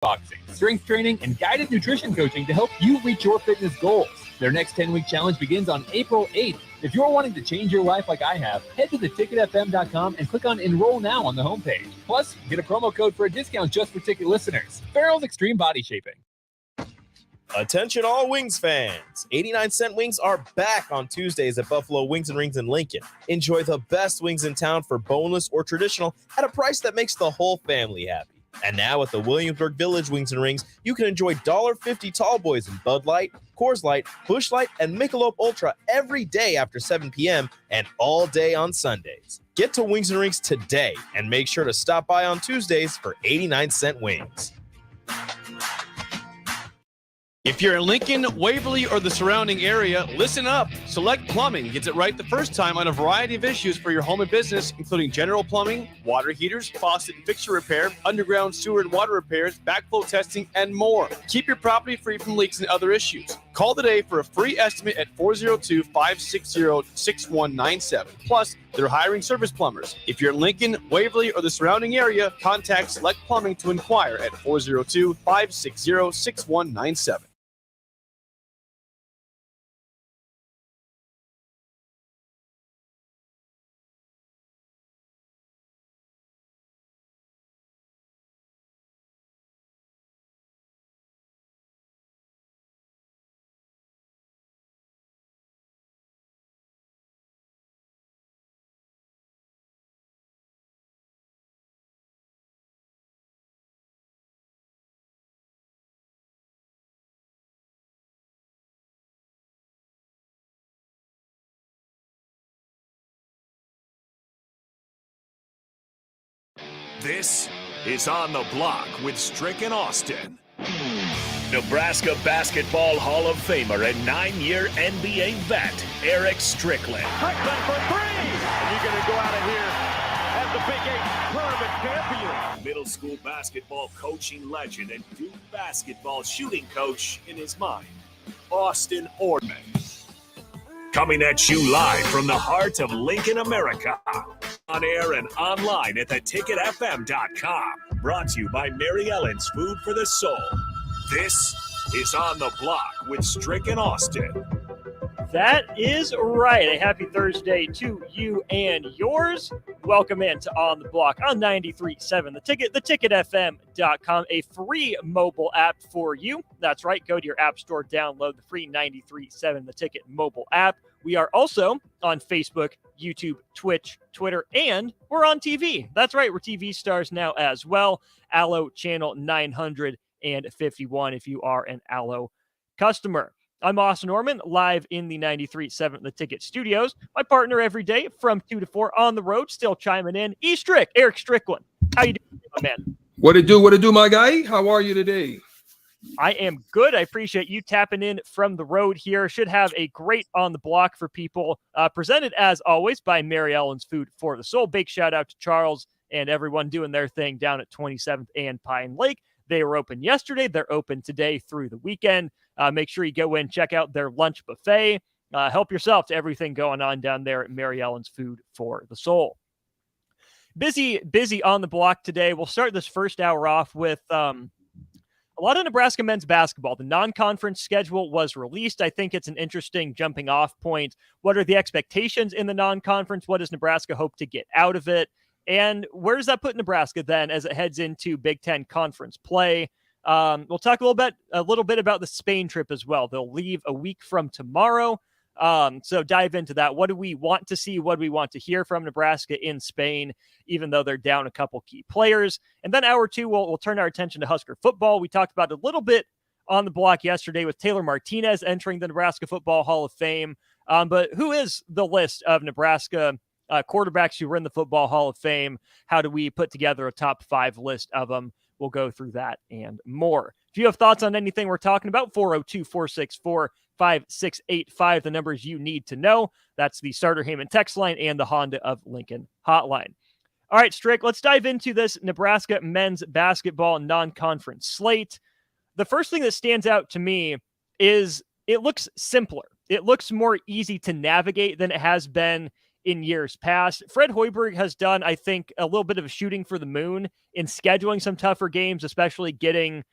boxing, strength training, and guided nutrition coaching to help you reach your fitness goals. Their next 10-week challenge begins on April 8th. If you're wanting to change your life like I have, head to theticketfm.com and click on Enroll Now on the homepage. Plus, get a promo code for a discount just for ticket listeners. Farrell's Extreme Body Shaping. Attention all Wings fans. 89-cent wings are back on Tuesdays at Buffalo Wings and Rings in Lincoln. Enjoy the best wings in town for boneless or traditional at a price that makes the whole family happy. And now at the Williamsburg Village Wings and Rings, you can enjoy $1.50 tall boys in Bud Light, Coors Light, Busch Light, and Michelob Ultra every day after 7 p.m. and all day on Sundays. Get to Wings and Rings today and make sure to stop by on Tuesdays for 89-cent wings. If you're in Lincoln, Waverly, or the surrounding area, listen up. Select Plumbing gets it right the first time on a variety of issues for your home and business, including general plumbing, water heaters, faucet and fixture repair, underground sewer and water repairs, backflow testing, and more. Keep your property free from leaks and other issues. Call today for a free estimate at 402-560-6197. Plus, they're hiring service plumbers. If you're in Lincoln, Waverly, or the surrounding area, contact Select Plumbing to inquire at 402-560-6197. This is On the Block with Strick and Austin. Nebraska Basketball Hall of Famer and 9-year NBA vet, Eric Strickland. Strickland for three! And you're going to go out of here as the Big 8 tournament champion. Middle school basketball coaching legend and Duke basketball shooting coach in his mind, Austin Orman. Coming at you live from the heart of Lincoln, America. On air and online at theticketfm.com. Brought to you by Mary Ellen's Food for the Soul. This is On the Block with Strick and Austin. That is right. A happy Thursday to you and yours. Welcome in to On the Block on 93.7 The Ticket, theticketfm.com, a free mobile app for you. That's right. Go to your app store, download the free 93.7 The Ticket mobile app. We are also on Facebook, YouTube, Twitch, Twitter, and we're on TV. That's right. We're TV stars now as well. Allo channel 951 if you are an Allo customer. I'm Austin Orman, live in the 93.7 The Ticket studios. My partner every day from 2 to 4 on the road, still chiming in. E-Strick, Eric Strickland. How you doing, my man? What it do, my guy? How are you today? I am good. I appreciate you tapping in from the road here. Should have a great On the Block for people. Presented, as always, by Mary Ellen's Food for the Soul. Big shout out to Charles and everyone doing their thing down at 27th and Pine Lake. They were open yesterday. They're open today through the weekend. Make sure you go in, check out their lunch buffet. Help yourself to everything going on down there at Mary Ellen's Food for the Soul. Busy On the Block today. We'll start this first hour off with a lot of Nebraska men's basketball. The non-conference schedule was released. I think it's an interesting jumping off point. What are the expectations in the non-conference? What does Nebraska hope to get out of it? And where does that put Nebraska then as it heads into Big Ten conference play? We'll talk a little bit about the Spain trip as well. They'll leave a week from tomorrow. So dive into that. What do we want to see? What do we want to hear from Nebraska in Spain, even though they're down a couple key players? And then hour two, we'll turn our attention to Husker football. We talked about it a little bit on the block yesterday with Taylor Martinez entering the Nebraska Football Hall of Fame. But who is the list of Nebraska quarterbacks who were in the Football Hall of Fame? How do we put together a top 5 list of them? We'll go through that and more. If you have thoughts on anything we're talking about, 402-464-5685, the numbers you need to know. That's the Starter Heyman text line and the Honda of Lincoln hotline. All right, Strick, let's dive into this Nebraska men's basketball non-conference slate. The first thing that stands out to me is it looks simpler. It looks more easy to navigate than it has been in years past. Fred Hoiberg has done, I think, a little bit of shooting for the moon in scheduling some tougher games, especially getting,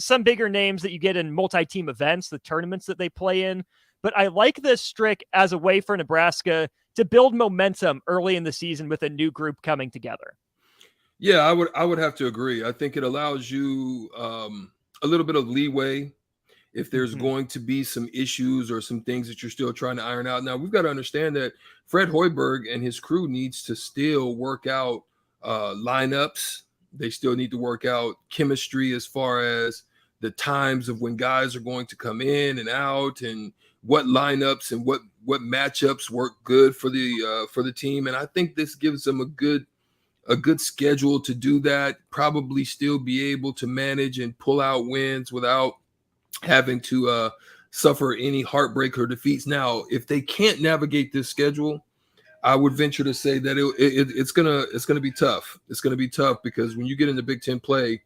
some bigger names that you get in multi-team events, the tournaments that they play in. But I like this, Strick, as a way for Nebraska to build momentum early in the season with a new group coming together. Yeah, I would have to agree. I think it allows you a little bit of leeway if there's going to be some issues or some things that you're still trying to iron out. Now, we've got to understand that Fred Hoiberg and his crew needs to still work out lineups. They still need to work out chemistry as far as the times of when guys are going to come in and out, and what lineups and what matchups work good for the team. And I think this gives them a good schedule to do that, probably still be able to manage and pull out wins without having to suffer any heartbreak or defeats. Now, if they can't navigate this schedule, I would venture to say that it's gonna be tough. It's gonna be tough because when you get into Big Ten play,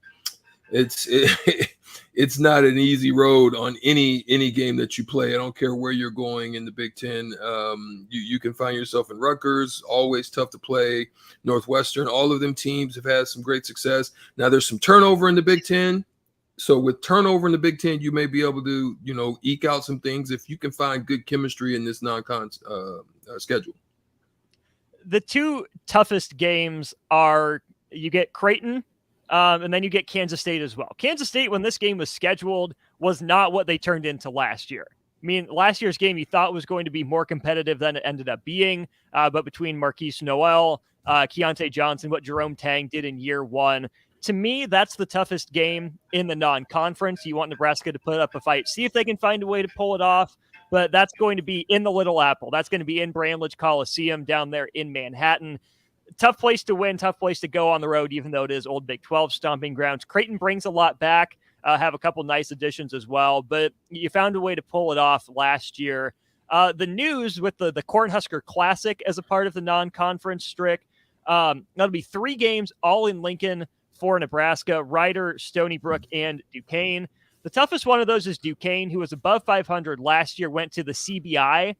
it's not an easy road on any game that you play. I don't care where you're going in the Big Ten. You can find yourself in Rutgers, always tough to play. Northwestern, all of them teams have had some great success. Now there's some turnover in the Big Ten. So with turnover in the Big Ten, you may be able to, eke out some things if you can find good chemistry in this non-con schedule. The two toughest games are you get Creighton, and then you get Kansas State as well. Kansas State, when this game was scheduled, was not what they turned into last year. I mean, last year's game you thought was going to be more competitive than it ended up being, but between Marquise Noel, Keontae Johnson, what Jerome Tang did in year one, to me, that's the toughest game in the non-conference. You want Nebraska to put up a fight, see if they can find a way to pull it off, but that's going to be in the Little Apple. That's going to be in Bramlage Coliseum down there in Manhattan. Tough place to win, tough place to go on the road, even though it is old Big 12 stomping grounds. Creighton brings a lot back, have a couple nice additions as well, but you found a way to pull it off last year. The news with the Cornhusker Classic as a part of the non-conference, Strick, that'll be 3 games all in Lincoln for Nebraska: Ryder, Stony Brook, and Duquesne. The toughest one of those is Duquesne, who was above 500 last year, went to the CBI,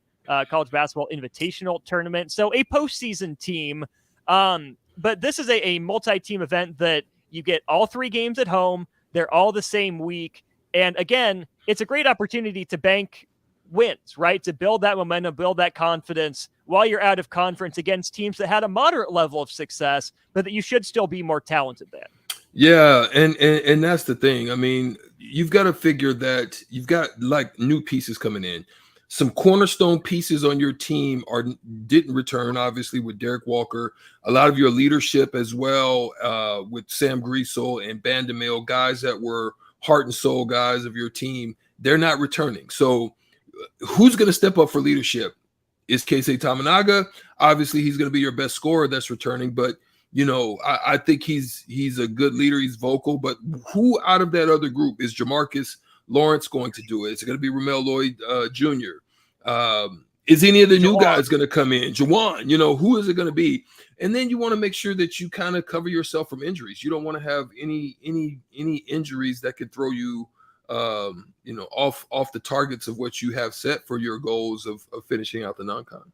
College Basketball Invitational Tournament. So a postseason team. But this is a multi-team event that you get all 3 games at home. They're all the same week. And again, it's a great opportunity to bank wins, right? To build that momentum, build that confidence while you're out of conference against teams that had a moderate level of success, but that you should still be more talented than. Yeah, and that's the thing. I mean, you've got to figure that you've got like new pieces coming in. Some cornerstone pieces on your team didn't return, obviously, with Derek Walker. A lot of your leadership as well, with Sam Griesel and Bandamil, guys that were heart and soul guys of your team, they're not returning. So who's going to step up for leadership? Is Keisei Tamanaga? Obviously, he's going to be your best scorer that's returning, but I think he's a good leader. He's vocal, but who out of that other group is Jamarcus Lawrence going to do it? Is it going to be Ramel Lloyd Jr.? Is any of the new guys going to come in? Jawan, who is it going to be? And then you want to make sure that you kind of cover yourself from injuries. You don't want to have any injuries that could throw you, off the targets of what you have set for your goals of finishing out the non-con.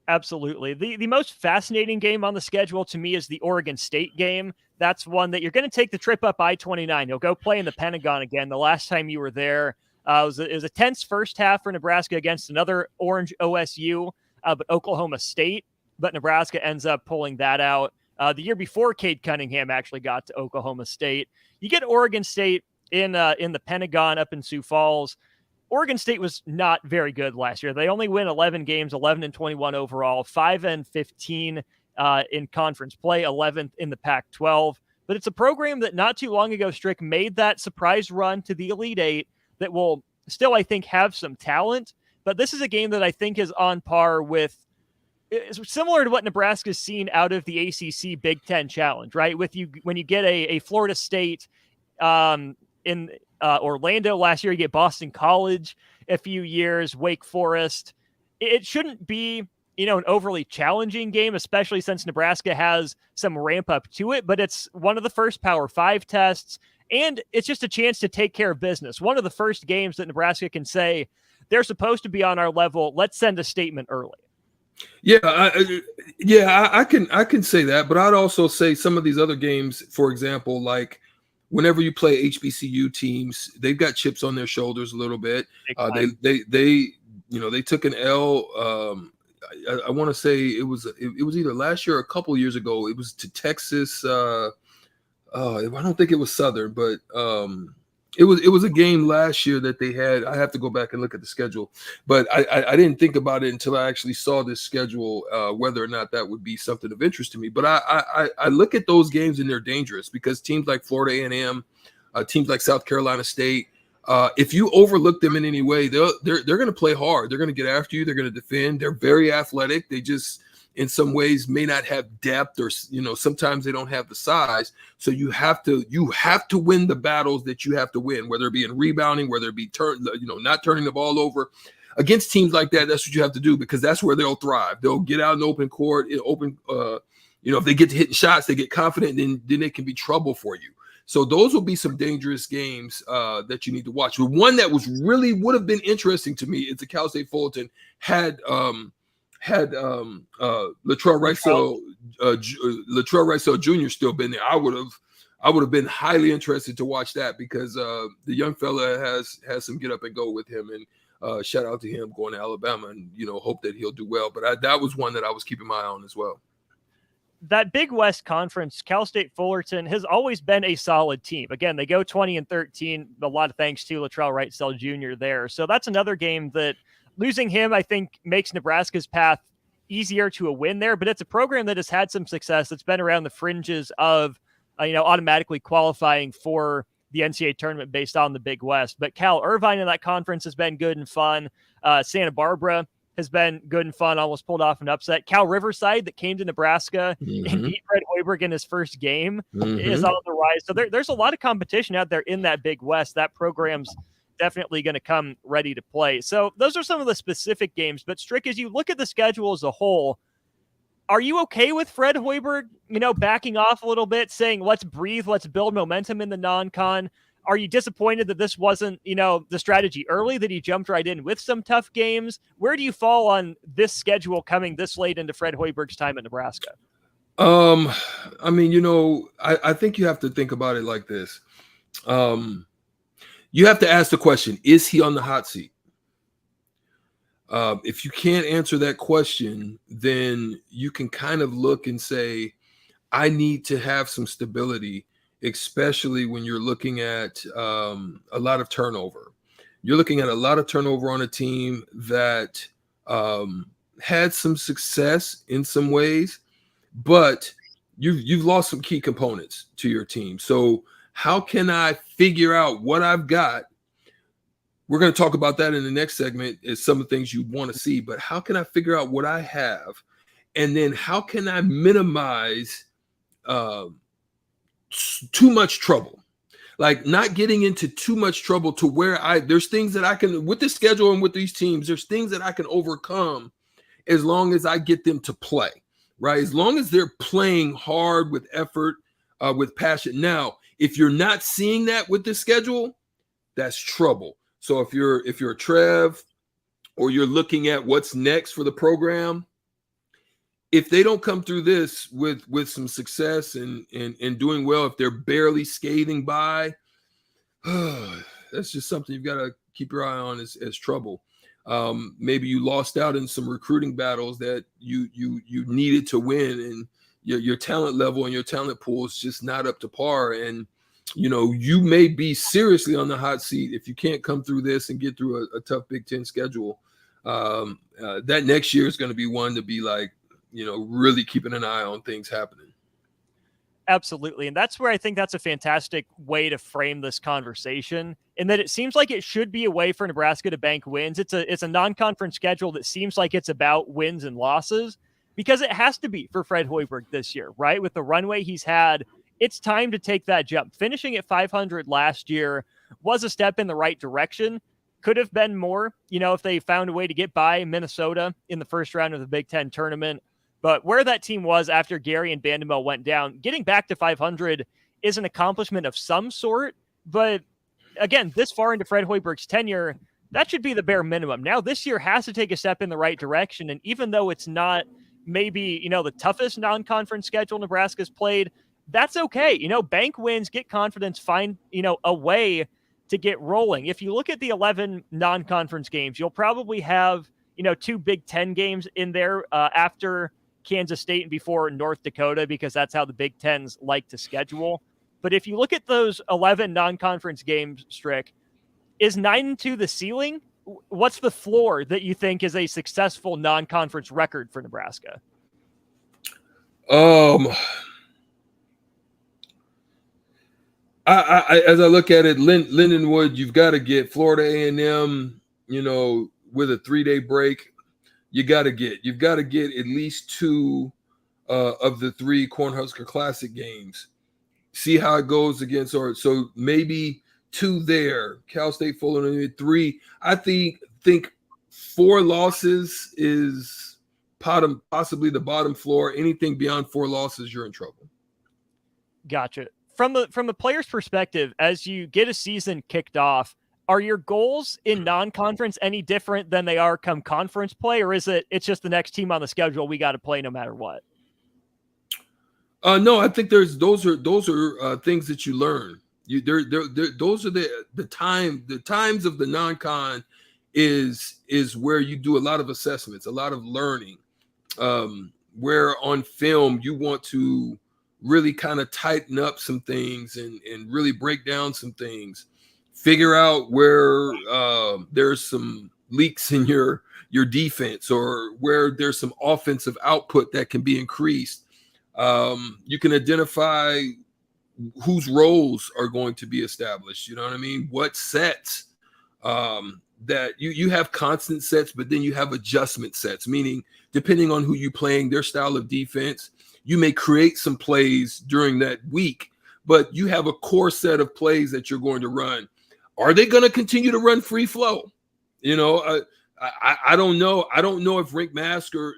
Absolutely. The most fascinating game on the schedule to me is the Oregon State game. That's one that you're going to take the trip up I-29. You'll go play in the Pentagon again. The last time you were there, it was a tense first half for Nebraska against another Orange OSU, but Oklahoma State. But Nebraska ends up pulling that out. The year before, Cade Cunningham actually got to Oklahoma State. You get Oregon State in the Pentagon up in Sioux Falls. Oregon State was not very good last year. They only win 11 games, 11-21 overall, 5-15 in conference play, 11th in the Pac-12. But it's a program that not too long ago, Strick, made that surprise run to the Elite Eight that will still, I think, have some talent. But this is a game that I think is on par with, similar to what Nebraska's seen out of the ACC Big Ten Challenge, right? When you get a Florida State in Orlando last year, you get Boston College a few years, Wake Forest. It shouldn't be, an overly challenging game, especially since Nebraska has some ramp up to it, but it's one of the first Power 5 tests, and it's just a chance to take care of business. One of the first games that Nebraska can say, they're supposed to be on our level. Let's send a statement early. Yeah, I can say that, but I'd also say some of these other games, for example, like whenever you play HBCU teams, they've got chips on their shoulders a little bit. They took an L. I want to say it was either last year or a couple years ago. It was to Texas. I don't think it was Southern, but it was a game last year that they had. I have to go back and look at the schedule, but I didn't think about it until I actually saw this schedule, whether or not that would be something of interest to me. But I look at those games and they're dangerous because teams like Florida A&M, teams like South Carolina State, if you overlook them in any way, they're going to play hard. They're going to get after you. They're going to defend. They're very athletic. They just, in some ways, may not have depth, or sometimes they don't have the size. So you have to win the battles that you have to win, whether it be in rebounding, whether it be not turning the ball over. Against teams like that, that's what you have to do, because that's where they'll thrive. They'll get out in open court, if they get to hitting shots, they get confident, and then it can be trouble for you. So those will be some dangerous games that you need to watch. But one that would have been interesting to me is the Cal State Fullerton had Latrell Ricel Jr. still been there. I would have been highly interested to watch that, because the young fella has some get up and go with him, and shout out to him going to Alabama, and hope that he'll do well. But that was one that I was keeping my eye on as well. That Big West Conference, Cal State Fullerton has always been a solid team. Again, they go 20-13. A lot of thanks to Latrell Wrightsell Jr. there. So that's another game that losing him, I think, makes Nebraska's path easier to a win there. But it's a program that has had some success. That's been around the fringes of, automatically qualifying for the NCAA tournament based on the Big West. But Cal Irvine in that conference has been good and fun. Santa Barbara has been good and fun, almost pulled off an upset. Cal Riverside, that came to Nebraska and beat Fred Hoiberg in his first game, is on the rise. So there's a lot of competition out there in that Big West. That program's definitely going to come ready to play. So those are some of the specific games. But Strick, as you look at the schedule as a whole, are you okay with Fred Hoiberg, backing off a little bit, saying, let's breathe, let's build momentum in the non-con? Are you disappointed that this wasn't, the strategy early, that he jumped right in with some tough games? Where do you fall on this schedule coming this late into Fred Hoiberg's time at Nebraska? I think you have to think about it like this. You have to ask the question, is he on the hot seat? If you can't answer that question, then you can kind of look and say, I need to have some stability, especially when you're looking at a lot of turnover. You're looking at a lot of turnover on a team that had some success in some ways, but you've lost some key components to your team. So how can I figure out what I've got? We're going to talk about that in the next segment, is some of the things you want to see, but how can I figure out what I have? And then how can I minimize too much trouble, like not getting into too much trouble to where there's things that I can, with the schedule and with these teams, there's things that I can overcome as long as I get them to play, right? As long as they're playing hard with effort, with passion. Now, if you're not seeing that with the schedule, that's trouble. So if you're a Trev, or you're looking at what's next for the program, if they don't come through this with some success and doing well, if they're barely skating by, that's just something you've got to keep your eye on as trouble. Maybe you lost out in some recruiting battles that you needed to win, and your talent level and your talent pool is just not up to par. And you may be seriously on the hot seat if you can't come through this and get through a tough Big Ten schedule. That next year is going to be one to be like, really keeping an eye on things happening. Absolutely. And that's where I think that's a fantastic way to frame this conversation, in that it seems like it should be a way for Nebraska to bank wins. It's a non-conference schedule that seems like it's about wins and losses, because it has to be for Fred Hoiberg this year, right? With the runway he's had, it's time to take that jump. Finishing at 500 last year was a step in the right direction. Could have been more, if they found a way to get by Minnesota in the first round of the Big Ten tournament. But where that team was after Gary and Bandamel went down, getting back to 500 is an accomplishment of some sort. But again, this far into Fred Hoiberg's tenure, That should be the bare minimum. Now this year has to take a step in the right direction. And even though it's not maybe, the toughest non-conference schedule Nebraska's played, that's okay. Bank wins, get confidence, find, a way to get rolling. If you look at the 11 non-conference games, you'll probably have, 2 Big Ten games in there after Kansas State and before North Dakota, because that's how the Big Tens like to schedule. But if you look at those 11 non-conference games, Strick, is 9-2 the ceiling? What's the floor that you think is a successful non-conference record for Nebraska? I as I look at it, Lindenwood, you've got to get Florida A&M, with a 3-day break. You've got to get at least 2 of the 3 Cornhusker Classic games. See how it goes against, so maybe 2 there. Cal State Fullerton 3. I think 4 losses is possibly the bottom floor. Anything beyond 4 losses, you're in trouble. Gotcha. From a player's perspective, as you get a season kicked off, are your goals in non-conference any different than they are come conference play, or is it's just the next team on the schedule we got to play no matter what? No, I think those are things that you learn. Those are the times of the non-con is where you do a lot of assessments, a lot of learning. Where on film you want to really kind of tighten up some things and really break down some things, figure out where there's some leaks in your defense, or where there's some offensive output that can be increased. You can identify whose roles are going to be established. You know what I mean? What sets that you have constant sets, but then you have adjustment sets, meaning depending on who you're playing, their style of defense, you may create some plays during that week, but you have a core set of plays that you're going to run. Are they going to continue to run free flow? I don't know. I don't know if Rick Mast or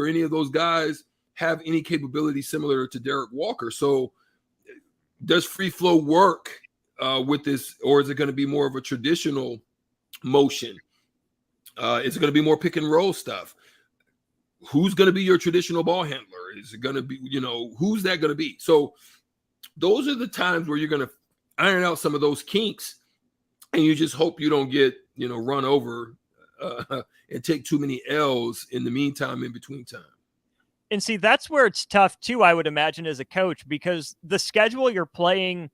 any of those guys have any capability similar to Derek Walker. So does free flow work with this, or is it going to be more of a traditional motion? Is it going to be more pick and roll stuff? Who's going to be your traditional ball handler? Is it going to be, who's that going to be? So those are the times where you're going to iron out some of those kinks, and you just hope you don't get, run over and take too many L's in the meantime, in between time. And see, that's where it's tough too, I would imagine, as a coach, because the schedule you're playing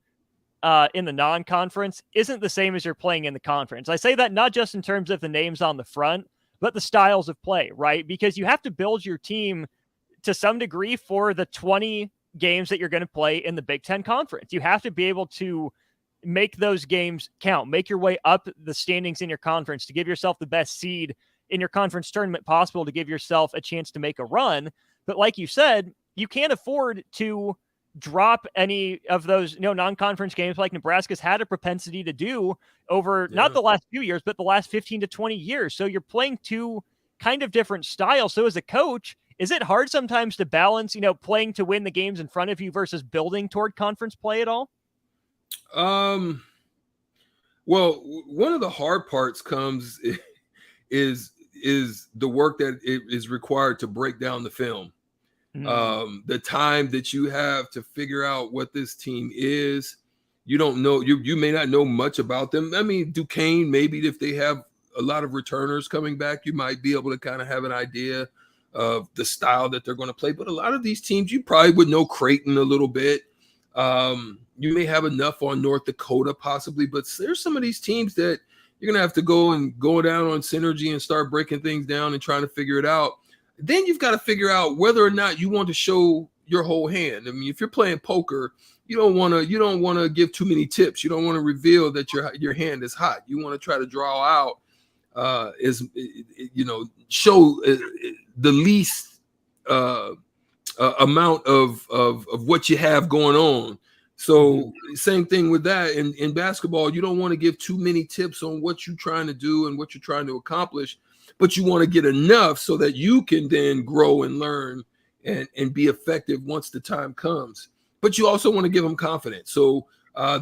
in the non-conference isn't the same as you're playing in the conference. I say that not just in terms of the names on the front, but the styles of play, right? Because you have to build your team to some degree for the 20 games that you're going to play in the Big Ten Conference. You have to be able to make those games count, make your way up the standings in your conference to give yourself the best seed in your conference tournament possible, to give yourself a chance to make a run. But like you said, you can't afford to drop any of those non-conference games like Nebraska's had a propensity to do over not the last few years, but the last 15 to 20 years. So you're playing 2 kind of different styles. So as a coach, is it hard sometimes to balance, playing to win the games in front of you versus building toward conference play at all? Well, one of the hard parts comes is the work that is required to break down the film. The time that you have to figure out what this team is. You don't know, you may not know much about them. I mean, Duquesne, maybe if they have a lot of returners coming back, you might be able to kind of have an idea of the style that they're going to play. But a lot of these teams, you probably would know Creighton a little bit. You may have enough on North Dakota possibly, but there's some of these teams that you're going to have to go down on synergy and start breaking things down and trying to figure it out. Then you've got to figure out whether or not you want to show your whole hand. I mean, if you're playing poker, you don't want to give too many tips. You don't want to reveal that your hand is hot. You want to try to draw out show the least amount of what you have going on. So same thing with that. In basketball, you don't want to give too many tips on what you're trying to do and what you're trying to accomplish, but you want to get enough so that you can then grow and learn and be effective once the time comes. But you also want to give them confidence. So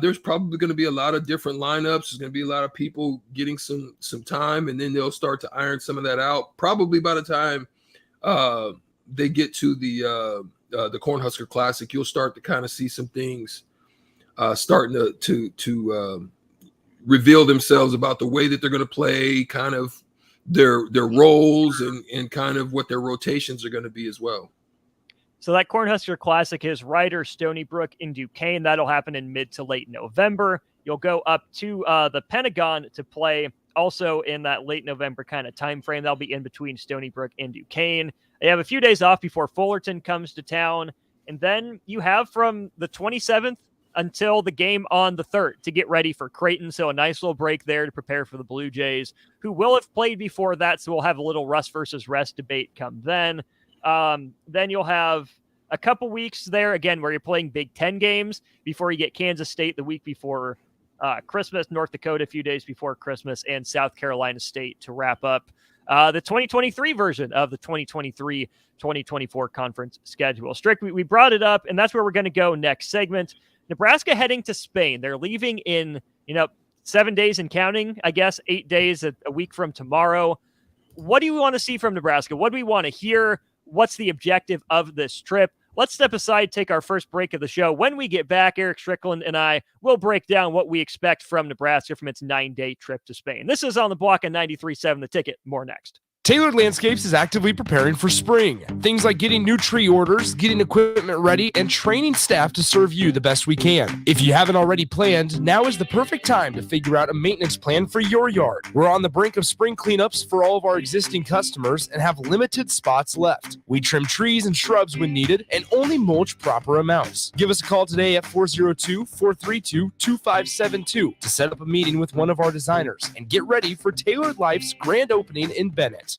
There's probably going to be a lot of different lineups. There's going to be a lot of people getting some time, and then they'll start to iron some of that out. Probably by the time they get to the Cornhusker Classic, you'll start to kind of see some things starting to reveal themselves about the way that they're going to play, kind of their roles, and kind of what their rotations are going to be as well. So that Cornhusker Classic is Ryder, Stony Brook, and Duquesne. That'll happen in mid to late November. You'll go up to the Pentagon to play also in that late November kind of time frame. That'll be in between Stony Brook and Duquesne. They have a few days off before Fullerton comes to town. And then you have from the 27th until the game on the 3rd to get ready for Creighton. So a nice little break there to prepare for the Blue Jays, who will have played before that. So we'll have a little rust versus rest debate come then. Then you'll have a couple weeks there again where you're playing Big Ten games before you get Kansas State the week before Christmas, North Dakota a few days before Christmas, and South Carolina State to wrap up the 2023 version of the 2023-2024 conference schedule. Strick, we brought it up, and that's where we're going to go next segment. Nebraska heading to Spain. They're leaving in 7 days and counting, I guess, 8 days a week from tomorrow. What do you want to see from Nebraska? What do we want to hear? What's the objective of this trip? Let's step aside, take our first break of the show. When we get back, Eric Strickland and I will break down what we expect from Nebraska from its 9-day trip to Spain. This is On the Block on 93.7 The Ticket. More next. Tailored Landscapes is actively preparing for spring. Things like getting new tree orders, getting equipment ready, and training staff to serve you the best we can. If you haven't already planned, now is the perfect time to figure out a maintenance plan for your yard. We're on the brink of spring cleanups for all of our existing customers and have limited spots left. We trim trees and shrubs when needed and only mulch proper amounts. Give us a call today at 402-432-2572 to set up a meeting with one of our designers and get ready for Tailored Life's grand opening in Bennett.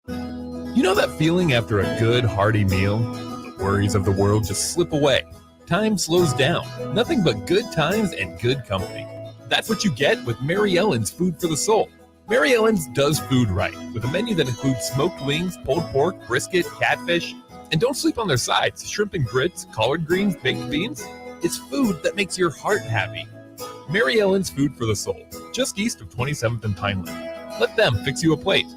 You know that feeling after a good, hearty meal? The worries of the world just slip away. Time slows down. Nothing but good times and good company. That's what you get with Mary Ellen's Food for the Soul. Mary Ellen's does food right, with a menu that includes smoked wings, pulled pork, brisket, catfish. And don't sleep on their sides, shrimp and grits, collard greens, baked beans. It's food that makes your heart happy. Mary Ellen's Food for the Soul, just east of 27th and Pineland. Let them fix you a plate.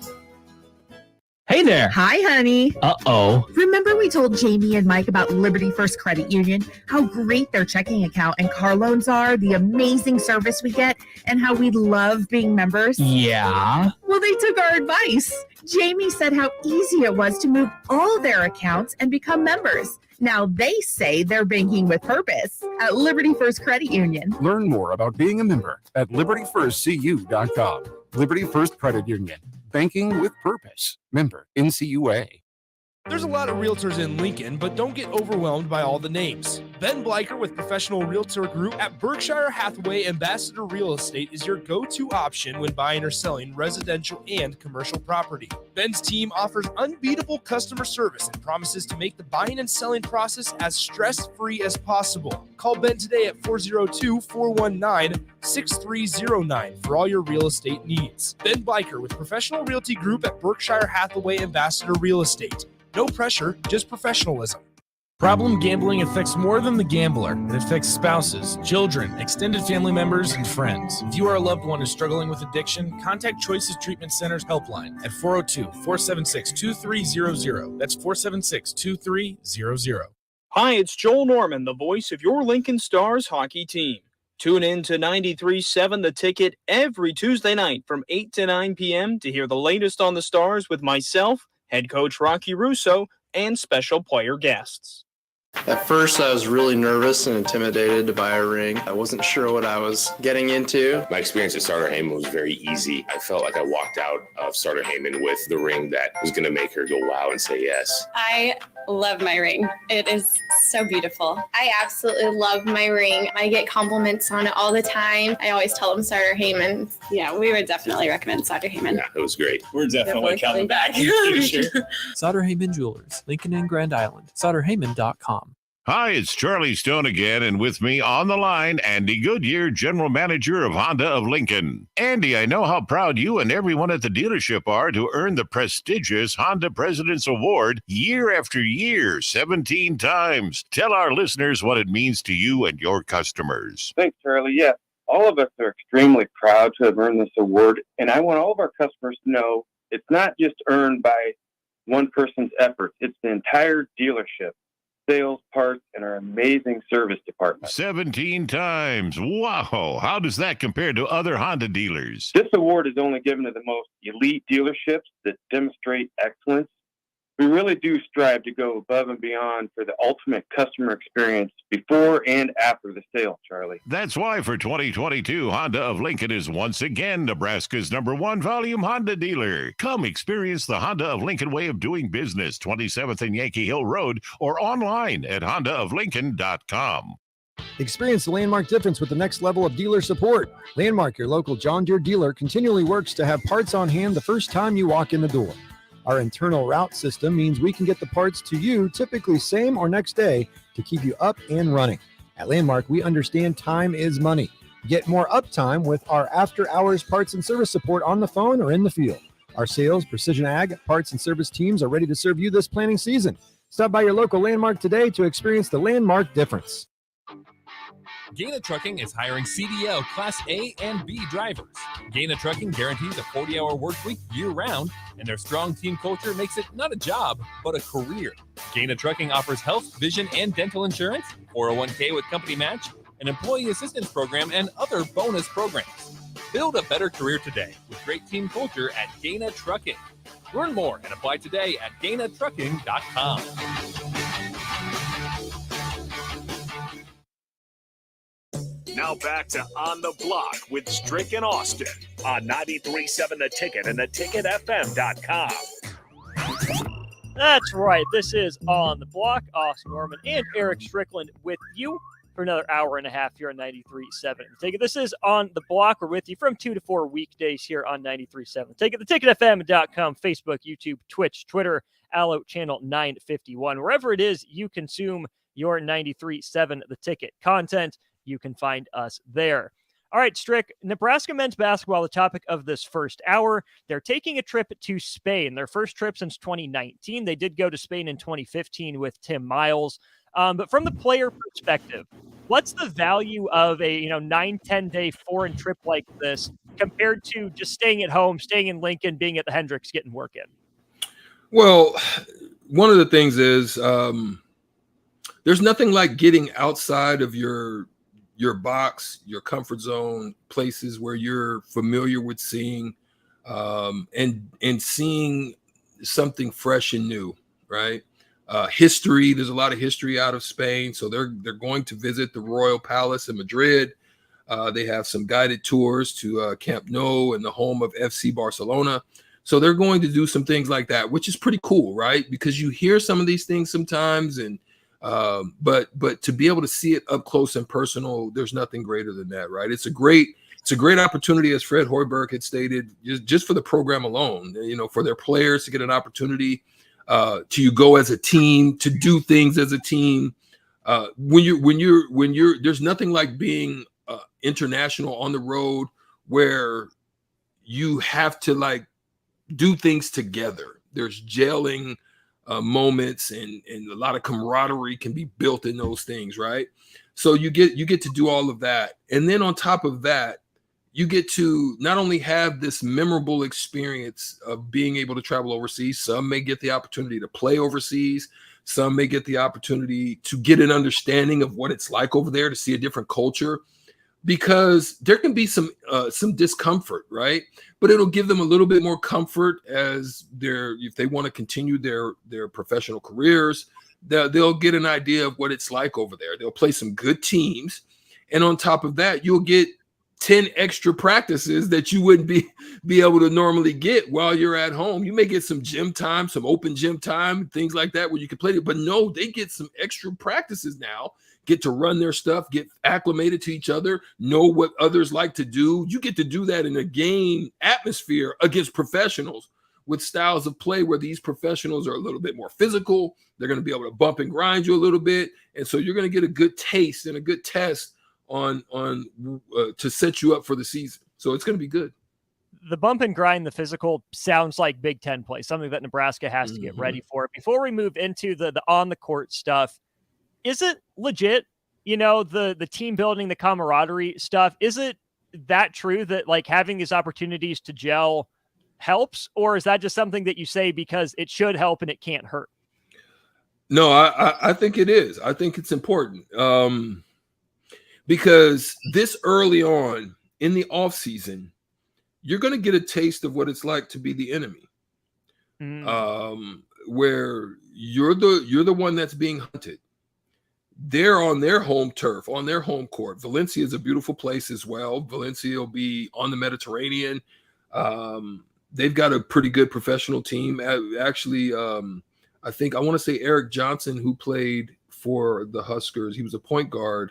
Hey there. Hi, honey. Uh-oh. Remember we told Jamie and Mike about Liberty First Credit Union, how great their checking account and car loans are, the amazing service we get, and how we love being members? Yeah. Well, they took our advice. Jamie said how easy it was to move all their accounts and become members. Now they say they're banking with purpose at Liberty First Credit Union. Learn more about being a member at libertyfirstcu.com. Liberty First Credit Union. Banking with purpose. Member NCUA. There's a lot of realtors in Lincoln, but don't get overwhelmed by all the names. Ben Bleicher with Professional Realtor Group at Berkshire Hathaway Ambassador Real Estate is your go-to option when buying or selling residential and commercial property. Ben's team offers unbeatable customer service and promises to make the buying and selling process as stress-free as possible. Call Ben today at 402-419-6309 for all your real estate needs. Ben Bleicher with Professional Realty Group at Berkshire Hathaway Ambassador Real Estate. No pressure, just professionalism. Problem gambling affects more than the gambler. It affects spouses, children, extended family members, and friends. If you are a loved one who's struggling with addiction, contact Choices Treatment Center's helpline at 402-476-2300. That's 476-2300. Hi, it's Joel Norman, the voice of your Lincoln Stars hockey team. Tune in to 93.7 The Ticket every Tuesday night from 8 to 9 p.m. to hear the latest on the Stars with myself, head coach Rocky Russo, and special player guests. At first, I was really nervous and intimidated to buy a ring. I wasn't sure what I was getting into. My experience at Starter Heyman was very easy. I felt like I walked out of Starter Heyman with the ring that was going to make her go wow and say yes. I love my ring. It is so beautiful. I absolutely love my ring. I get compliments on it all the time. I always tell them Starter Heyman. Yeah, we would definitely recommend Starter Heyman. Yeah, it was great. We're definitely coming back in the future. Sauter Heyman Jewelers, Lincoln and Grand Island. SauterHeyman.com. Hi, it's Charlie Stone again, and with me on the line, Andy Goodyear, General Manager of Honda of Lincoln. Andy, I know how proud you and everyone at the dealership are to earn the prestigious Honda President's Award year after year, 17 times. Tell our listeners what it means to you and your customers. Thanks, Charlie. Yes, all of us are extremely proud to have earned this award, and I want all of our customers to know it's not just earned by one person's efforts. It's the entire dealership. Sales, parts, and our amazing service department. 17 times. Wow. How does that compare to other Honda dealers? This award is only given to the most elite dealerships that demonstrate excellence. We really do strive to go above and beyond for the ultimate customer experience before and after the sale, Charlie. That's why for 2022, Honda of Lincoln is once again Nebraska's #1 volume Honda dealer. Come experience the Honda of Lincoln way of doing business, 27th and Yankee Hill Road, or online at hondaoflincoln.com. Experience the Landmark difference with the next level of dealer support. Landmark, your local John Deere dealer, continually works to have parts on hand the first time you walk in the door. Our internal route system means we can get the parts to you typically same or next day to keep you up and running. At Landmark, we understand time is money. Get more uptime with our after-hours parts and service support on the phone or in the field. Our sales, precision ag, parts, and service teams are ready to serve you this planting season. Stop by your local Landmark today to experience the Landmark difference. Gaina Trucking is hiring CDL Class A and B drivers. Gaina Trucking guarantees a 40-hour work week year-round, and their strong team culture makes it not a job, but a career. Gaina Trucking offers health, vision, and dental insurance, 401k with company match, an employee assistance program, and other bonus programs. Build a better career today with great team culture at Gaina Trucking. Learn more and apply today at GainaTrucking.com. Now back to On the Block with Strick and Austin on 93.7 The Ticket and theticketfm.com. That's right. This is On the Block. Austin Norman and Eric Strickland with you for another hour and a half here on 93.7 The Ticket. This is On the Block. We're with you from 2 to 4 weekdays here on 93.7 The Ticket, theticketfm.com, Facebook, YouTube, Twitch, Twitter, Allo Channel 951. Wherever it is you consume your 93.7 The Ticket content, you can find us there. All right, Strick, Nebraska men's basketball, the topic of this first hour. They're taking a trip to Spain, their first trip since 2019. They did go to Spain in 2015 with Tim Miles. But from the player perspective, what's the value of a 9-10 day foreign trip like this compared to just staying at home, staying in Lincoln, being at the Hendricks, getting work in? Well, one of the things is there's nothing like getting outside of your box, your comfort zone, places where you're familiar with seeing, and seeing something fresh and new, right? History, there's a lot of history out of Spain. So they're going to visit the Royal Palace in Madrid. They have some guided tours to Camp Nou and the home of FC Barcelona. So they're going to do some things like that, which is pretty cool, right? Because you hear some of these things sometimes, and but to be able to see it up close and personal, there's nothing greater than that, right? It's a great opportunity, as Fred Hoiberg had stated, just for the program alone, for their players to get an opportunity to go as a team, to do things as a team. When you're there's nothing like being international on the road where you have to do things together. There's gelling moments, and a lot of camaraderie can be built in those things, right? So you get to do all of that, and then on top of that, you get to not only have this memorable experience of being able to travel overseas. Some may get the opportunity to play overseas. Some may get the opportunity to get an understanding of what it's like over there, to see a different culture, because there can be some discomfort, right? But it'll give them a little bit more comfort if they want to continue their professional careers. They'll get an idea of what it's like over there. They'll play some good teams, and on top of that, you'll get 10 extra practices that you wouldn't be able to normally get while you're at home. You may get some gym time, some open gym time, things like that where you can play it. But no, they get some extra practices now, get to run their stuff, get acclimated to each other, know what others like to do. You get to do that in a game atmosphere against professionals, with styles of play where these professionals are a little bit more physical. They're going to be able to bump and grind you a little bit. And so you're going to get a good taste and a good test on to set you up for the season. So it's going to be good. The bump and grind, the physical, sounds like Big Ten play, something that Nebraska has to get ready for. Before we move into the on-the-court stuff, is it legit, the team building, the camaraderie stuff? Is it that true that, like, having these opportunities to gel helps? Or is that just something that you say because it should help and it can't hurt? No, I think it is. I think it's important because this early on in the offseason, you're going to get a taste of what it's like to be the enemy, where you're the one that's being hunted. They're on their home turf, on their home court. Valencia is a beautiful place as well. Valencia will be on the Mediterranean. They've got a pretty good professional team. Actually, I think I want to say Eric Johnson, who played for the Huskers, he was a point guard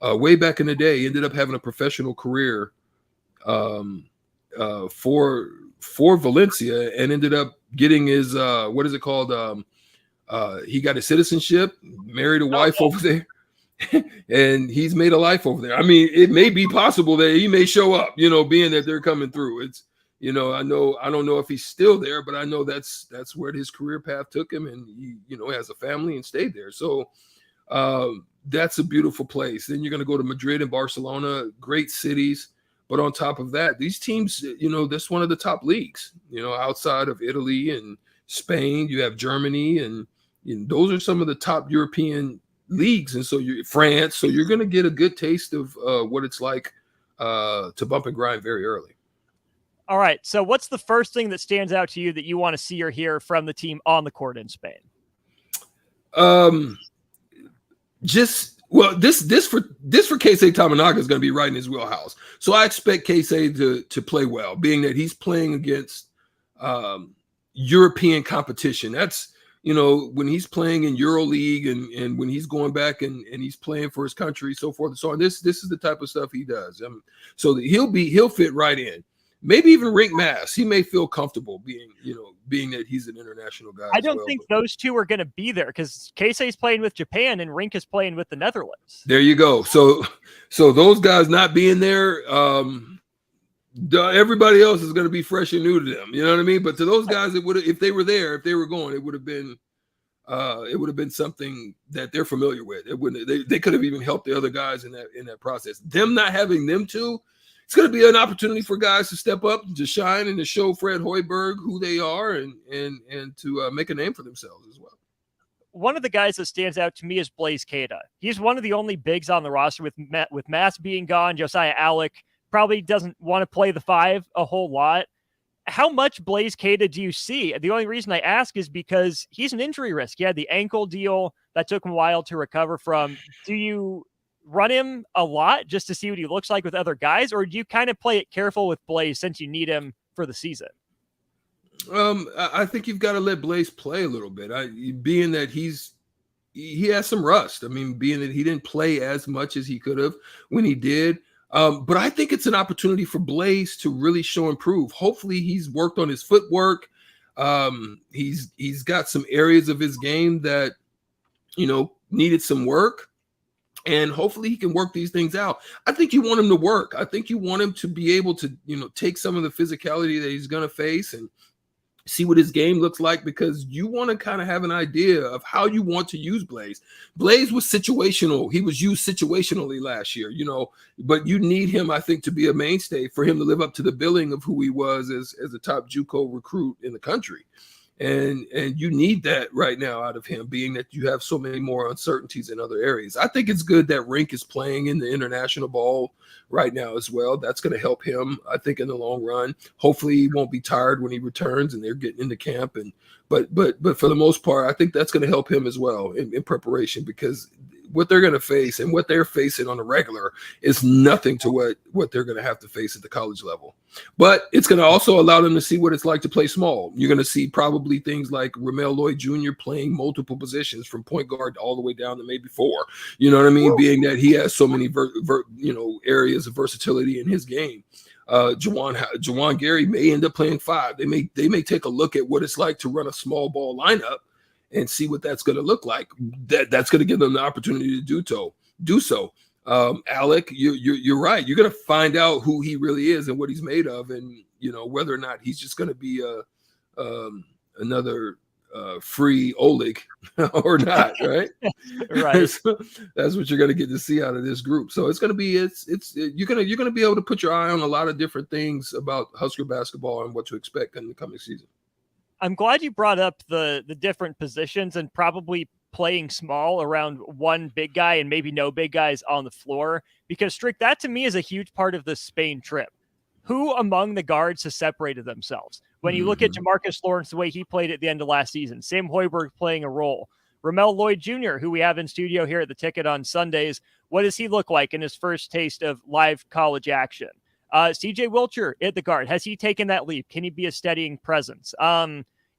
way back in the day. He ended up having a professional career for Valencia and ended up getting his what is it called? He got his citizenship, married a wife over there, and he's made a life over there. I mean, it may be possible that he may show up, being that they're coming through. It's, I don't know if he's still there, but I know that's where his career path took him, and he, has a family and stayed there. So that's a beautiful place. Then you're going to go to Madrid and Barcelona, great cities. But on top of that, these teams, that's one of the top leagues, outside of Italy and Spain. You have Germany, and those are some of the top European leagues. And so you're France. So you're going to get a good taste of what it's like to bump and grind very early. All right. So what's the first thing that stands out to you that you want to see or hear from the team on the court in Spain? This for Keisei Tamanaga is going to be right in his wheelhouse. So I expect Keisei to play well, being that he's playing against European competition. That's, when he's playing in EuroLeague and when he's going back and he's playing for his country, so forth and so on. This is the type of stuff he does. So he'll fit right in. Maybe even Rink Mass. He may feel comfortable being that he's an international guy. I don't think those two are going to be there because Keisei's playing with Japan and Rink is playing with the Netherlands. There you go. So those guys not being there, everybody else is going to be fresh and new to them. You know what I mean? But to those guys, it would, if they were there, if they were going, it would have been something that they're familiar with. It wouldn't. They could have even helped the other guys in that process. Them not having them two. It's going to be an opportunity for guys to step up, to shine, and to show Fred Hoiberg who they are, and to make a name for themselves as well. One of the guys that stands out to me is Blaise Keita. He's one of the only bigs on the roster with Mass being gone. Josiah Alec probably doesn't want to play the 5 a whole lot. How much Blaise Keita do you see? The only reason I ask is because he's an injury risk. He had the ankle deal that took him a while to recover from. Do you run him a lot just to see what he looks like with other guys, or do you kind of play it careful with Blaise since you need him for the season? I think you've got to let Blaise play a little bit. Being that he has some rust. I mean, being that he didn't play as much as he could have when he did. But I think it's an opportunity for Blaise to really show improve. Hopefully he's worked on his footwork. He's got some areas of his game that, needed some work. And hopefully he can work these things out. I think you want him to work. I think you want him to be able to, take some of the physicality that he's going to face and see what his game looks like, because you want to kind of have an idea of how you want to use Blaise. Blaise was situational. He was used situationally last year, but you need him, I think, to be a mainstay for him to live up to the billing of who he was as a top JUCO recruit in the country. And you need that right now out of him, being that you have so many more uncertainties in other areas. I think it's good that Rink is playing in the international ball right now as well. That's going to help him, I think, in the long run. Hopefully he won't be tired when he returns and they're getting into camp. But for the most part, I think that's going to help him as well in preparation, because what they're going to face and what they're facing on a regular is nothing to what they're going to have to face at the college level. But it's going to also allow them to see what it's like to play small. You're going to see probably things like Ramel Lloyd Jr. playing multiple positions from point guard all the way down to maybe 4. You know what I mean? Being that he has so many areas of versatility in his game. Jawan Gary may end up playing 5. They may take a look at what it's like to run a small ball lineup and see what that's going to look like. That's going to give them the opportunity to do so. Alec, you're right. You're going to find out who he really is and what he's made of, and whether or not he's just going to be another free Oleg or not, right? Right. So that's what you're going to get to see out of this group. So it's going to be you're going to be able to put your eye on a lot of different things about Husker basketball and what to expect in the coming season. I'm glad you brought up the different positions and probably playing small around one big guy and maybe no big guys on the floor, because Strick, that to me is a huge part of the Spain trip. Who among the guards has separated themselves? When you look at Jamarcus Lawrence, the way he played at the end of last season, Sam Hoiberg playing a role, Ramel Lloyd Jr., who we have in studio here at the Ticket on Sundays, what does he look like in his first taste of live college action? CJ Wilcher at the guard, has he taken that leap? Can he be a steadying presence?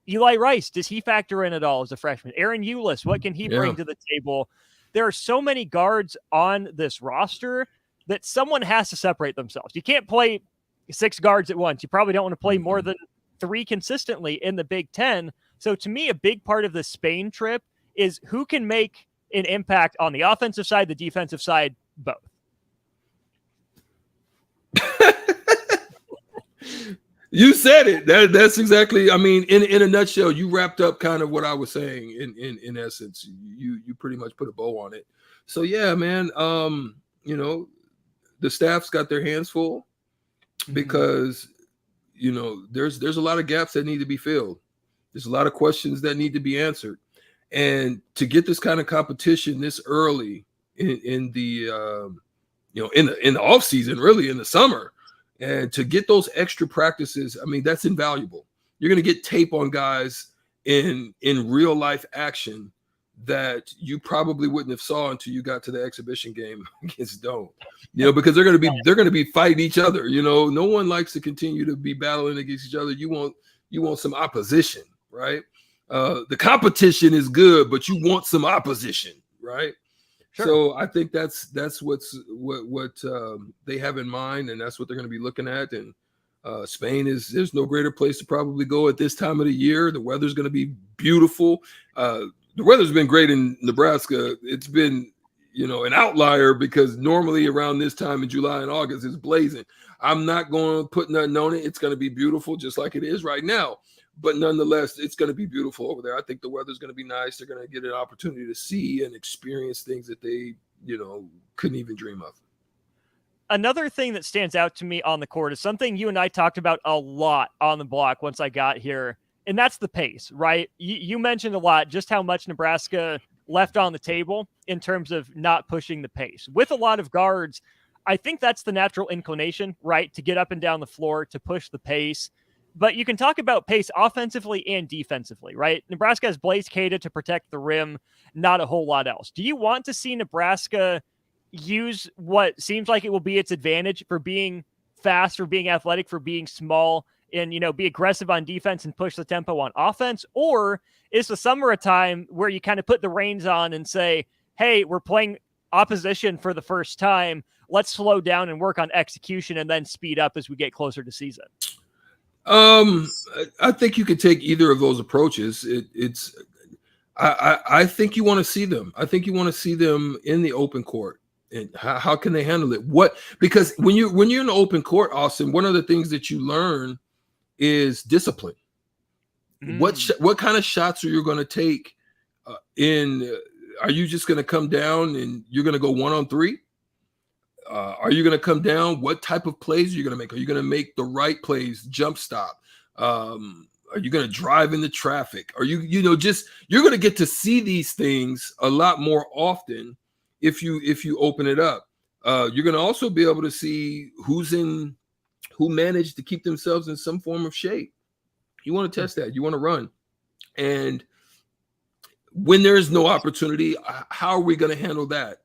Eli Rice, does he factor in at all as a freshman? Aaron Eulis, what can he bring to the table? There are so many guards on this roster that someone has to separate themselves. You can't play 6 guards at once. You probably don't want to play more than 3 consistently in the Big Ten. So to me, a big part of the Spain trip is who can make an impact on the offensive side, the defensive side, both. You said it. That's exactly. I mean, in a nutshell, you wrapped up kind of what I was saying. In essence, you pretty much put a bow on it. So yeah, man. The staff's got their hands full because there's a lot of gaps that need to be filled. There's a lot of questions that need to be answered, and to get this kind of competition this early in the off season, really in the summer. And to get those extra practices, I mean, that's invaluable. You're going to get tape on guys in real life action that you probably wouldn't have saw until you got to the exhibition game against Doane. Because they're going to be fighting each other. No one likes to continue to be battling against each other. You want some opposition, right? The competition is good, but you want some opposition, right? Sure. So I think that's what they have in mind, and that's what they're going to be looking at. And Spain there's no greater place to probably go at this time of the year. The weather's going to be beautiful. The weather's been great in Nebraska. It's been an outlier because normally around this time in July and August it's blazing. I'm not going to put nothing on it. It's going to be beautiful just like it is right now. But nonetheless, it's going to be beautiful over there. I think the weather's going to be nice. They're going to get an opportunity to see and experience things that they, couldn't even dream of. Another thing that stands out to me on the court is something you and I talked about a lot on the block once I got here, and that's the pace, right? You mentioned a lot just how much Nebraska left on the table in terms of not pushing the pace. With a lot of guards, I think that's the natural inclination, right, to get up and down the floor, to push the pace. But you can talk about pace offensively and defensively, right? Nebraska has Blaise Keita to protect the rim, not a whole lot else. Do you want to see Nebraska use what seems like it will be its advantage for being fast, for being athletic, for being small, and, be aggressive on defense and push the tempo on offense? Or is the summer a time where you kind of put the reins on and say, hey, we're playing opposition for the first time. Let's slow down and work on execution and then speed up as we get closer to season? I think you could take either of those approaches. I think you want to see them. I think you want to see them in the open court. And how can they handle it? Because when you're in the open court, Austin, one of the things that you learn is discipline. What kind of shots are you going to take? Are you just going to come down and you're going to go 1-on-3? Are you going to come down? What type of plays are you going to make? Are you going to make the right plays, jump stop? Are you going to drive into traffic? Are you're going to get to see these things a lot more often if you open it up. You're going to also be able to see who managed to keep themselves in some form of shape. You want to test that. You want to run. And when there is no opportunity, how are we going to handle that?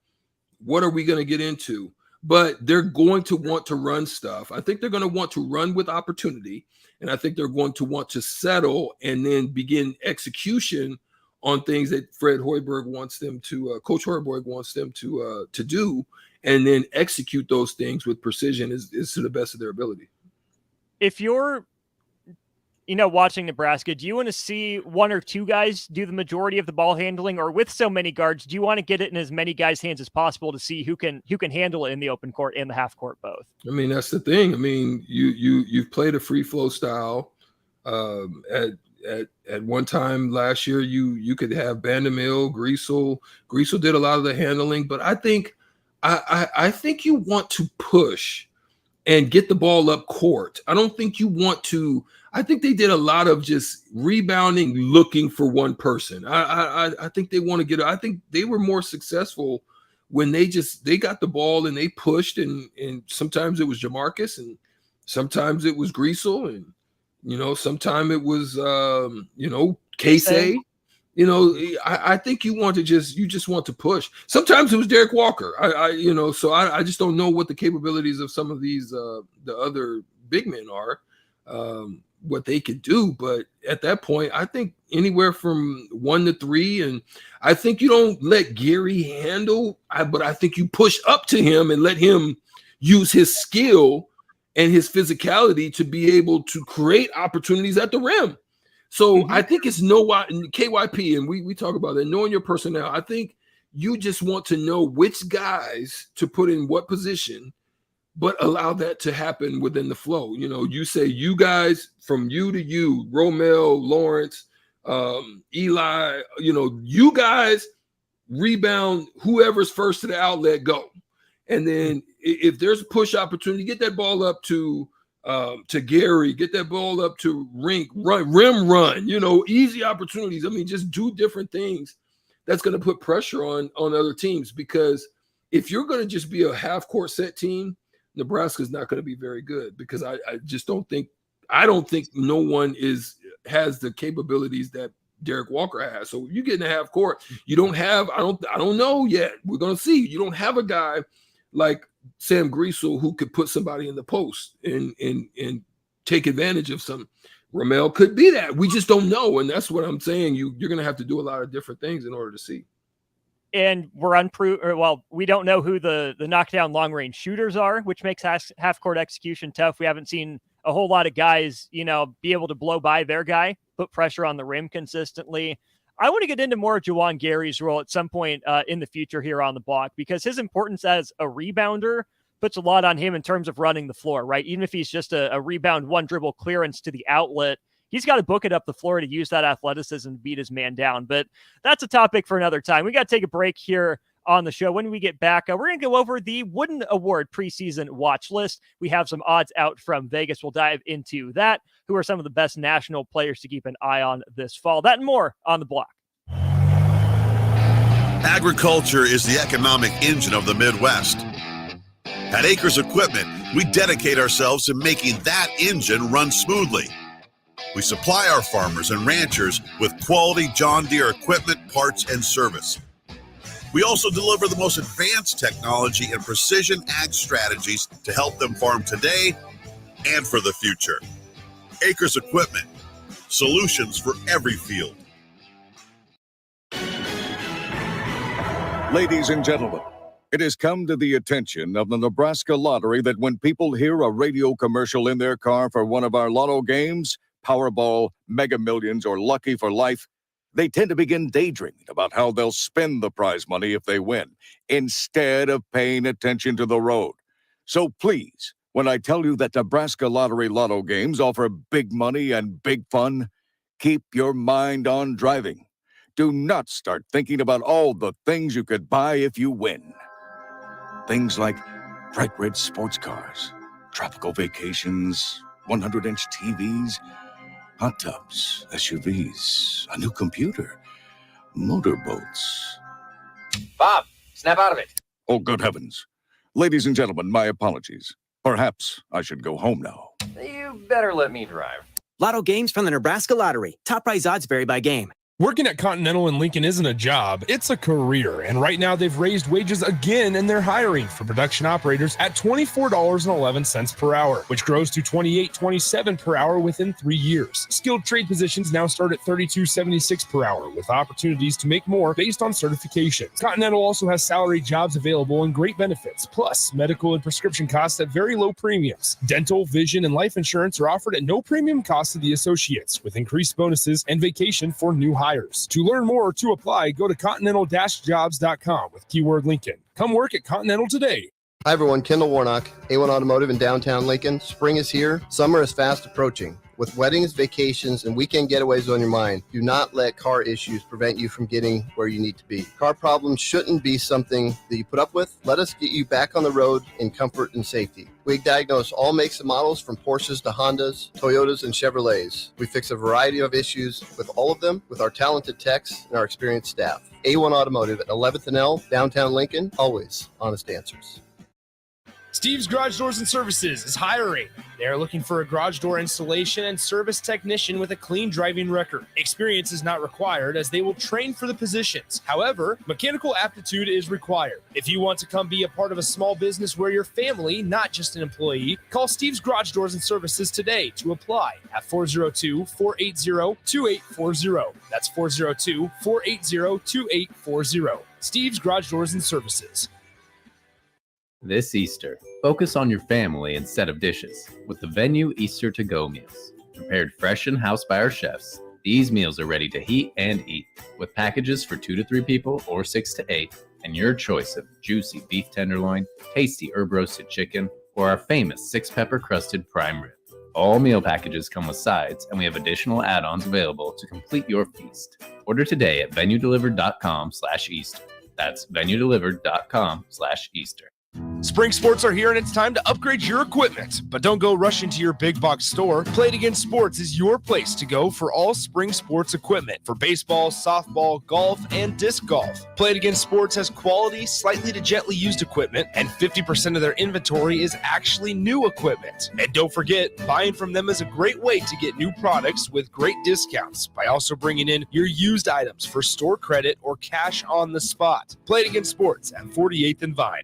What are we going to get into? But they're going to want to run stuff. I think they're going to want to run with opportunity, and I think they're going to want to settle and then begin execution on things that Fred Hoiberg wants them to, Coach Hoiberg wants them to do, and then execute those things with precision is to the best of their ability. If you're, watching Nebraska, do you want to see one or two guys do the majority of the ball handling, or with so many guards, do you want to get it in as many guys' hands as possible to see who can handle it in the open court and the half court both? I mean, that's the thing. I mean, you've played a free flow style. At one time last year, you could have Bandemill, Griesel. Griesel did a lot of the handling, but I think you want to push and get the ball up court. I don't think you want to. I think they did a lot of just rebounding, looking for one person. I think they want to get. I think they were more successful when they got the ball and they pushed, and sometimes it was Jamarcus, and sometimes it was Griesel, and sometimes it was Casey. I think you just want to push. Sometimes it was Derek Walker. So I just don't know what the capabilities of some of these the other big men are, what they could do. But at that point, I think anywhere from 1 to 3, and I think you don't let Gary handle, but I think you push up to him and let him use his skill and his physicality to be able to create opportunities at the rim. So I think it's KYP, and we talk about that, knowing your personnel. I think you just want to know which guys to put in what position, but allow that to happen within the flow. You say you guys from you to you, Romel, Lawrence, Eli, you guys rebound whoever's first to the outlet, go. And then if there's a push opportunity, get that ball up to Gary, get that ball up to rim run, easy opportunities. I mean, just do different things that's going to put pressure on other teams, because if you're going to just be a half court set team, Nebraska's not going to be very good, because I don't think no one has the capabilities that Derek Walker has. So you get in the half court, you don't have, I don't know yet. We're going to see. You don't have a guy like Sam Griesel who could put somebody in the post and take advantage of some. Ramel could be that. We just don't know. And that's what I'm saying. You're going to have to do a lot of different things in order to see. And we don't know who the knockdown long range shooters are, which makes half court execution tough. We haven't seen a whole lot of guys, be able to blow by their guy, put pressure on the rim consistently. I want to get into more of Juwan Gary's role at some point in the future here on the block, because his importance as a rebounder puts a lot on him in terms of running the floor, right? Even if he's just a rebound, one dribble clearance to the outlet, he's got to book it up the floor to use that athleticism to beat his man down. But that's a topic for another time. We got to take a break here on the show. When we get back, we're going to go over the Wooden Award preseason watch list. We have some odds out from Vegas. We'll dive into that. Who are some of the best national players to keep an eye on this fall? That and more on the block. Agriculture is the economic engine of the Midwest. At Acres Equipment, we dedicate ourselves to making that engine run smoothly. We supply our farmers and ranchers with quality John Deere equipment, parts, and service. We also deliver the most advanced technology and precision ag strategies to help them farm today and for the future. Acres Equipment, solutions for every field. Ladies and gentlemen, it has come to the attention of the Nebraska Lottery that when people hear a radio commercial in their car for one of our lotto games, Powerball, Mega Millions, or Lucky for Life, they tend to begin daydreaming about how they'll spend the prize money if they win, instead of paying attention to the road. So please, when I tell you that Nebraska Lottery Lotto games offer big money and big fun, keep your mind on driving. Do not start thinking about all the things you could buy if you win. Things like bright red sports cars, tropical vacations, 100-inch TVs, hot tubs, SUVs, a new computer, motorboats. Bob, snap out of it. Oh, good heavens. Ladies and gentlemen, my apologies. Perhaps I should go home now. You better let me drive. Lotto games from the Nebraska Lottery. Top prize odds vary by game. Working at Continental in Lincoln isn't a job, it's a career. And right now they've raised wages again and they're hiring for production operators at $24.11 per hour, which grows to $28.27 per hour within 3 years. Skilled trade positions now start at $32.76 per hour with opportunities to make more based on certifications. Continental also has salary jobs available and great benefits, plus medical and prescription costs at very low premiums. Dental, vision, and life insurance are offered at no premium cost to the associates, with increased bonuses and vacation for new hires. To learn more or to apply, go to continental-jobs.com with keyword Lincoln. Come work at Continental today. Hi everyone, Kendall Warnock, A1 Automotive in downtown Lincoln. Spring is here, summer is fast approaching. With weddings, vacations, and weekend getaways on your mind, do not let car issues prevent you from getting where you need to be. Car problems shouldn't be something that you put up with. Let us get you back on the road in comfort and safety. We diagnose all makes and models from Porsches to Hondas, Toyotas, and Chevrolets. We fix a variety of issues with all of them with our talented techs and our experienced staff. A1 Automotive at 11th and L, downtown Lincoln, always honest answers. Steve's Garage Doors and Services is hiring. They are looking for a garage door installation and service technician with a clean driving record. Experience is not required as they will train for the positions. However, mechanical aptitude is required. If you want to come be a part of a small business where you're family, not just an employee, call Steve's Garage Doors and Services today to apply at 402-480-2840. That's 402-480-2840. Steve's Garage Doors and Services. This Easter, focus on your family instead of dishes with the Venue Easter to-go meals. Prepared fresh in-house by our chefs, these meals are ready to heat and eat with packages for 2 to 3 people or 6 to 8 and your choice of juicy beef tenderloin, tasty herb roasted chicken, or our famous 6-pepper crusted prime rib. All meal packages come with sides and we have additional add-ons available to complete your feast. Order today at venuedelivered.com/Easter. That's venuedelivered.com/Easter. Spring sports are here and it's time to upgrade your equipment. But don't go rushing to your big box store. Play It Again Sports is your place to go for all spring sports equipment for baseball, softball, golf, and disc golf. Play It Again Sports has quality, slightly to gently used equipment, and 50% of their inventory is actually new equipment. And don't forget, buying from them is a great way to get new products with great discounts by also bringing in your used items for store credit or cash on the spot. Play It Again Sports at 48th and Vine.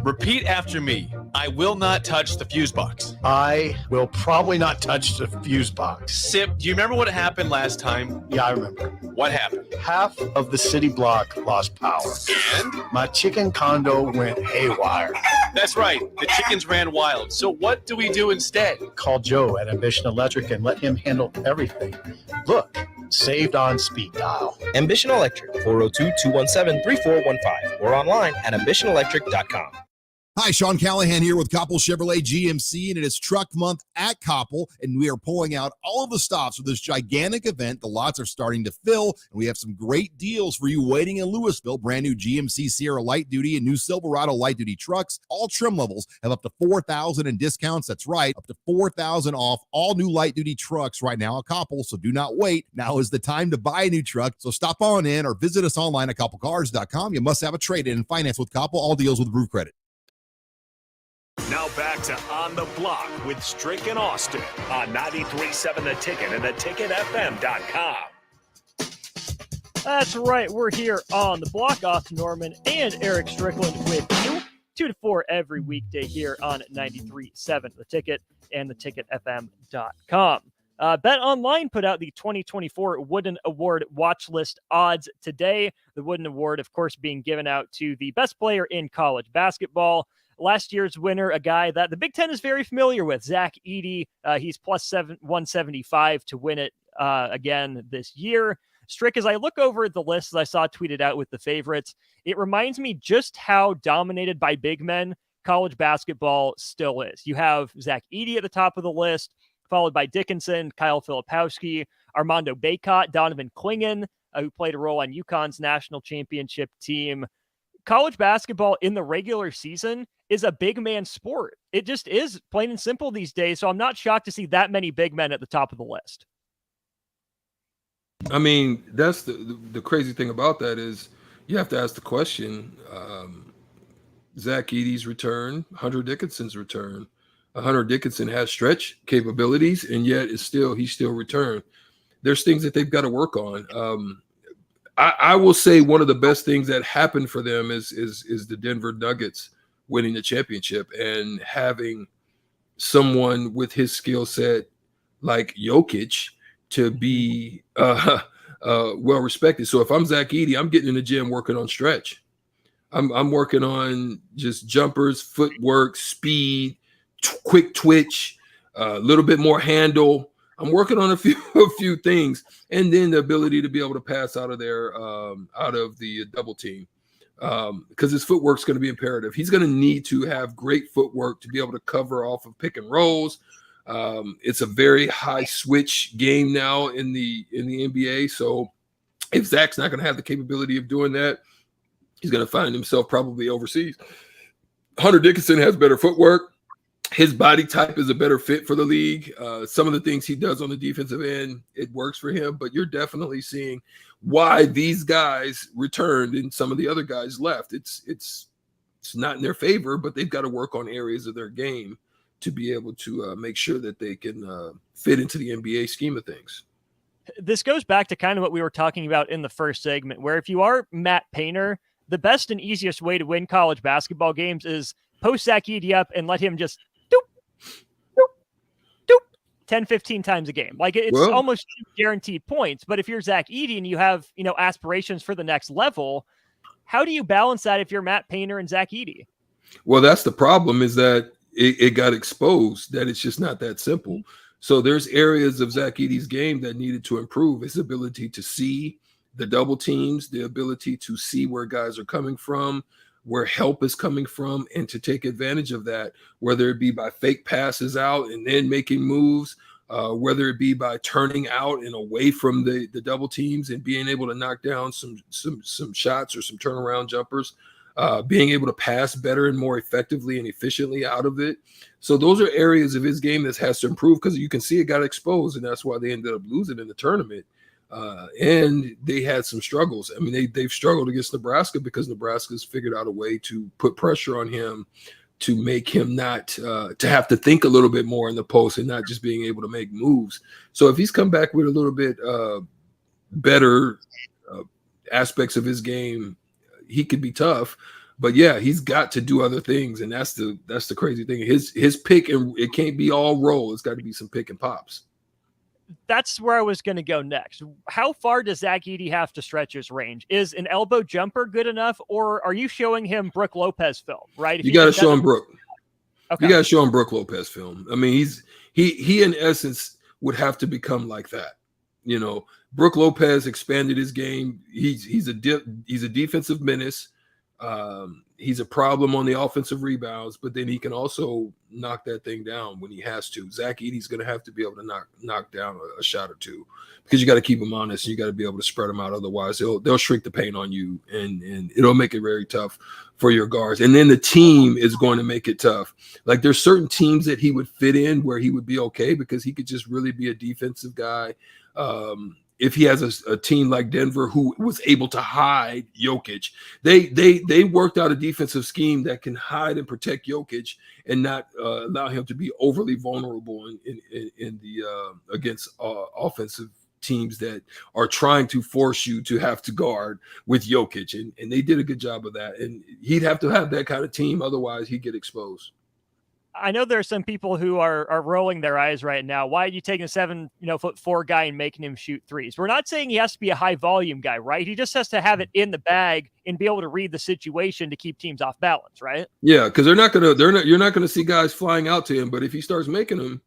Repeat after me. I will not touch the fuse box. I will probably not touch the fuse box. Sip, do you remember what happened last time? Yeah, I remember. What happened? Half of the city block lost power. And? My chicken condo went haywire. That's right. The chickens ran wild. So what do we do instead? Call Joe at Ambition Electric and let him handle everything. Look, saved on speed dial. Ambition Electric, 402-217-3415 or online at ambitionelectric.com. Hi, Sean Callahan here with Koppel Chevrolet GMC, and it is Truck Month at Koppel, and we are pulling out all of the stops for this gigantic event. The lots are starting to fill, and we have some great deals for you waiting in Louisville. Brand new GMC Sierra Light Duty and new Silverado Light Duty trucks. All trim levels have up to $4,000 in discounts. That's right, up to $4,000 off all new light duty trucks right now at Koppel, so do not wait. Now is the time to buy a new truck, so stop on in or visit us online at koppelcars.com. You must have a trade-in and finance with Koppel. All deals with Roof Credit. Now back to On the Block with Strick and Austin on 93.7 The Ticket and theticketfm.com. That's right. We're here on the block. Austin Norman and Eric Strickland with you 2 to 4 every weekday here on 93.7 The Ticket and theticketfm.com. Bet Online put out the 2024 Wooden Award watch list odds today. The Wooden Award, of course, being given out to the best player in college basketball. Last year's winner, a guy that the Big Ten is very familiar with, Zach Edey. He's plus 175 to win it again this year. Strick, as I look over the list, as I saw tweeted out with the favorites, it reminds me just how dominated by big men college basketball still is. You have Zach Edey at the top of the list, followed by Dickinson, Kyle Filipowski, Armando Bacot, Donovan Clingan, who played a role on UConn's national championship team. College basketball in the regular season is a big man sport. It just is, plain and simple these days. So I'm not shocked to see that many big men at the top of the list. I mean, that's the crazy thing about that is you have to ask the question, Zach Edey's return, Hunter Dickinson's return. Hunter Dickinson has stretch capabilities, and yet he still returned. there's things that they've got to work on. I will say one of the best things that happened for them is the Denver Nuggets winning the championship and having someone with his skill set like Jokic to be well respected. So if I'm Zach Edey, I'm getting in the gym working on stretch. I'm working on just jumpers, footwork, speed, quick twitch, a little bit more handle. I'm working on a few things, and then the ability to be able to pass out of there, out of the double team, because his footwork's going to be imperative. He's going to need to have great footwork to be able to cover off of pick and rolls. It's a very high switch game now in the NBA. So if Zach's not going to have the capability of doing that, he's going to find himself probably overseas. Hunter Dickinson has better footwork. His body type is a better fit for the league. Some of the things he does on the defensive end, it works for him, but you're definitely seeing why these guys returned and some of the other guys left. It's not in their favor, but they've got to work on areas of their game to be able to make sure that they can fit into the NBA scheme of things. This goes back to kind of what we were talking about in the first segment, where if you are Matt Painter, the best and easiest way to win college basketball games is post Zach Edey up and let him just 10, 15 times a game. Like it's almost guaranteed points. But if you're Zach Edey and you have, aspirations for the next level, how do you balance that if you're Matt Painter and Zach Edey? Well, that's the problem, is that it got exposed that it's just not that simple. So there's areas of Zach Edey's game that needed to improve. His ability to see the double teams, the ability to see where guys are coming from, where help is coming from, and to take advantage of that, whether it be by fake passes out and then making moves, whether it be by turning out and away from the double teams and being able to knock down some shots or some turnaround jumpers, being able to pass better and more effectively and efficiently out of it. So those are areas of his game that has to improve, because you can see it got exposed, and that's why they ended up losing in the tournament. And they had some struggles. I mean, they've struggled against Nebraska because Nebraska's figured out a way to put pressure on him to make him not to have to think a little bit more in the post and not just being able to make moves. So if he's come back with a little bit better aspects of his game, he could be tough. But yeah, he's got to do other things, and that's the crazy thing. His pick, and it can't be all roll. It's got to be some pick and pops. That's where I was going to go next. How far does Zach Edey have to stretch his range? Is an elbow jumper good enough, or are you showing him Brooke Lopez film, right? You got to show him Brooke. Okay. You got to show him Brooke Lopez film. I mean, he in essence would have to become like that. Brooke Lopez expanded his game. He's a defensive menace. He's a problem on the offensive rebounds, but then he can also knock that thing down when he has to. Zach Edey's going to have to be able to knock down a shot or two, because you got to keep him honest. You got to be able to spread them out. Otherwise, they'll shrink the paint on you, and it'll make it very tough for your guards. And then the team is going to make it tough. Like, there's certain teams that he would fit in where he would be okay, because he could just really be a defensive guy. If he has a team like Denver who was able to hide Jokic, they worked out a defensive scheme that can hide and protect Jokic and not allow him to be overly vulnerable in the against offensive teams that are trying to force you to have to guard with Jokic, and they did a good job of that. And he'd have to have that kind of team, otherwise he'd get exposed. I know there are some people who are rolling their eyes right now. Why are you taking a 7'4" guy and making him shoot threes? We're not saying he has to be a high volume guy, right? He just has to have it in the bag and be able to read the situation to keep teams off balance, right? Yeah, because you're not gonna see guys flying out to him, but if he starts making them,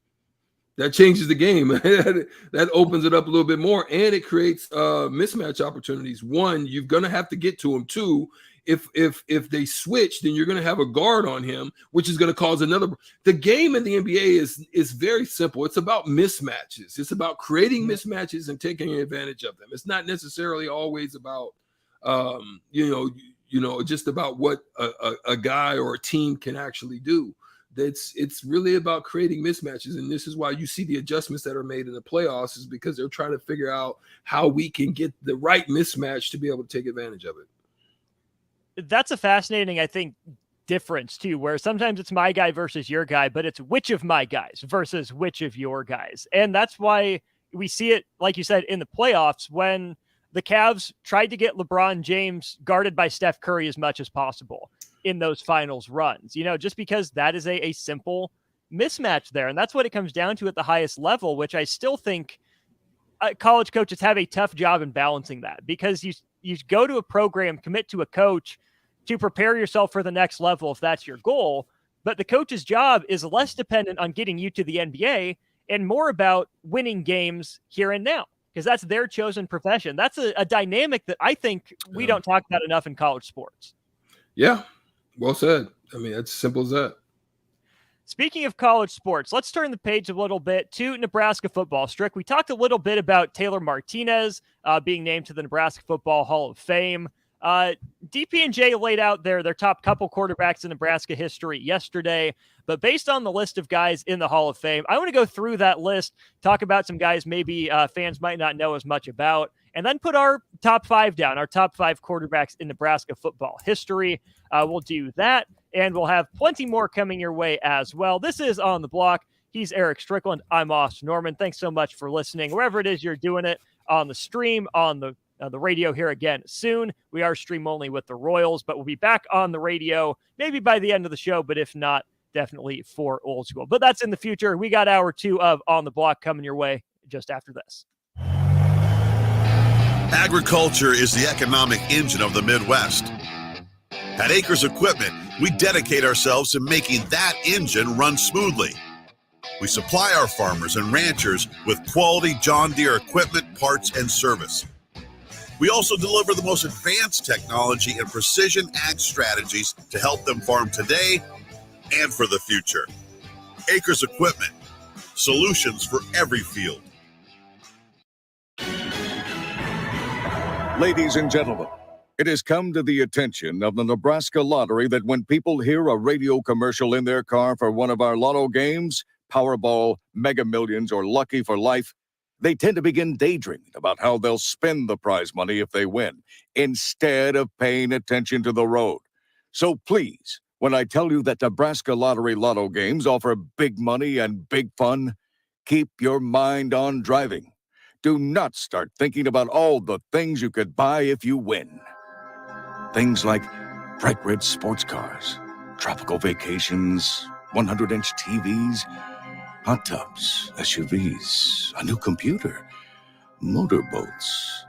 that changes the game. That opens it up a little bit more, and it creates mismatch opportunities. One, you're gonna have to get to him. Two, if they switch, then you're going to have a guard on him, which is going to cause another. The game in the NBA is very simple. It's about mismatches. It's about creating mismatches and taking advantage of them. It's not necessarily always about just about what a guy or a team can actually do. It's really about creating mismatches, and this is why you see the adjustments that are made in the playoffs, is because they're trying to figure out how we can get the right mismatch to be able to take advantage of it. That's a fascinating, I think, difference too, where sometimes it's my guy versus your guy, but it's which of my guys versus which of your guys. And that's why, we see it, like you said, in the playoffs when the Cavs tried to get LeBron James guarded by Steph Curry as much as possible in those finals runs, just because that is a simple mismatch there. And that's what it comes down to at the highest level, which I still think college coaches have a tough job in balancing that, because you go to a program, commit to a coach to prepare yourself for the next level if that's your goal. But the coach's job is less dependent on getting you to the NBA and more about winning games here and now, because that's their chosen profession. That's a dynamic that I think we don't talk about enough in college sports. Yeah, well said. I mean, it's simple as that. Speaking of college sports, let's turn the page a little bit to Nebraska football. Strick, we talked a little bit about Taylor Martinez being named to the Nebraska Football Hall of Fame. DP&J laid out their top couple quarterbacks in Nebraska history yesterday, but based on the list of guys in the Hall of Fame, I want to go through that list, talk about some guys maybe fans might not know as much about, and then put our top 5 down, our top 5 quarterbacks in Nebraska football history. We'll do that, and we'll have plenty more coming your way as well. This is On the Block. He's Eric Strickland. I'm Austin Norman. Thanks so much for listening. Wherever it is you're doing it, on the stream, on the radio here again soon. We are stream only with the Royals, but we'll be back on the radio maybe by the end of the show, but if not, definitely for old school. But that's in the future. We got hour 2 of On the Block coming your way just after this. Agriculture is the economic engine of the Midwest. At Acres Equipment, we dedicate ourselves to making that engine run smoothly. We supply our farmers and ranchers with quality John Deere equipment, parts, and service. We also deliver the most advanced technology and precision ag strategies to help them farm today and for the future. Acres Equipment, solutions for every field. Ladies and gentlemen, it has come to the attention of the Nebraska Lottery that when people hear a radio commercial in their car for one of our lotto games, Powerball, Mega Millions, or Lucky for Life, they tend to begin daydreaming about how they'll spend the prize money if they win, instead of paying attention to the road. So please, when I tell you that Nebraska Lottery Lotto games offer big money and big fun, keep your mind on driving. Do not start thinking about all the things you could buy if you win. Things like bright red sports cars, tropical vacations, 100-inch TVs, hot tubs, SUVs, a new computer, motorboats.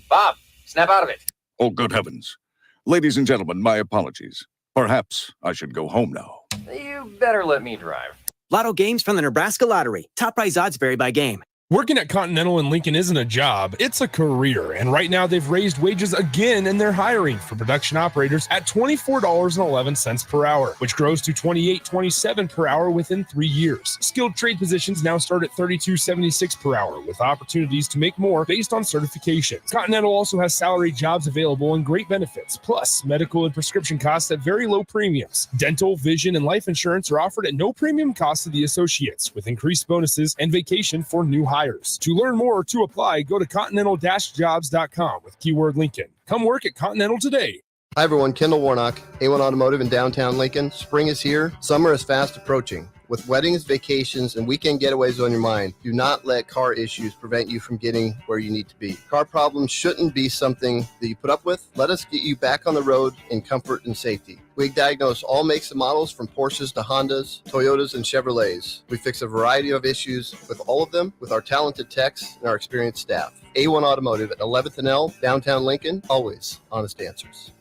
Bob, snap out of it. Oh, good heavens. Ladies and gentlemen, my apologies. Perhaps I should go home now. You better let me drive. Lotto games from the Nebraska Lottery. Top prize odds vary by game. Working at Continental in Lincoln isn't a job, it's a career. And right now they've raised wages again and they're hiring for production operators at $24.11 per hour, which grows to $28.27 per hour within 3 years. Skilled trade positions now start at $32.76 per hour with opportunities to make more based on certifications. Continental also has salary jobs available and great benefits, plus medical and prescription costs at very low premiums. Dental, vision, and life insurance are offered at no premium cost to the associates with increased bonuses and vacation for new hires. To learn more or to apply, go to continental-jobs.com with keyword Lincoln. Come work at Continental today. Hi everyone, Kendall Warnock, A1 Automotive in downtown Lincoln. Spring is here. Summer is fast approaching. With weddings, vacations, and weekend getaways on your mind, do not let car issues prevent you from getting where you need to be. Car problems shouldn't be something that you put up with. Let us get you back on the road in comfort and safety. We diagnose all makes and models from Porsches to Hondas, Toyotas, and Chevrolets. We fix a variety of issues with all of them with our talented techs and our experienced staff. A1 Automotive at 11th and L, downtown Lincoln, always honest answers.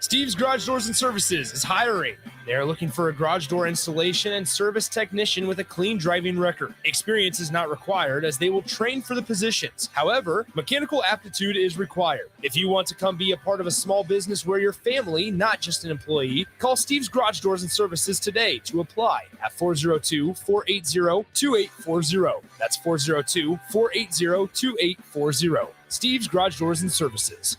Steve's Garage Doors and Services is hiring. They are looking for a garage door installation and service technician with a clean driving record. Experience is not required as they will train for the positions. However, mechanical aptitude is required. If you want to come be a part of a small business where you're family, not just an employee, call Steve's Garage Doors and Services today to apply at 402-480-2840. That's 402-480-2840. Steve's Garage Doors and Services.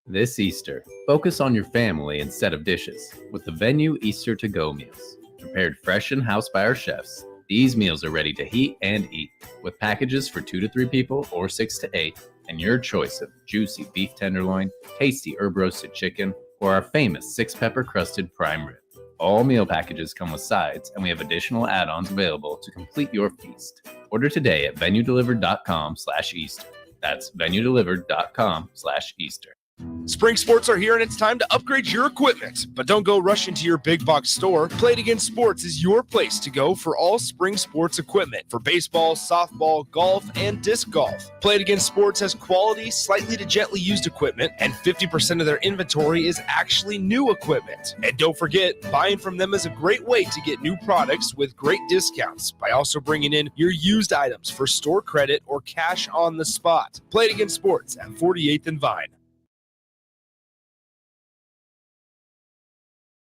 This Easter, focus on your family instead of dishes with the Venue Easter to-go meals. Prepared fresh in-house by our chefs, these meals are ready to heat and eat with packages for 2 to 3 people or 6 to 8 and your choice of juicy beef tenderloin, tasty herb roasted chicken, or our famous 6-pepper crusted prime rib. All meal packages come with sides, and we have additional add-ons available to complete your feast. Order today at venuedelivered.com/Easter. That's venuedelivered.com/Easter. Spring sports are here and it's time to upgrade your equipment. But don't go rushing to your big box store. Play It Again Sports is your place to go for all spring sports equipment for baseball, softball, golf, and disc golf. Play It Again Sports has quality, slightly to gently used equipment, and 50% of their inventory is actually new equipment. And don't forget, buying from them is a great way to get new products with great discounts by also bringing in your used items for store credit or cash on the spot. Play It Again Sports at 48th and Vine.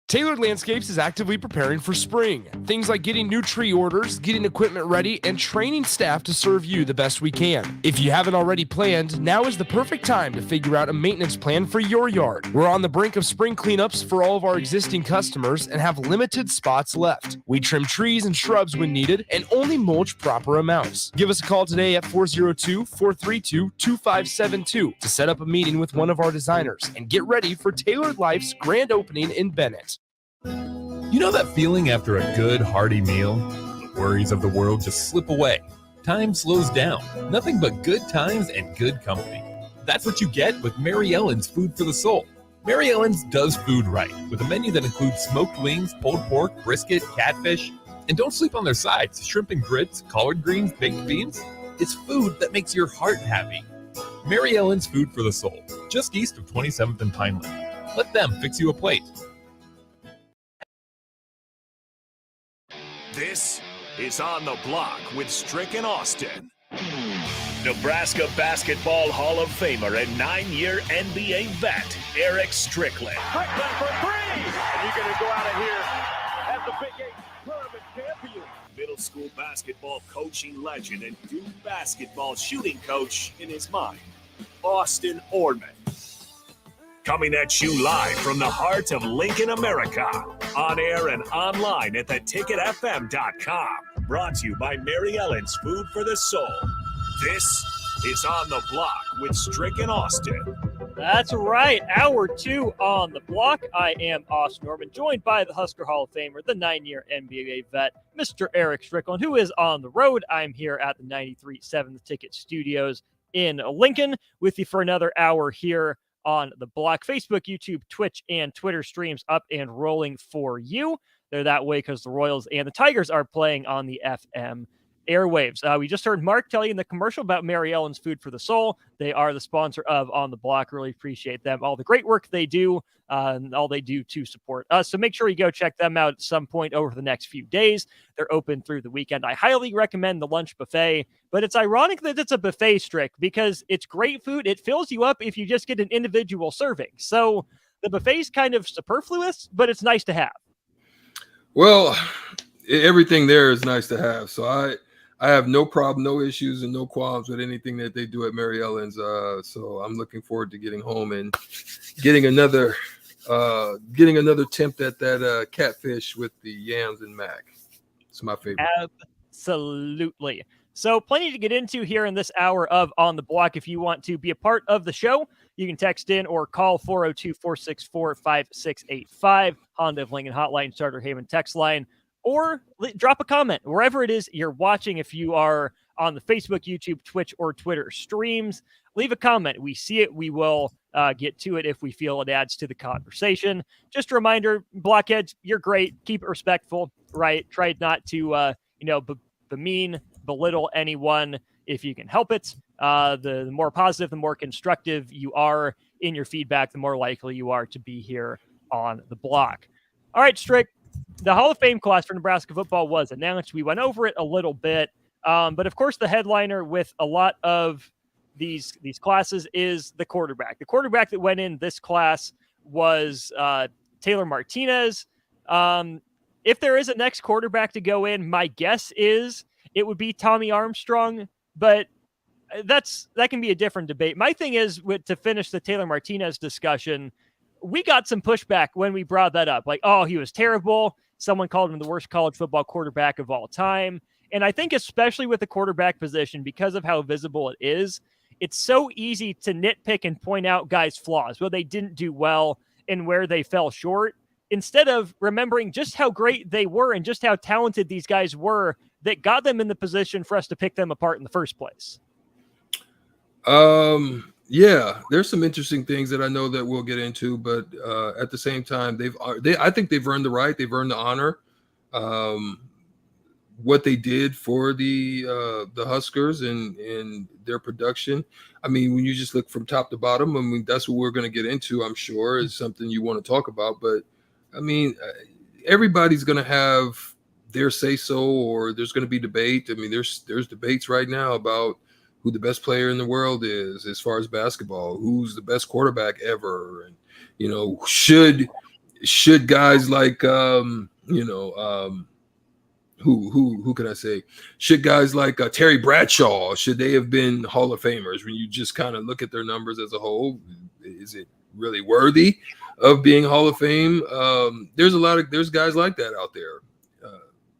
Tailored Landscapes is actively preparing for spring. Things like getting new tree orders, getting equipment ready, and training staff to serve you the best we can. If you haven't already planned, now is the perfect time to figure out a maintenance plan for your yard. We're on the brink of spring cleanups for all of our existing customers and have limited spots left. We trim trees and shrubs when needed and only mulch proper amounts. Give us a call today at 402-432-2572 to set up a meeting with one of our designers and get ready for Tailored Life's grand opening in Bennett. You know that feeling after a good, hearty meal? The worries of the world just slip away. Time slows down. Nothing but good times and good company. That's what you get with Mary Ellen's Food for the Soul. Mary Ellen's does food right, with a menu that includes smoked wings, pulled pork, brisket, catfish. And don't sleep on their sides, shrimp and grits, collard greens, baked beans. It's food that makes your heart happy. Mary Ellen's Food for the Soul, just east of 27th and Pineland. Let them fix you a plate. This is On the Block with Strick and Austin. Nebraska Basketball Hall of Famer and 9-year NBA vet, Eric Strickland. Strickland for three! And you're going to go out of here as the Big 8 tournament champion. Middle school basketball coaching legend and Duke basketball shooting coach in his mind, Austin Orman. Coming at you live from the heart of Lincoln, America. On air and online at theticketfm.com. Brought to you by Mary Ellen's Food for the Soul. This is On the Block with Strick and Austin. That's right. Hour 2 on the block. I am Austin Norman, joined by the Husker Hall of Famer, the 9-year NBA vet, Mr. Eric Strickland, who is on the road. I'm here at the 93.7 The Ticket Studios in Lincoln with you for another hour here on the block. Facebook, YouTube, Twitch, and Twitter streams up and rolling for you. They're that way because the Royals and the Tigers are playing on the FM airwaves. We just heard Mark tell you in the commercial about Mary Ellen's Food for the Soul. They are the sponsor of On the Block. Really appreciate them. All the great work they do and all they do to support us. So make sure you go check them out at some point over the next few days. They're open through the weekend. I highly recommend the lunch buffet, but it's ironic that it's a buffet, Strick, because it's great food. It fills you up if you just get an individual serving. So the buffet's kind of superfluous, but it's nice to have. Well, everything there is nice to have. So I have no problem, no issues, and no qualms with anything that they do at Mary Ellen's. So I'm looking forward to getting home and getting another attempt at that catfish with the yams and mac. It's my favorite. Absolutely. So plenty to get into here in this hour of On the Block. If you want to be a part of the show, you can text in or call 402-464-5685, Honda of Lincoln hotline, Starter Haven text line, or drop a comment wherever it is you're watching. If you are on the Facebook, YouTube, Twitch, or Twitter streams, leave a comment. We see it. We will get to it if we feel it adds to the conversation. Just a reminder, blockheads, you're great. Keep it respectful, right? Try not to, demean, belittle anyone if you can help it. The more positive, the more constructive you are in your feedback, the more likely you are to be here on the block. All right, Strick. The Hall of Fame class for Nebraska football was announced. We went over it a little bit, but of course the headliner with a lot of these classes is the quarterback. The quarterback that went in this class was Taylor Martinez. If there is a next quarterback to go in, my guess is it would be Tommy Armstrong, but that can be a different debate. My thing is, to finish the Taylor Martinez discussion, we got some pushback when we brought that up. Like, oh, he was terrible. Someone called him the worst college football quarterback of all time. And I think especially with the quarterback position, because of how visible it is, it's so easy to nitpick and point out guys' flaws, where they didn't do well and where they fell short. instead of remembering just how great they were and just how talented these guys were that got them in the position for us to pick them apart in the first place. Yeah, there's some interesting things that I know that we'll get into, but at the same time, I think they've earned the right, they've earned the honor. What they did for the Huskers and their production. I mean, when you just look from top to bottom, I mean, that's what we're going to get into, I'm sure, is something you want to talk about. But I mean, everybody's going to have their say-so, or there's going to be debate. I mean, there's debates right now about who the best player in the world is as far as basketball, who's the best quarterback ever. And, you know, should guys like, who can I say? Should guys like Terry Bradshaw, should they have been Hall of Famers? When you just kind of look at their numbers as a whole, is it really worthy of being Hall of Fame? There's guys like that out there.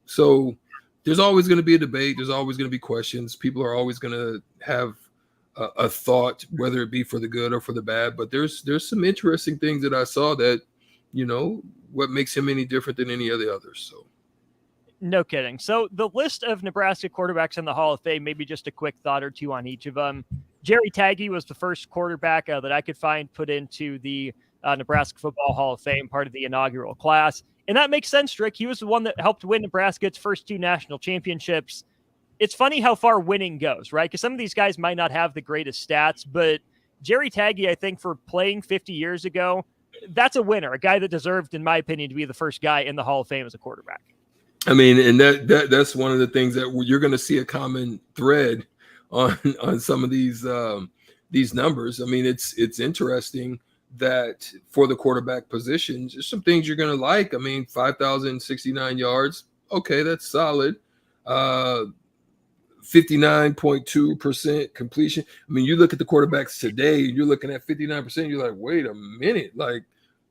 So there's always going to be a debate. There's always going to be questions. People are always going to have a thought, whether it be for the good or for the bad. But there's some interesting things that I saw that, you know, what makes him any different than any of the others. So. No kidding. So the list of Nebraska quarterbacks in the Hall of Fame, maybe just a quick thought or two on each of them. Jerry Tagge was the first quarterback that I could find put into the Nebraska Football Hall of Fame, part of the inaugural class. And that makes sense, Strick. He was the one that helped win Nebraska its first 2 national championships. It's funny how far winning goes, right? Because some of these guys might not have the greatest stats, but Jerry Tagge, I think, for playing 50 years ago, that's a winner, a guy that deserved, in my opinion, to be the first guy in the Hall of Fame as a quarterback. I mean, and that's one of the things that you're going to see a common thread on some of these numbers. I mean, it's interesting that for the quarterback positions, there's some things you're going to like. I mean, 5,069 yards. Okay, that's solid. 59.2% completion. I mean, you look at the quarterbacks today, you're looking at 59%. You're like, wait a minute. Like,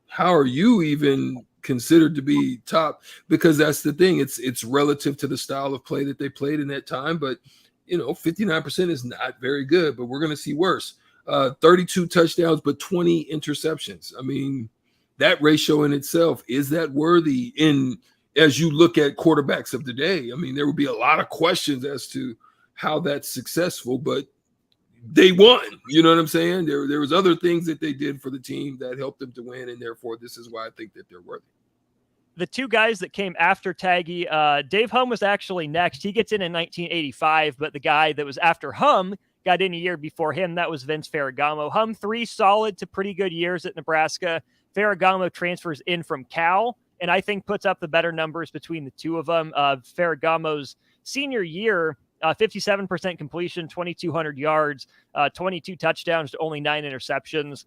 how are you even considered to be top? Because that's the thing. It's relative to the style of play that they played in that time. But, you know, 59% is not very good, but we're going to see worse. 32 touchdowns, but 20 interceptions. I mean, that ratio in itself, is that worthy as you look at quarterbacks of the day? I mean, there would be a lot of questions as to how that's successful, but they won. You know what I'm saying? There was other things that they did for the team that helped them to win, and therefore this is why I think that they're worthy. The 2 guys that came after Tagge, Dave Humm was actually next. He gets in 1985, but the guy that was after Humm got in a year before him. That was Vince Ferragamo. Humm, 3 solid to pretty good years at Nebraska. Ferragamo transfers in from Cal, and I think puts up the better numbers between the 2 of them. Ferragamo's senior year, 57% completion, 2,200 yards, 22 touchdowns to only 9 interceptions.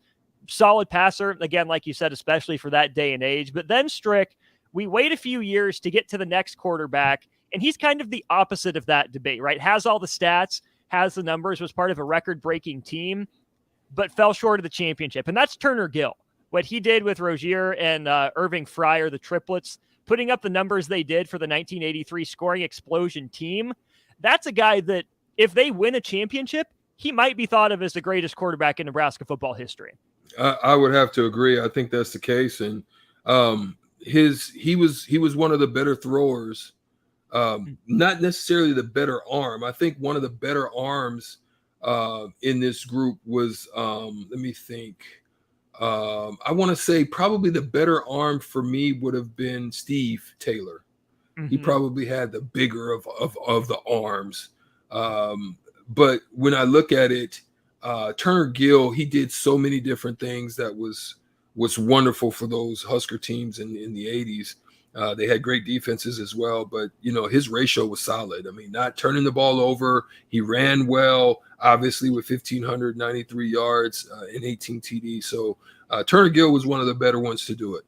Solid passer, again, like you said, especially for that day and age. But then Strick, we wait a few years to get to the next quarterback, and he's kind of the opposite of that debate, right? Has all the stats, has the numbers, was part of a record-breaking team, but fell short of the championship. And that's Turner Gill. What he did with Rozier and Irving Fryer, the triplets, putting up the numbers they did for the 1983 scoring explosion team, that's a guy that if they win a championship, he might be thought of as the greatest quarterback in Nebraska football history. I would have to agree. I think that's the case. And he was one of the better throwers. Not necessarily the better arm. I think one of the better arms in this group was, let me think. I want to say probably the better arm for me would have been Steve Taylor. Mm-hmm. He probably had the bigger of the arms. But when I look at it, Turner Gill, he did so many different things that was wonderful for those Husker teams in the 80s. They had great defenses as well, but, you know, his ratio was solid. I mean, not turning the ball over. He ran well, obviously, with 1,593 yards and 18 TDs. So Turner Gill was one of the better ones to do it.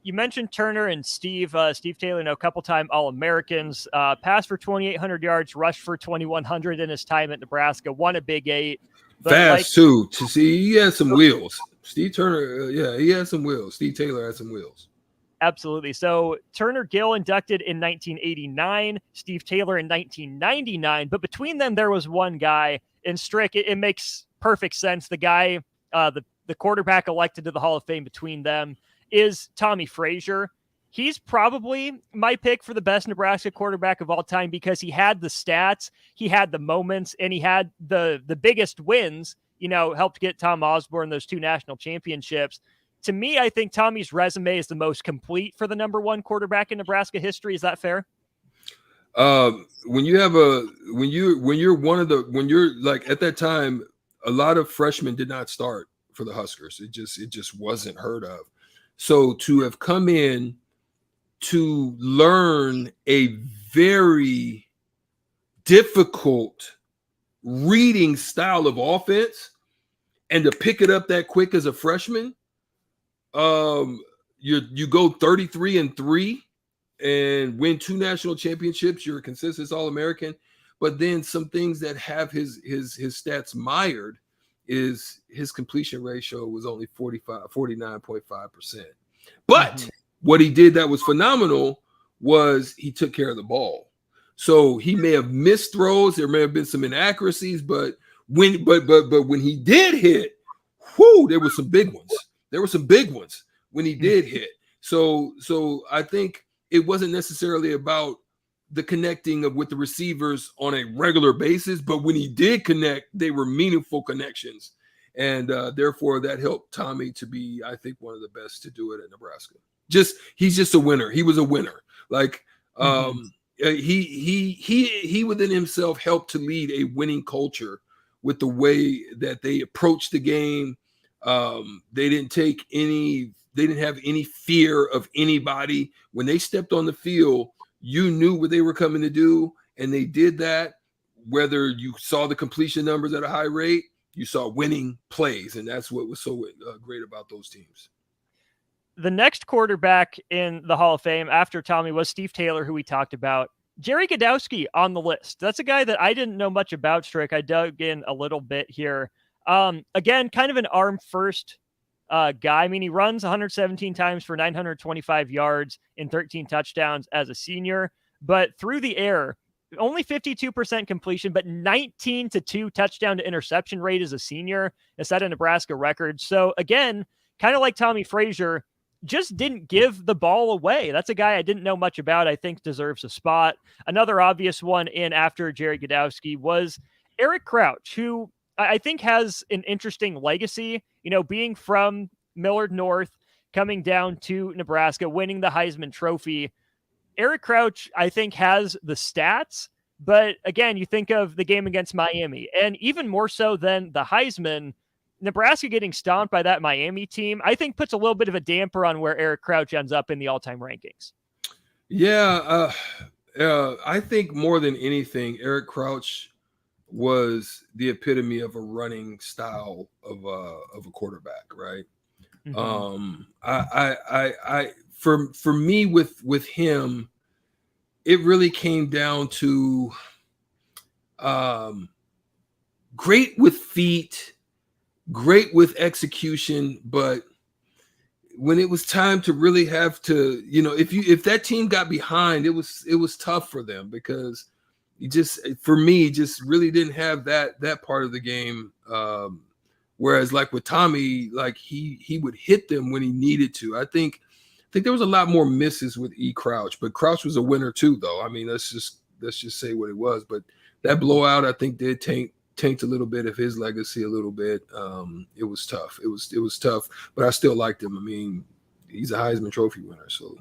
You mentioned Turner and Steve Taylor, a couple-time All-Americans, passed for 2,800 yards, rushed for 2,100 in his time at Nebraska, won a Big 8. Fast, too. To see, he had some wheels. Steve Turner, he had some wheels. Steve Taylor had some wheels. Absolutely. So Turner Gill inducted in 1989, Steve Taylor in 1999, but between them, there was one guy, and Strick, it makes perfect sense. The guy, the quarterback elected to the Hall of Fame between them is Tommy Frazier. He's probably my pick for the best Nebraska quarterback of all time because he had the stats, he had the moments, and he had the biggest wins, helped get Tom Osborne those 2 national championships. To me, I think Tommy's resume is the most complete for the number 1 quarterback in Nebraska history. Is that fair? When you're like at that time, a lot of freshmen did not start for the Huskers. It just wasn't heard of. So to have come in to learn a very difficult reading style of offense and to pick it up that quick as a freshman, you go 33-3 and win 2 national championships. You're a consistent All-American. But then some things that have his stats mired is his completion ratio was only 49.5%. But what he did that was phenomenal was he took care of the ball. So he may have missed throws. There may have been some inaccuracies, but when he did hit, there were some big ones. There were some big ones when he did hit. So I think it wasn't necessarily about the connecting with the receivers on a regular basis, but when he did connect, they were meaningful connections. And therefore that helped Tommy to be, I think, one of the best to do it at Nebraska. He's just a winner. He was a winner. Like he within himself helped to lead a winning culture with the way that they approached the game. They didn't have any fear of anybody. When they stepped on the field, you knew what they were coming to do, and they did that. Whether you saw the completion numbers at a high rate, you saw winning plays, and that's what was so great about those teams. The next quarterback in the Hall of Fame after Tommy was Steve Taylor, who we talked about. Jerry Godowski on the list. That's a guy that I didn't know much about, Strick. I dug in a little bit here. Again, kind of an arm-first guy. I mean, he runs 117 times for 925 yards and 13 touchdowns as a senior, but through the air, only 52% completion, but 19-2 touchdown to interception rate as a senior. Is that a Nebraska record? So again, kind of like Tommy Frazier, just didn't give the ball away. That's a guy I didn't know much about. I think deserves a spot. Another obvious one in after Jerry Godowski was Eric Crouch, who I think has an interesting legacy, being from Millard North, coming down to Nebraska, winning the Heisman Trophy. Eric Crouch, I think, has the stats, but again, you think of the game against Miami, and even more so than the Heisman, Nebraska getting stomped by that Miami team, I think puts a little bit of a damper on where Eric Crouch ends up in the all-time rankings. Yeah, I think more than anything, Eric Crouch was the epitome of a running style of a quarterback, right? For me with him, it really came down to great with feet, great with execution, but when it was time to really have to, if that team got behind, it was tough for them because for me, really didn't have that part of the game. Whereas like with Tommy, like he would hit them when he needed to. I think there was a lot more misses with E. Crouch, but Crouch was a winner too, though. I mean, let's just say what it was. But that blowout, I think, did taint a little bit of his legacy a little bit. It was tough. It was tough, but I still liked him. I mean, he's a Heisman Trophy winner. So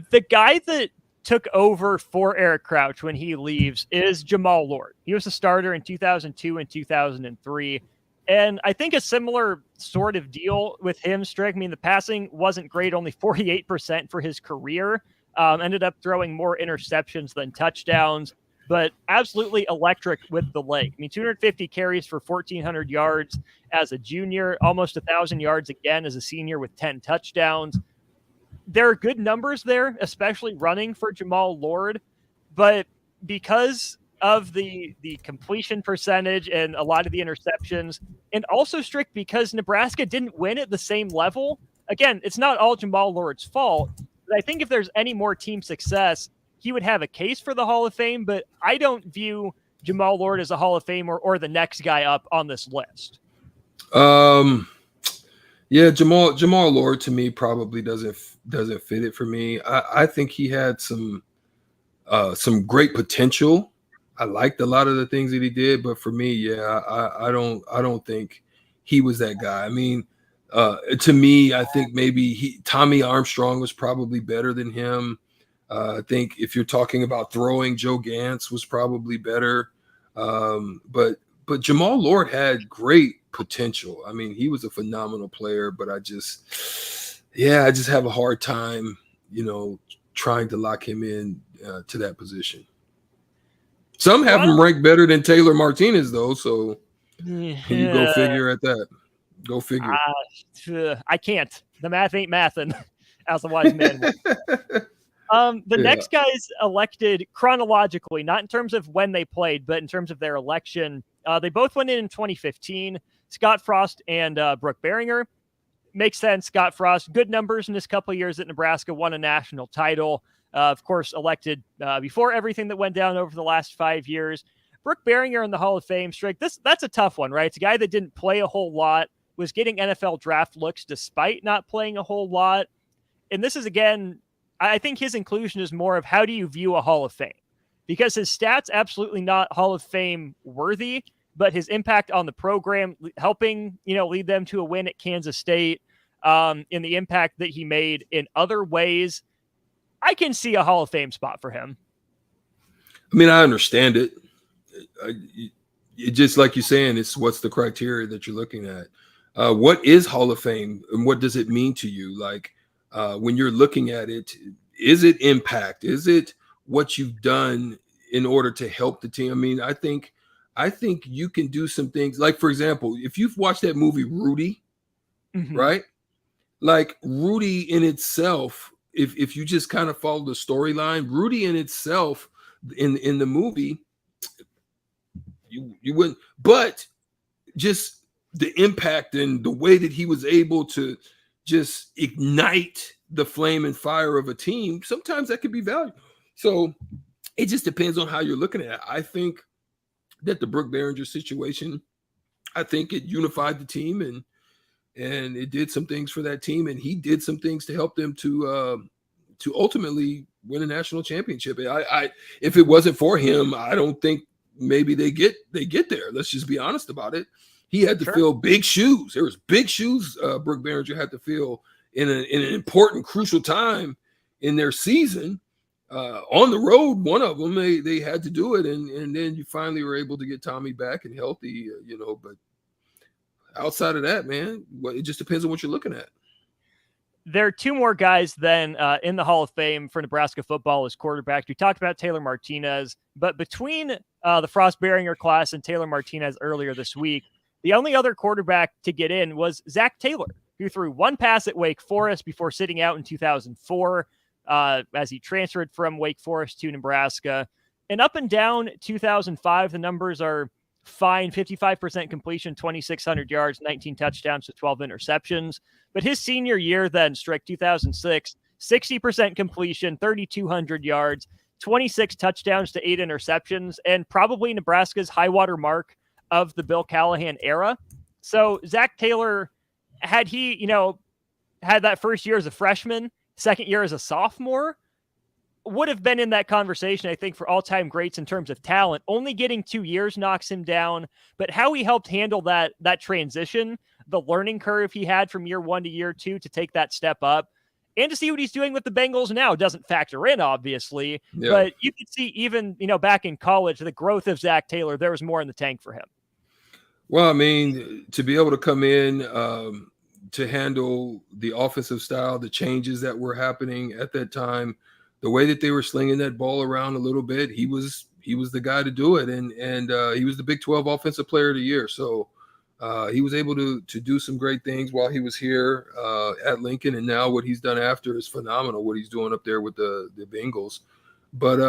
the guy that took over for Eric Crouch when he leaves is Jamal Lord. He was a starter in 2002 and 2003. And I think a similar sort of deal with him, Strick. I mean, the passing wasn't great, only 48% for his career. Ended up throwing more interceptions than touchdowns, but absolutely electric with the leg. I mean, 250 carries for 1,400 yards as a junior, almost 1,000 yards again as a senior with 10 touchdowns. There are good numbers there, especially running for Jamal Lord, but because of the completion percentage and a lot of the interceptions, and also strict because Nebraska didn't win at the same level. Again, it's not all Jamal Lord's fault, but I think if there's any more team success, he would have a case for the Hall of Fame, but I don't view Jamal Lord as a Hall of Famer or the next guy up on this list. Yeah, Jamal Lord to me probably doesn't fit it for me. I think he had some great potential. I liked a lot of the things that he did, but for me, yeah, I don't think he was that guy. I mean, to me, I think maybe Tommy Armstrong was probably better than him. I think if you're talking about throwing, Joe Gantz was probably better. But Jamal Lord had great potential. I mean, he was a phenomenal player, but I just have a hard time, trying to lock him in to that position. Some have him ranked better than Taylor Martinez, though. So can you go figure at that? Go figure. I can't. The math ain't mathin', as the wise man would. The next guys elected chronologically, not in terms of when they played, but in terms of their election. They both went in 2015. Scott Frost and Brooke Berringer. Makes sense. Scott Frost, good numbers in his couple of years at Nebraska, won a national title. Of course, elected before everything that went down over the last 5 years. Brooke Berringer in the Hall of Fame streak. That's a tough one, right? It's a guy that didn't play a whole lot, was getting NFL draft looks despite not playing a whole lot. And this is, again, I think his inclusion is more of how do you view a Hall of Fame? Because his stats absolutely not Hall of Fame worthy, but his impact on the program, helping, lead them to a win at Kansas State, in the impact that he made in other ways, I can see a Hall of Fame spot for him. I mean, I understand it. It just like you're saying, it's what's the criteria that you're looking at. What is Hall of Fame and what does it mean to you? Like when you're looking at it, is it impact? Is it what you've done in order to help the team? I mean, I think you can do some things. Like, for example, if you've watched that movie Rudy, right? Like Rudy in itself, if you just kind of follow the storyline, Rudy in itself in the movie, you wouldn't, but just the impact and the way that he was able to just ignite the flame and fire of a team, sometimes that could be valuable. So it just depends on how you're looking at it. I think that the Brooke Berringer situation, I think it unified the team and it did some things for that team, and he did some things to help them to ultimately win a national championship. If it wasn't for him, I don't think maybe they get there. Let's just be honest about it. He had to fill big shoes. There was big shoes Brooke Berringer had to fill in an important, crucial time in their season. On the road, one of them, they had to do it, and then you finally were able to get Tommy back and healthy, but outside of that, man, it just depends on what you're looking at. There are two more guys then in the Hall of Fame for Nebraska football as quarterback. We talked about Taylor Martinez, but between the Frost Berringer class and Taylor Martinez earlier this week, the only other quarterback to get in was Zach Taylor, who threw one pass at Wake Forest before sitting out in 2004 as he transferred from Wake Forest to Nebraska. And up and down 2005, the numbers are fine. 55% completion, 2,600 yards, 19 touchdowns to 12 interceptions. But his senior year then, Strick, 2006, 60% completion, 3,200 yards, 26 touchdowns to 8 interceptions, and probably Nebraska's high water mark of the Bill Callahan era. So Zach Taylor, had he, had that first year as a freshman, second year as a sophomore, would have been in that conversation, I think, for all-time greats in terms of talent. Only getting 2 years knocks him down, but how he helped handle that transition, the learning curve he had from year 1 to year 2 to take that step up, and to see what he's doing with the Bengals now doesn't factor in, obviously, but you could see even, back in college, the growth of Zach Taylor, there was more in the tank for him. Well, I mean, to be able to come in to handle the offensive style, the changes that were happening at that time, the way that they were slinging that ball around a little bit, he was the guy to do it, and he was the Big 12 Offensive Player of the Year. So he was able to do some great things while he was here at Lincoln, and now what he's done after is phenomenal. What he's doing up there with the Bengals, but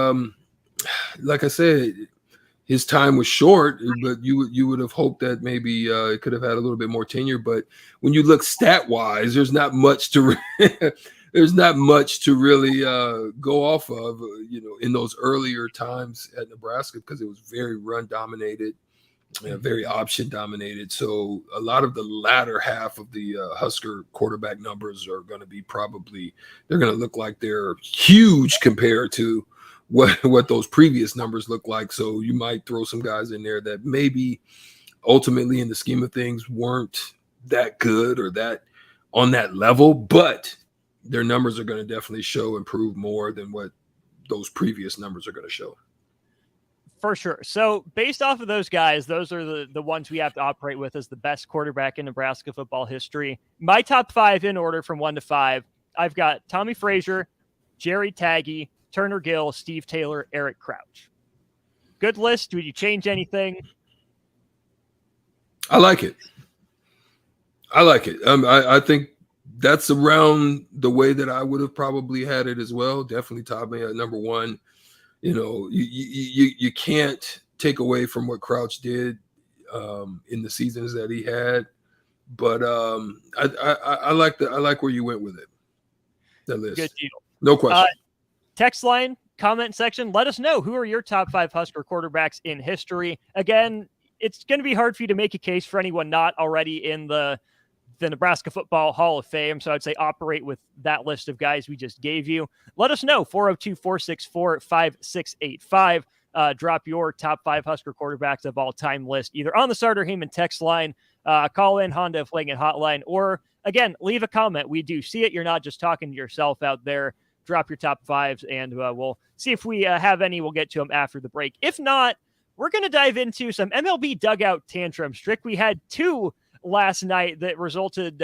like I said, his time was short. But you would have hoped that maybe it could have had a little bit more tenure. But when you look stat wise, there's not much to. There's not much to really go off of, in those earlier times at Nebraska, because it was very run dominated. very option dominated. So a lot of the latter half of the Husker quarterback numbers are going to be they're going to look like they're huge compared to what those previous numbers look like. So you might throw some guys in there that maybe ultimately in the scheme of things weren't that good or that on that level, but their numbers are going to definitely improve more than what those previous numbers are going to show. For sure. So based off of those guys, those are the ones we have to operate with as the best quarterback in Nebraska football history. My top 5 in order from 1 to 5, I've got Tommy Frazier, Jerry Taggy, Turner Gill, Steve Taylor, Eric Crouch. Good list. Would you change anything? I like it. I think that's around the way that I would have probably had it as well. Definitely Tommy at number 1. You know, you can't take away from what Crouch did in the seasons that he had, but I like where you went with it. That list. Good deal. No question. Text line, comment section. Let us know who are your top 5 Husker quarterbacks in history. Again, it's going to be hard for you to make a case for anyone not already in the Nebraska Football Hall of Fame. So I'd say operate with that list of guys we just gave you. Let us know, 402-464-5685. Drop your top 5 Husker quarterbacks of all time list, either on the Sartor Heyman text line, call in Honda of Lincoln hotline, or again, leave a comment. We do see it. You're not just talking to yourself out there. Drop your top 5s and we'll see if we have any. We'll get to them after the break. If not, we're going to dive into some MLB dugout tantrums. Strick, we had 2 last night that resulted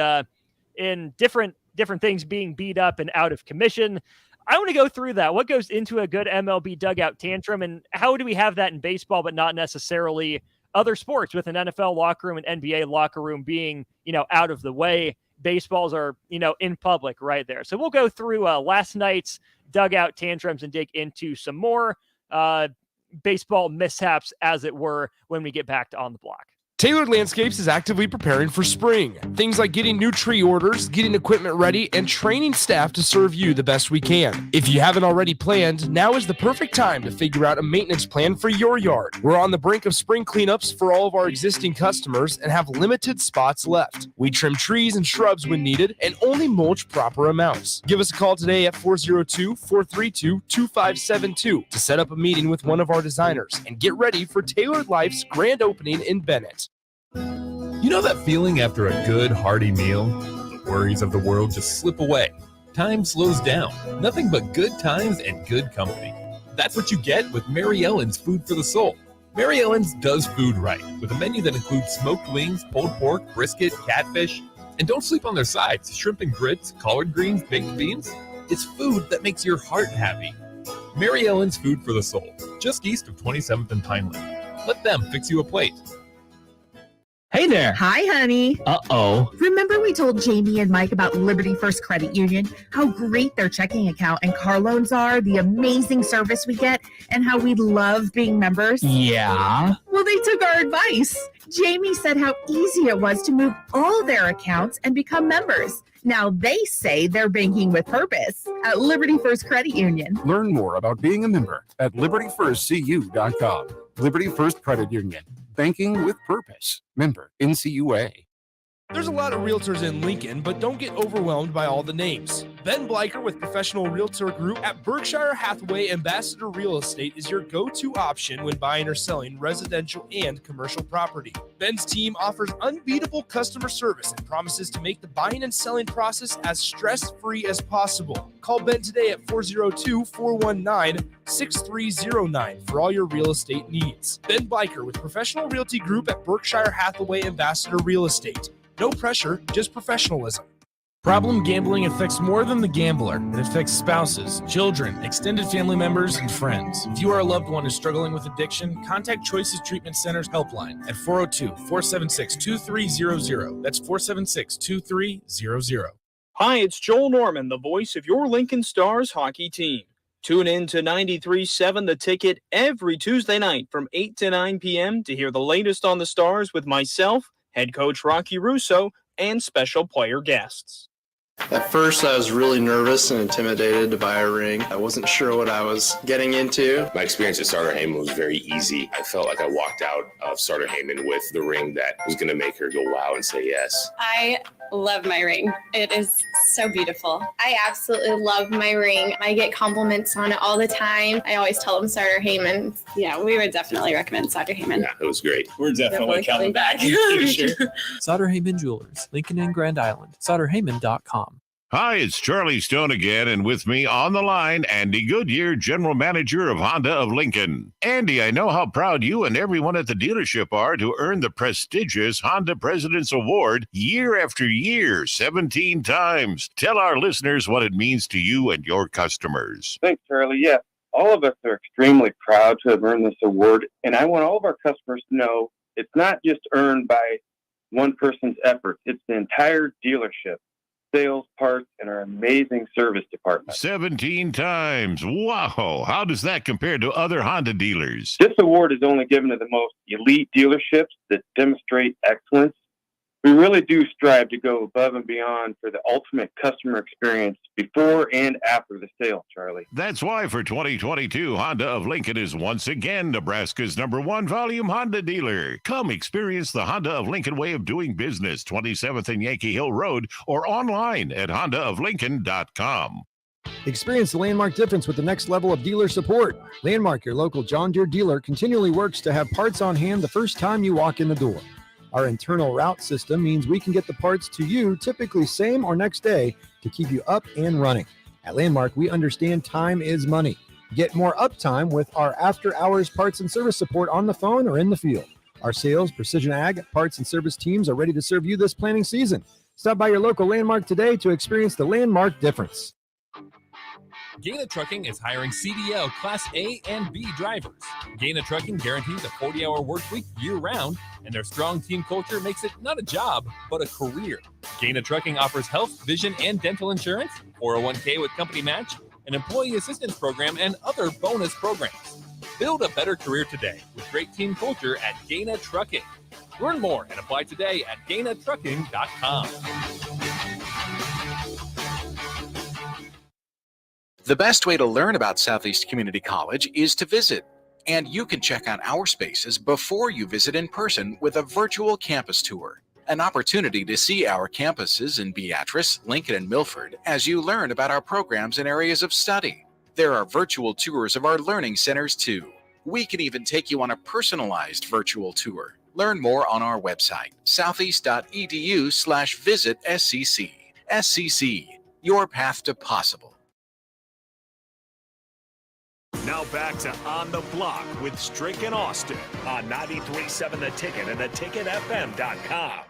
in different things being beat up and out of commission. I want to go through that. What goes into a good MLB dugout tantrum, and how do we have that in baseball, but not necessarily other sports, with an NFL locker room and NBA locker room being, out of the way? Baseballs are, in public right there. So we'll go through last night's dugout tantrums and dig into some more baseball mishaps, as it were, when we get back to On the Block. Tailored Landscapes is actively preparing for spring. Things like getting new tree orders, getting equipment ready, and training staff to serve you the best we can. If you haven't already planned, now is the perfect time to figure out a maintenance plan for your yard. We're on the brink of spring cleanups for all of our existing customers and have limited spots left. We trim trees and shrubs when needed and only mulch proper amounts. Give us a call today at 402-432-2572 to set up a meeting with one of our designers and get ready for Tailored Life's grand opening in Bennett. You know that feeling after a good, hearty meal? The worries of the world just slip away. Time slows down. Nothing but good times and good company. That's what you get with Mary Ellen's Food for the Soul. Mary Ellen's does food right, with a menu that includes smoked wings, pulled pork, brisket, catfish. And don't sleep on their sides: shrimp and grits, collard greens, baked beans. It's food that makes your heart happy. Mary Ellen's Food for the Soul, just east of 27th and Pineland. Let them fix you a plate. Hey there. Hi, honey. Uh-oh. Remember we told Jamie and Mike about Liberty First Credit Union, how great their checking account and car loans are, the amazing service we get, and how we love being members? Yeah. Well, they took our advice. Jamie said how easy it was to move all their accounts and become members. Now they say they're banking with purpose at Liberty First Credit Union. Learn more about being a member at libertyfirstcu.com. Liberty First Credit Union. Banking with purpose. Member NCUA. There's a lot of realtors in Lincoln, but don't get overwhelmed by all the names. Ben Bleicher with Professional Realtor Group at Berkshire Hathaway Ambassador Real Estate is your go-to option when buying or selling residential and commercial property. Ben's team offers unbeatable customer service and promises to make the buying and selling process as stress-free as possible. Call Ben today at 402-419-6309 for all your real estate needs. Ben Bleicher with Professional Realty Group at Berkshire Hathaway Ambassador Real Estate. No pressure, just professionalism. Problem gambling affects more than the gambler. It affects spouses, children, extended family members, and friends. If you are a loved one who's struggling with addiction, contact Choices Treatment Center's helpline at 402-476-2300. That's 476-2300. Hi, it's Joel Norman, the voice of your Lincoln Stars hockey team. Tune in to 93.7 The Ticket every Tuesday night from 8 to 9 p.m. to hear the latest on the Stars with myself, head coach Rocky Russo, and special player guests. At first, I was really nervous and intimidated to buy a ring. I wasn't sure what I was getting into. My experience at Starter Heyman was very easy. I felt like I walked out of Starter Heyman with the ring that was going to make her go wow and say yes. I love my ring. It is so beautiful. I absolutely love my ring. I get compliments on it all the time. I always tell them Starter Heyman. Yeah, we would definitely recommend Starter Heyman. Yeah, it was great. We're definitely coming back. Sauter Heyman Jewelers, Lincoln and Grand Island. SauterHeyman.com. Hi, it's Charlie Stone again, and with me on the line, Andy Goodyear, General Manager of Honda of Lincoln. Andy, I know how proud you and everyone at the dealership are to earn the prestigious Honda President's Award year after year, 17 times. Tell our listeners what it means to you and your customers. Thanks, Charlie. Yeah, all of us are extremely proud to have earned this award, and I want all of our customers to know it's not just earned by one person's efforts. It's the entire dealership. Sales, parts, and our amazing service department. 17 times. Wow. How does that compare to other Honda dealers? This award is only given to the most elite dealerships that demonstrate excellence. We really do strive to go above and beyond for the ultimate customer experience before and after the sale, Charlie. That's why for 2022, Honda of Lincoln is once again Nebraska's #1 volume Honda dealer. Come experience the Honda of Lincoln way of doing business, 27th and Yankee Hill Road, or online at hondaoflincoln.com. Experience the Landmark difference with the next level of dealer support. Landmark, your local John Deere dealer, continually works to have parts on hand the first time you walk in the door. Our internal route system means we can get the parts to you typically same or next day to keep you up and running. At Landmark, we understand time is money. Get more uptime with our after-hours parts and service support on the phone or in the field. Our sales, precision ag, parts, and service teams are ready to serve you this planning season. Stop by your local Landmark today to experience the Landmark difference. Gaina Trucking is hiring CDL Class A and B drivers. Gaina Trucking guarantees a 40-hour work week year-round, and their strong team culture makes it not a job, but a career. Gaina Trucking offers health, vision, and dental insurance, 401k with company match, an employee assistance program, and other bonus programs. Build a better career today with great team culture at Gaina Trucking. Learn more and apply today at GainaTrucking.com. The best way to learn about Southeast Community College is to visit, and you can check out our spaces before you visit in person with a virtual campus tour, an opportunity to see our campuses in Beatrice, Lincoln, and Milford as you learn about our programs and areas of study. There are virtual tours of our learning centers too. We can even take you on a personalized virtual tour. Learn more on our website, southeast.edu/visit SCC. SCC, your path to possible. Now back to On the Block with Strick and Austin on 93.7 The Ticket and theticketfm.com.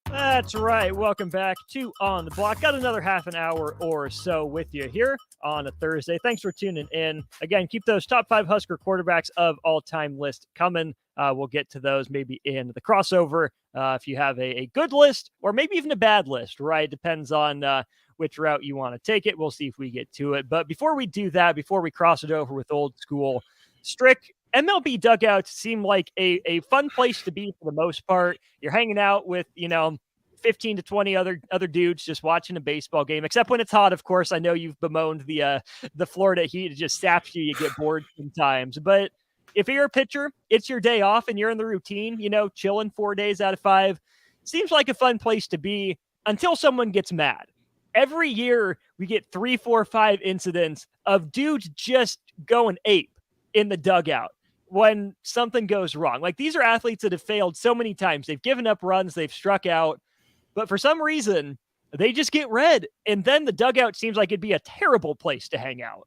That's right. Welcome back to On the Block. Got another half an hour or so with you here on a Thursday. Thanks for tuning in. Again, keep those top 5 Husker quarterbacks of all time list coming. We'll get to those maybe in the crossover if you have a good list or maybe even a bad list, right? Depends on which route you want to take it. We'll see if we get to it. But before we do that, before we cross it over with old school, Strick, MLB Dugouts seem like a fun place to be for the most part. You're hanging out with, 15 to 20 other dudes just watching a baseball game, except when it's hot, of course. I know you've bemoaned the Florida heat. It just saps you. You get bored sometimes. But if you're a pitcher, it's your day off and you're in the routine, chilling 4 days out of 5. Seems like a fun place to be until someone gets mad. Every year we get 3, 4, 5 incidents of dudes just going ape in the dugout when something goes wrong. Like, these are athletes that have failed so many times. They've given up runs, they've struck out, but for some reason they just get red. And then the dugout seems like it'd be a terrible place to hang out.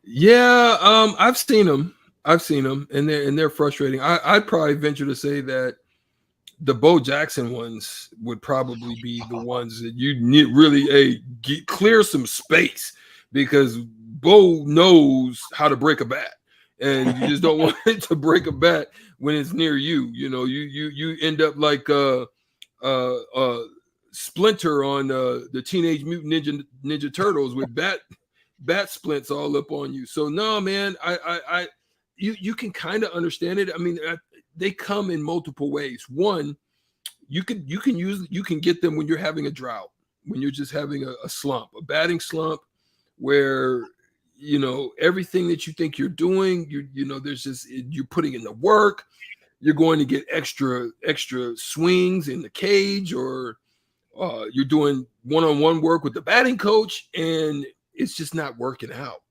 Yeah. I've seen them, and they're frustrating. I'd probably venture to say that the Bo Jackson ones would probably be the ones that you need really clear some space, because Bo knows how to break a bat, and you just don't want it to break a bat when it's near you. You end up like Splinter on the Teenage Mutant Ninja Turtles with bat splints all up on you. So no, man, you can kind of understand it. I mean, they come in multiple ways. One, you can get them when you're having a drought, when you're just having a slump, a batting slump, where everything that you think you're doing, you're putting in the work, you're going to get extra swings in the cage, or you're doing one-on-one work with the batting coach, and it's just not working out.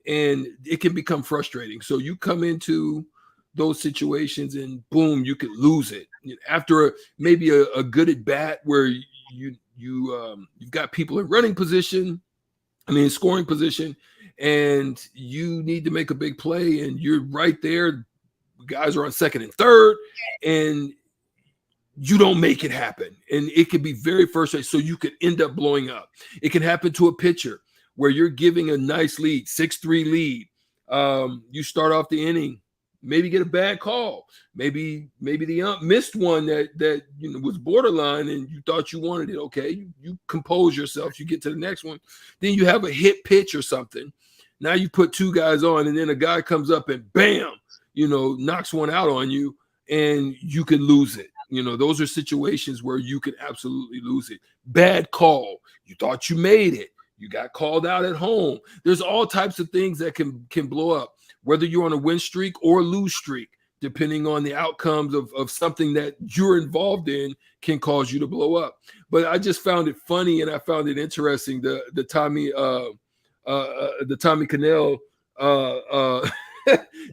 And it can become frustrating. So you come into those situations and boom, you could lose it after maybe a good at bat where you've got people in scoring position, and you need to make a big play, and you're right there. Guys are on second and third, and you don't make it happen. And it can be very frustrating. So you could end up blowing up. It can happen to a pitcher where you're giving a nice lead, 6-3 lead. You start off the inning, maybe get a bad call. Maybe the ump missed one that was borderline, and you thought you wanted it. Okay, you compose yourself. You get to the next one. Then you have a hit pitch or something. Now you put two guys on, and then a guy comes up and bam, knocks one out on you, and you can lose it. Those are situations where you can absolutely lose it. Bad call. You thought you made it. You got called out at home. There's all types of things that can blow up, whether you're on a win streak or lose streak, depending on the outcomes of something that you're involved in can cause you to blow up. But I just found it funny, and I found it interesting, the Tommy Cannell,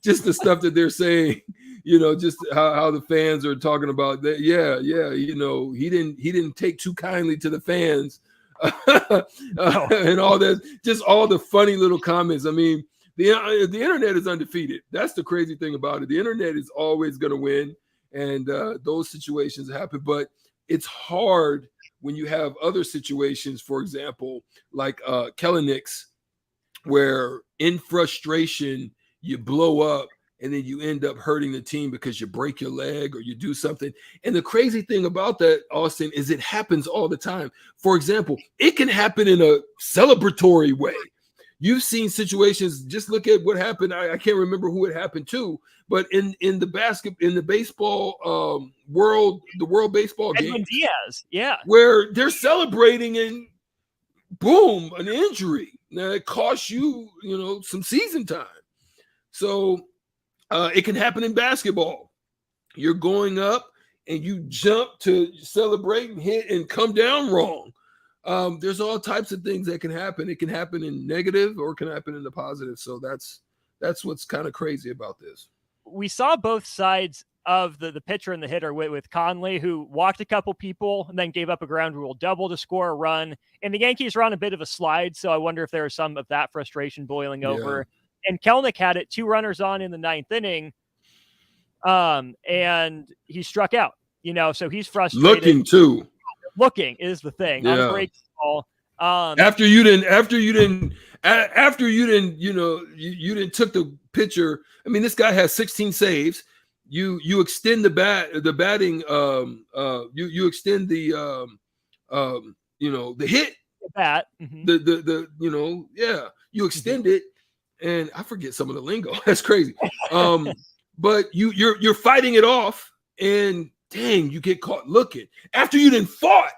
just the stuff that they're saying, just how the fans are talking about that. Yeah. He didn't take too kindly to the fans. And all that, just all the funny little comments. I mean, the internet is undefeated. That's the crazy thing about it. The internet is always going to win, and those situations happen. But it's hard when you have other situations, for example, like Kelenics, where in frustration you blow up, and then you end up hurting the team because you break your leg or you do something. And the crazy thing about that, Austin, is it happens all the time. For example, it can happen in a celebratory way. You've seen situations, just look at what happened. I can't remember who it happened to, but in the baseball world, the World Baseball game, Edwin Diaz, yeah, where they're celebrating and boom, an injury. Now it costs you, some season time. So it can happen in basketball. You're going up and you jump to celebrate and hit and come down wrong. There's all types of things that can happen. It can happen in negative or it can happen in the positive. So that's what's kind of crazy about this. We saw both sides of the pitcher and the hitter with Conley, who walked a couple people and then gave up a ground rule double to score a run. And the Yankees were on a bit of a slide, so I wonder if there was some of that frustration boiling over. And Kelenic had it, 2 runners on in the 9th inning, and he struck out. So he's frustrated. Looking is the thing. On break ball. After you didn't took the pitcher. I mean, this guy has 16 saves. You extend the batting. You extend the hit. The bat. Mm-hmm. You extend it, and I forget some of the lingo. That's crazy. But you're fighting it off, and dang, you get caught looking after you didn't fought.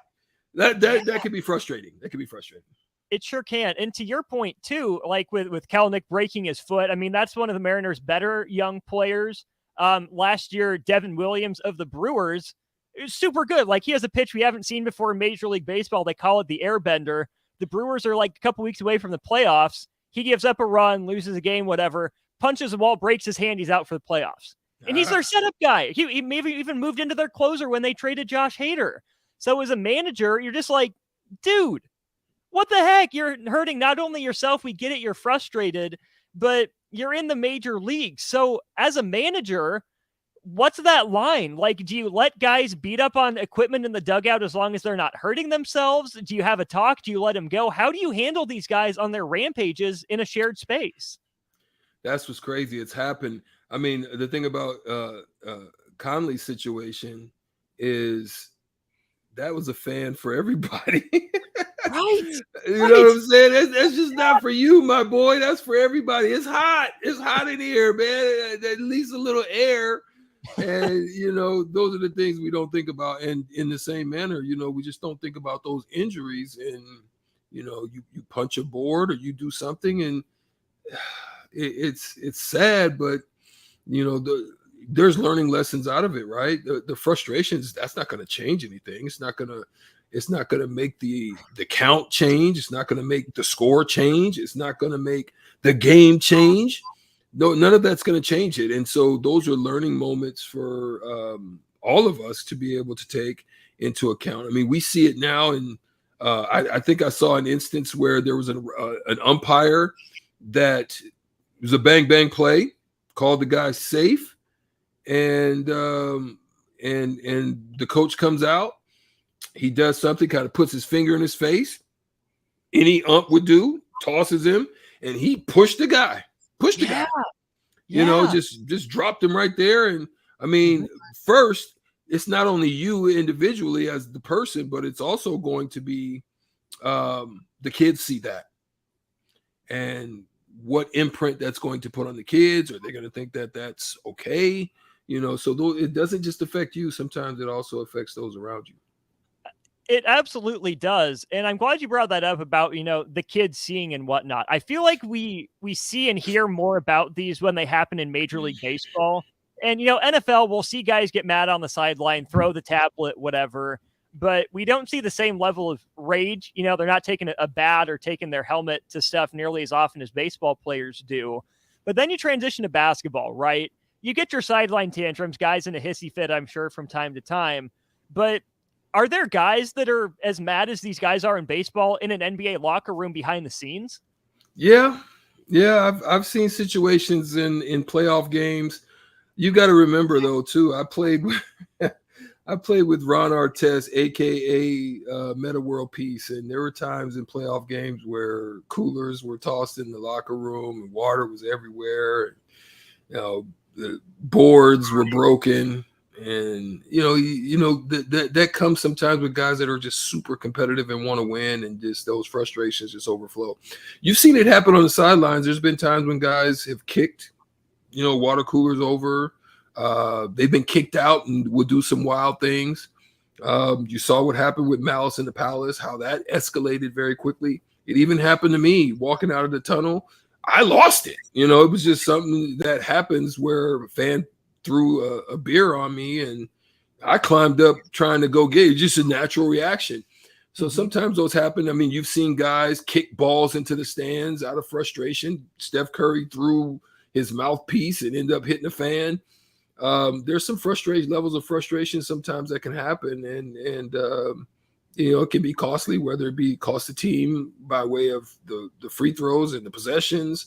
That could be frustrating. That could be frustrating. It sure can. And to your point too, like with Kelenic breaking his foot, I mean, that's one of the Mariners' better young players. Last year, Devin Williams of the Brewers is super good. Like, he has a pitch we haven't seen before in Major League Baseball. They call it the airbender. The Brewers are like a couple weeks away from the playoffs. He gives up a run, loses a game, whatever, punches the wall, breaks his hand. He's out for the playoffs. And he's their setup guy. He maybe even moved into their closer when they traded Josh Hader. So as a manager, you're just like, dude, what the heck? You're hurting not only yourself, we get it, you're frustrated, but you're in the major leagues. So as a manager, what's that line? Like, do you let guys beat up on equipment in the dugout as long as they're not hurting themselves? Do you have a talk? Do you let them go? How do you handle these guys on their rampages in a shared space? That's what's crazy. It's happened. I mean, the thing about Conley's situation is that was a fan for everybody. Right. You know what I'm saying? That's just not for you, my boy. That's for everybody. It's hot. It's hot in here, man. At least a little air. And, you know, those are the things we don't think about. And in the same manner, you know, we just don't think about those injuries. And, you know, you punch a board or you do something, and it's sad, but, you know, there's learning lessons out of it, right? The frustrations, that's not going to change anything. It's not going to make the count change. It's not going to make the score change. It's not going to make the game change. No, none of that's going to change it. And so those are learning moments for all of us to be able to take into account. I mean, we see it now, and I think I saw an instance where there was an umpire that was a bang play, called the guy safe, and the coach comes out. He does something, kind of puts his finger in his face. Any ump would do, tosses him, and he pushed the guy. You know, just dropped him right there. And I mean, first, it's not only you individually as the person, but it's also going to be the kids see that, and what imprint that's going to put on the kids. Are they going to think that that's okay? You know, so it doesn't just affect you. Sometimes it also affects those around you. It absolutely does. And I'm glad you brought that up about, you know, the kids seeing and whatnot. I feel like we see and hear more about these when they happen in Major League Baseball. And, you know, NFL, we'll see guys get mad on the sideline, throw the tablet, whatever. But we don't see the same level of rage. You know, they're not taking a bat or taking their helmet to stuff nearly as often as baseball players do. But then you transition to basketball, right? You get your sideline tantrums, guys in a hissy fit, I'm sure, from time to time. But are there guys that are as mad as these guys are in baseball in an NBA locker room behind the scenes? Yeah. I've seen situations in playoff games. You got to remember though, too. I played with Ron Artest, aka Meta World Peace, and there were times in playoff games where coolers were tossed in the locker room and water was everywhere. And, you know, the boards were broken. And that comes sometimes with guys that are just super competitive and want to win, and just those frustrations just overflow. You've seen it happen on the sidelines. There's been times when guys have kicked, water coolers over. They've been kicked out and would do some wild things. You saw what happened with Malice in the Palace, how that escalated very quickly. It even happened to me walking out of the tunnel. I lost it. It was just something that happens where a fan threw a beer on me and I climbed up trying to go get it. Just a natural reaction. So sometimes those happen. I mean, you've seen guys kick balls into the stands out of frustration. Steph Curry threw his mouthpiece and ended up hitting a fan. There's some levels of frustration sometimes that can happen. And it can be costly, whether it be cost the team by way of the free throws and the possessions,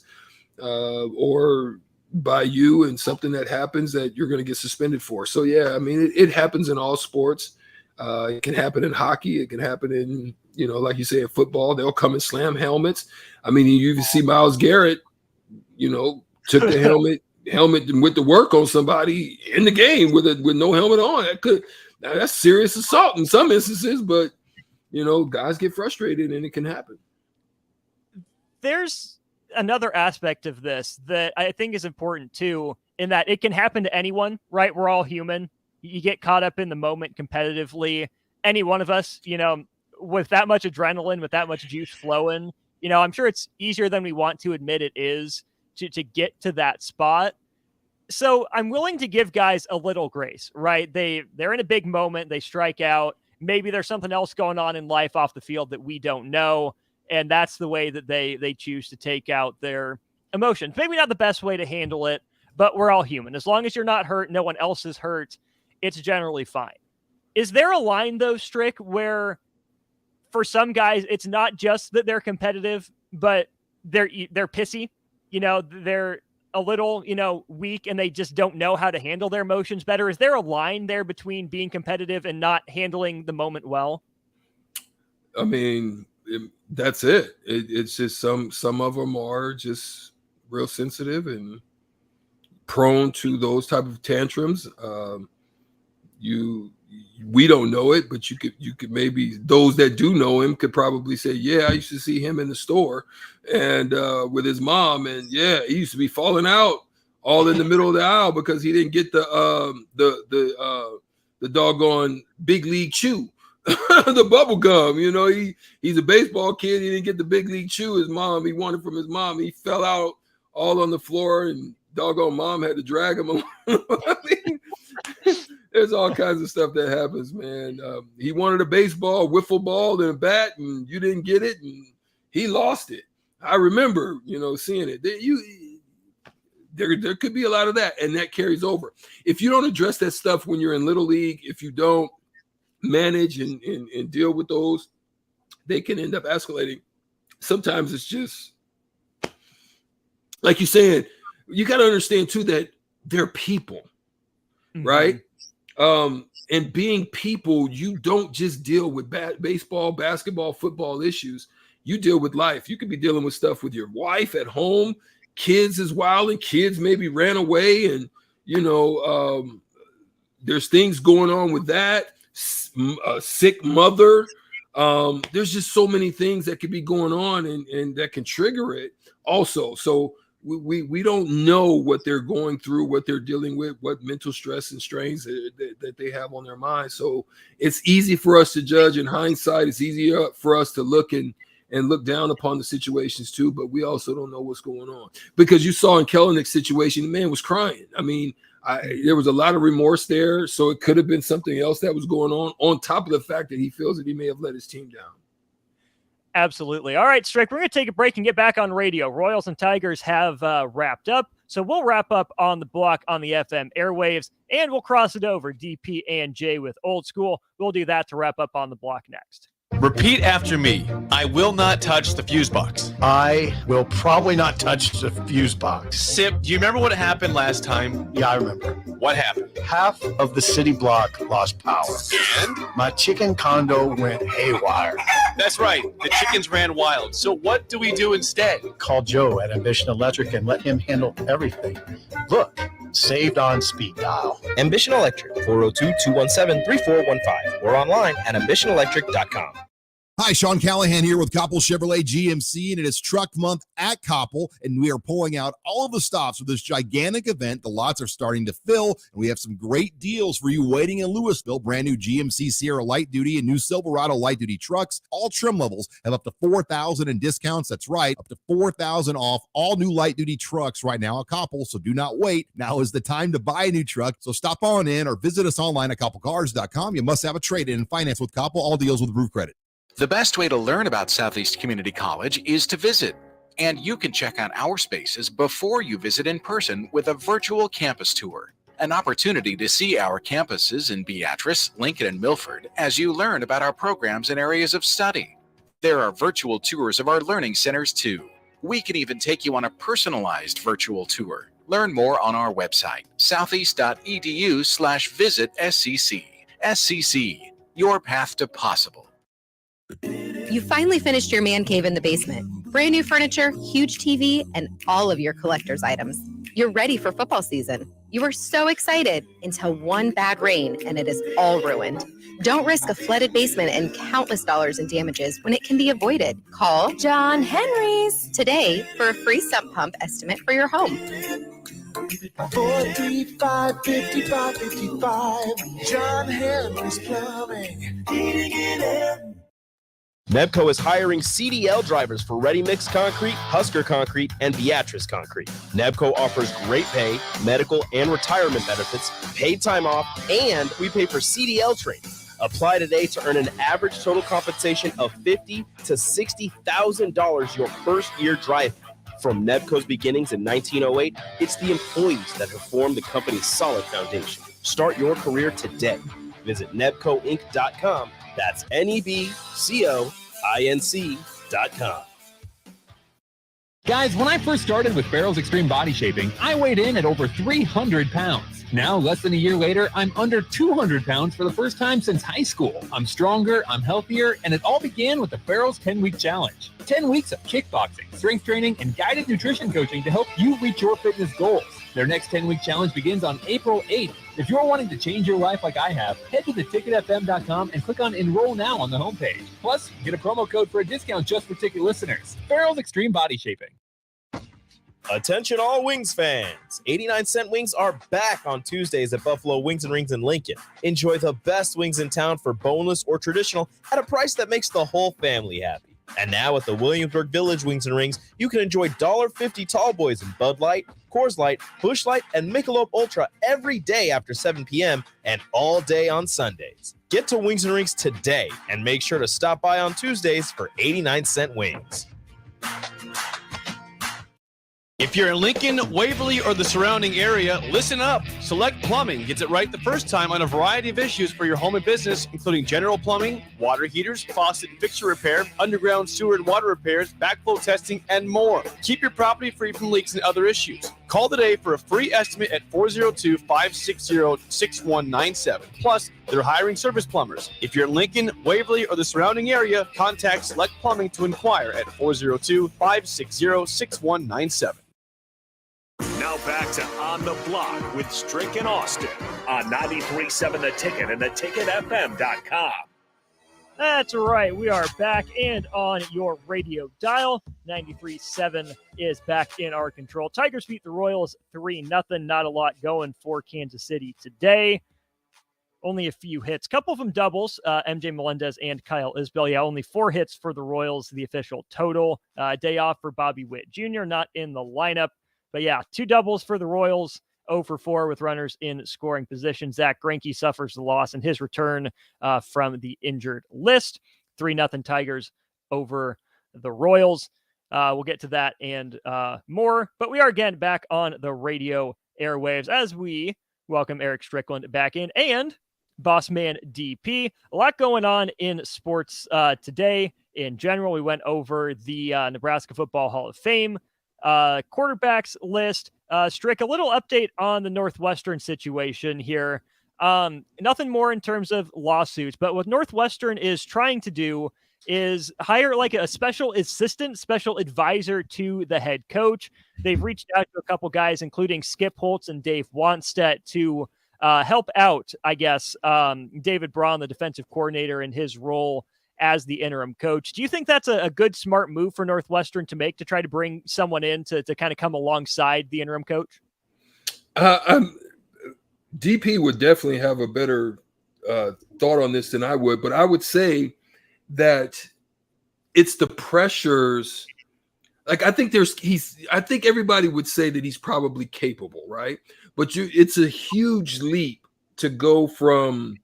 or by you and something that happens that you're going to get suspended for. So, yeah, I mean, it happens in all sports. It can happen in hockey. It can happen in, like you say, in football. They'll come and slam helmets. I mean, you even see Myles Garrett, took the helmet and went to work on somebody in the game with no helmet on. That's serious assault in some instances, but, guys get frustrated and it can happen. There's another aspect of this that I think is important too, in that it can happen to anyone, right? We're all human. You get caught up in the moment competitively. Any one of us, with that much adrenaline, with that much juice flowing, I'm sure it's easier than we want to admit it is to get to that spot. So I'm willing to give guys a little grace, right? They're in a big moment. They strike out. Maybe there's something else going on in life off the field that we don't know. And that's the way that they choose to take out their emotions. Maybe not the best way to handle it, but we're all human. As long as you're not hurt, no one else is hurt, it's generally fine. Is there a line, though, Strick, where for some guys, it's not just that they're competitive, but they're pissy? They're a little, weak, and they just don't know how to handle their emotions better. Is there a line there between being competitive and not handling the moment well? I mean, that's it. It's just some of them are just real sensitive and prone to those type of tantrums. We don't know it, but you could maybe, those that do know him could probably say, yeah, I used to see him in the store and with his mom, and yeah, he used to be falling out all in the middle of the aisle because he didn't get the doggone big league chew, the bubble gum. You know, he's a baseball kid. He didn't get the big league chew. He wanted from his mom. He fell out all on the floor, and doggone mom had to drag him. I mean, there's all kinds of stuff that happens, man. He wanted a baseball, wiffle ball, and a bat, and you didn't get it, and he lost it. I remember, seeing it. There could be a lot of that, and that carries over. If you don't address that stuff when you're in Little League, if you don't manage and deal with those, they can end up escalating. Sometimes it's just, like you're saying, you got to understand, too, that they're people, right? And being people, you don't just deal with baseball, basketball, football issues. You deal with life. You could be dealing with stuff with your wife at home. Kids is wild, and kids maybe ran away, and there's things going on with that. A sick mother. There's just so many things that could be going on, and that can trigger it also. So we don't know what they're going through, what they're dealing with, what mental stress and strains that they have on their mind. So it's easy for us to judge in hindsight. It's easier for us to look and look down upon the situations too, but we also don't know what's going on. Because you saw in Kellenick's situation, the man was crying. I mean, there was a lot of remorse there, so it could have been something else that was going on top of the fact that he feels that he may have let his team down. Absolutely. All right, Strick, we're going to take a break and get back on radio. Royals and Tigers have wrapped up, so we'll wrap up on the block on the FM airwaves, and we'll cross it over, DP and J with Old School. We'll do that to wrap up on the block next. Repeat after me. I will not touch the fuse box. I will probably not touch the fuse box. Sip, do you remember what happened last time? Yeah, I remember. What happened? Half of the city block lost power. And? My chicken condo went haywire. That's right. The chickens ran wild. So what do we do instead? Call Joe at Ambition Electric and let him handle everything. Look, saved on speed dial. Ambition Electric, 402-217-3415 or online at ambitionelectric.com. Hi, Sean Callahan here with Koppel Chevrolet GMC, and it is Truck Month at Koppel, and we are pulling out all of the stops for this gigantic event. The lots are starting to fill, and we have some great deals for you waiting in Louisville. Brand new GMC Sierra Light Duty and new Silverado Light Duty trucks. All trim levels have up to $4,000 in discounts. That's right, up to $4,000 off all new light duty trucks right now at Koppel, so do not wait. Now is the time to buy a new truck, so stop on in or visit us online at koppelcars.com. You must have a trade-in and finance with Koppel. All deals with approved credit. The best way to learn about Southeast Community College is to visit, and you can check out our spaces before you visit in person with a virtual campus tour, an opportunity to see our campuses in Beatrice, Lincoln, and Milford as you learn about our programs and areas of study. There are virtual tours of our learning centers too. We can even take you on a personalized virtual tour. Learn more on our website, southeast.edu/visit SCC. SCC, your path to possible. You finally finished your man cave in the basement. Brand new furniture, huge TV, and all of your collector's items. You're ready for football season. You were so excited until one bad rain and it is all ruined. Don't risk a flooded basement and countless dollars in damages when it can be avoided. Call John Henry's today for a free sump pump estimate for your home. 435-5555. John Henry's Plumbing. Nebco is hiring CDL drivers for Ready Mix Concrete, Husker Concrete, and Beatrice Concrete. Nebco offers great pay, medical, and retirement benefits, paid time off, and we pay for CDL training. Apply today to earn an average total compensation of $50,000 to $60,000 your first year driving. From Nebco's beginnings in 1908, it's the employees that have formed the company's solid foundation. Start your career today. Visit nebcoinc.com. That's NEBCOINC.com. Guys, when I first started with Farrell's Extreme Body Shaping, I weighed in at over 300 pounds. Now, less than a year later, I'm under 200 pounds for the first time since high school. I'm stronger, I'm healthier, and it all began with the Farrell's 10-Week Challenge. 10 weeks of kickboxing, strength training, and guided nutrition coaching to help you reach your fitness goals. Their next 10-week challenge begins on April 8th. If you're wanting to change your life like I have, head to theticketfm.com and click on Enroll Now on the homepage. Plus, get a promo code for a discount just for ticket listeners. Farrell's Extreme Body Shaping. Attention all Wings fans. 89-cent wings are back on Tuesdays at Buffalo Wings and Rings in Lincoln. Enjoy the best wings in town for boneless or traditional at a price that makes the whole family happy. And now at the Williamsburg Village Wings and Rings, you can enjoy $1.50 tall boys in Bud Light, Coors Light, Busch Light, and Michelob Ultra every day after 7 p.m. and all day on Sundays. Get to Wings and Rings today and make sure to stop by on Tuesdays for 89-cent wings. If you're in Lincoln, Waverly, or the surrounding area, listen up. Select Plumbing gets it right the first time on a variety of issues for your home and business, including general plumbing, water heaters, faucet and fixture repair, underground sewer and water repairs, backflow testing, and more. Keep your property free from leaks and other issues. Call today for a free estimate at 402-560-6197. Plus, they're hiring service plumbers. If you're in Lincoln, Waverly, or the surrounding area, contact Select Plumbing to inquire at 402-560-6197. Now back to On the Block with Strick and Austin on 93.7 The Ticket and theticketfm.com. That's right. We are back and on your radio dial. 93.7 is back in our control. Tigers beat the Royals 3-0. Not a lot going for Kansas City today. Only a few hits. Couple of them doubles. MJ Melendez and Kyle Isbell. Yeah, only 4 hits for the Royals, the official total. Day off for Bobby Witt Jr., not in the lineup. But yeah, 2 doubles for the Royals, 0 for 4 with runners in scoring position. Zach Greinke suffers the loss in his return from the injured list. 3-0 Tigers over the Royals. We'll get to that and more. But we are again back on the radio airwaves as we welcome Eric Strickland back in and boss man DP. A lot going on in sports today. In general, we went over the Nebraska Football Hall of Fame quarterbacks list. Strick, a little update on the Northwestern situation here. Nothing more in terms of lawsuits, but what Northwestern is trying to do is hire like a special assistant, special advisor to the head coach. They've reached out to a couple guys, including Skip Holtz and Dave Wannstedt, to help out, I guess, David Braun, the defensive coordinator, in his role as the interim coach. Do you think that's a good, smart move for Northwestern to make, to try to bring someone in to kind of come alongside the interim coach? DP would definitely have a better thought on this than I would, but I would say that it's the pressures. Like, I think everybody would say that he's probably capable, right? But it's a huge leap to go from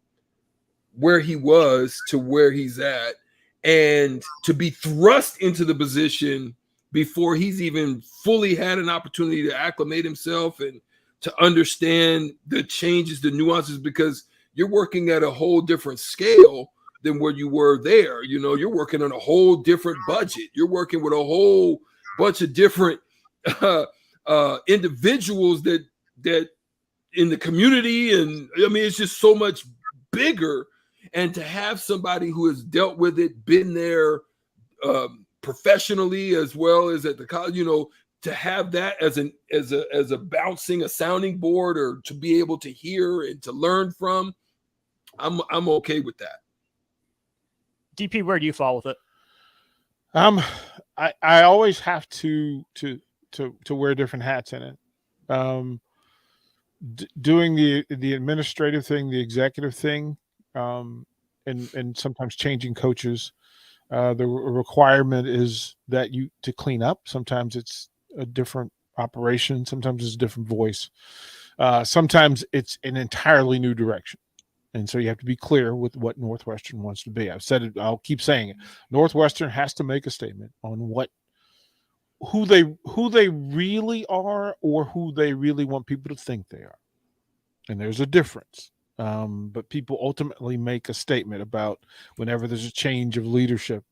where he was to where he's at, and to be thrust into the position before he's even fully had an opportunity to acclimate himself and to understand the changes, the nuances, because you're working at a whole different scale than where you were there. You know, you're working on a whole different budget. You're working with a whole bunch of different individuals that in the community. And I mean, it's just so much bigger. And to have somebody who has dealt with it, been there professionally as well as at the college, you know, to have that as a bouncing, a sounding board, or to be able to hear and to learn from, I'm okay with that. DP, where do you fall with it? I always have to wear different hats in it. Doing the administrative thing, the executive thing, and sometimes changing coaches. The requirement is that you to clean up. Sometimes it's a different operation. Sometimes it's a different voice. Sometimes it's an entirely new direction. And so you have to be clear with what Northwestern wants to be. I've said it. I'll keep saying it. Northwestern has to make a statement on who they really are, or who they really want people to think they are. And there's a difference. But people ultimately make a statement about whenever there's a change of leadership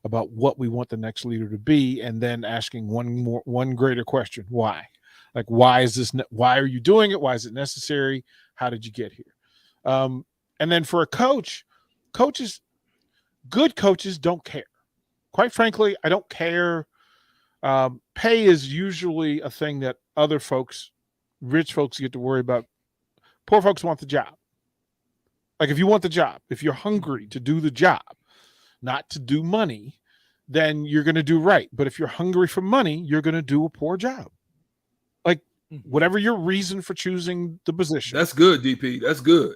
about what we want the next leader to be, and then asking one greater question: why? Like, why is this? Why are you doing it? Why is it necessary? How did you get here? And then for a coach, good coaches don't care. Quite frankly, I don't care. Pay is usually a thing that other folks, rich folks, get to worry about. Poor folks want the job. Like, if you want the job, if you're hungry to do the job, not to do money, then you're going to do right. But if you're hungry for money, you're going to do a poor job. whatever your reason for choosing the position. That's good, DP. That's good.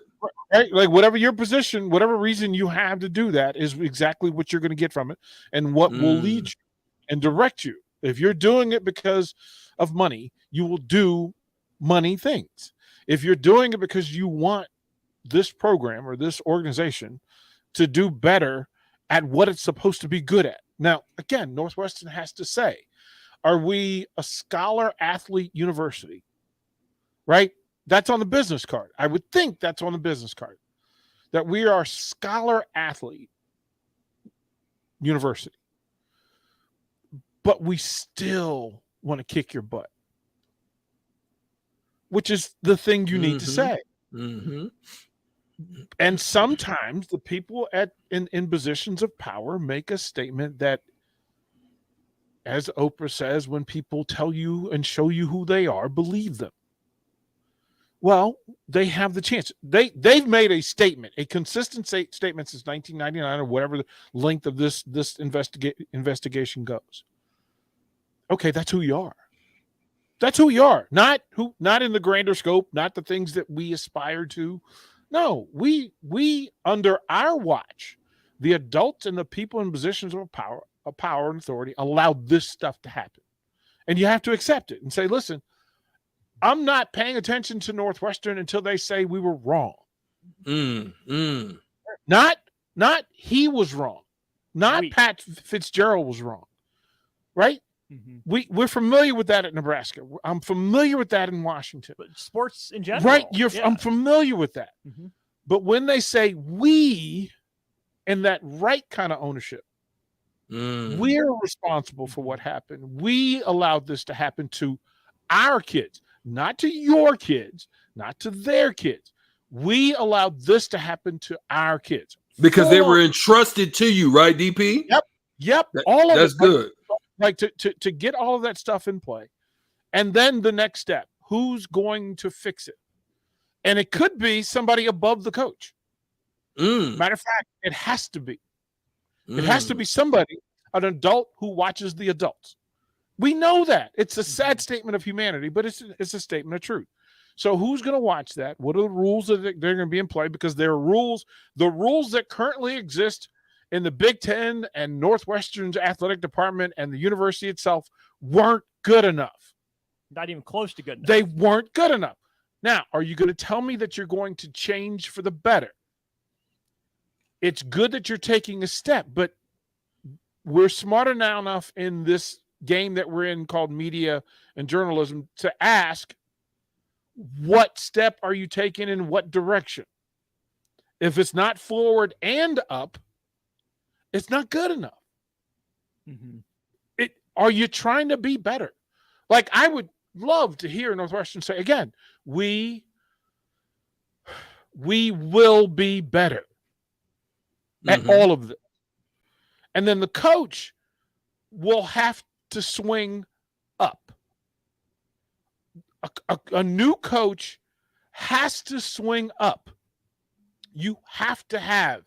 Right? Like whatever your position, whatever reason you have to do that is exactly what you're going to get from it and what will lead you and direct you. If you're doing it because of money, you will do money things. If you're doing it because you want this program or this organization to do better at what it's supposed to be good at. Now, again, Northwestern has to say, are we a scholar athlete university? Right? That's on the business card. I would think that's on the business card, that we are a scholar athlete university. But we still want to kick your butt, which is the thing you need to say. And sometimes the people in positions of power make a statement that, as Oprah says, when people tell you and show you who they are, believe them. Well, they have the chance. They've made a statement, a consistent statement since 1999 or whatever the length of this investigation goes. Okay, that's who you are. That's who you are. Not in the grander scope, not the things that we aspire to. No, we under our watch, the adults and the people in positions of power and authority allowed this stuff to happen. And you have to accept it and say, listen, I'm not paying attention to Northwestern until they say we were wrong. Not he was wrong. Not Pat Fitzgerald was wrong. Right? We're familiar with that at Nebraska. I'm familiar with that in Washington. But sports in general. Right. I'm familiar with that. But when they say we and that right kind of ownership, we're responsible for what happened. We allowed this to happen to our kids, not to your kids, not to their kids. We allowed this to happen to our kids. Because they were entrusted to you, right, DP? Yep. All of that's it. good. Like to get all of that stuff in play. And then the next step, who's going to fix it? And it could be somebody above the coach. Matter of fact, it has to be. It has to be somebody, an adult who watches the adults. We know that. It's a sad statement of humanity, but it's a statement of truth. So who's going to watch that? What are the rules that they're going to be in play? Because there are rules, the rules that currently exist in the Big Ten and Northwestern's athletic department and the university itself weren't good enough. Not even close to good enough. They weren't good enough. Now, are you going to tell me that you're going to change for the better? It's good that you're taking a step, but we're smarter now enough in this game that we're in called media and journalism to ask, what step are you taking in what direction? If it's not forward and up, it's not good enough. Are you trying to be better? Like, I would love to hear Northwestern say, again, we will be better at all of this. And then the coach will have to swing up. A new coach has to swing up. You have to have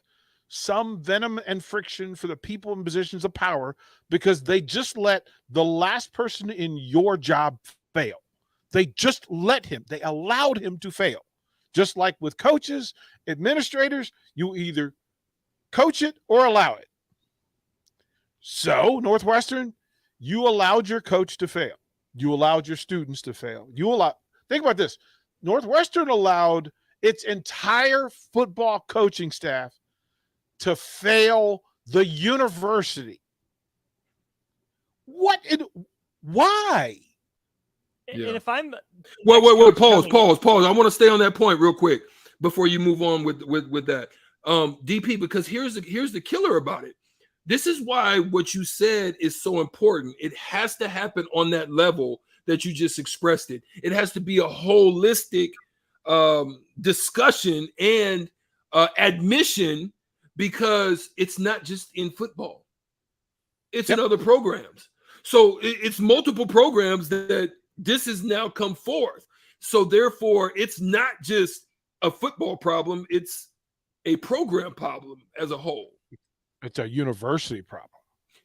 some venom and friction for the people in positions of power because they just let the last person in your job fail. They just let him. They allowed him to fail. Just like with coaches, administrators, you either coach it or allow it. So, Northwestern, you allowed your coach to fail. You allowed your students to fail. Think about this. Northwestern allowed its entire football coaching staff to fail the university. Why? And if I'm wait, pause. I want to stay on that point real quick before you move on with that. DP, because here's the killer about it. This is why what you said is so important. It has to happen on that level that you just expressed it. It has to be a holistic discussion and admission, because it's not just in football. It's in other programs. So it's multiple programs that this has now come forth. So therefore, it's not just a football problem. It's a program problem as a whole. It's a university problem.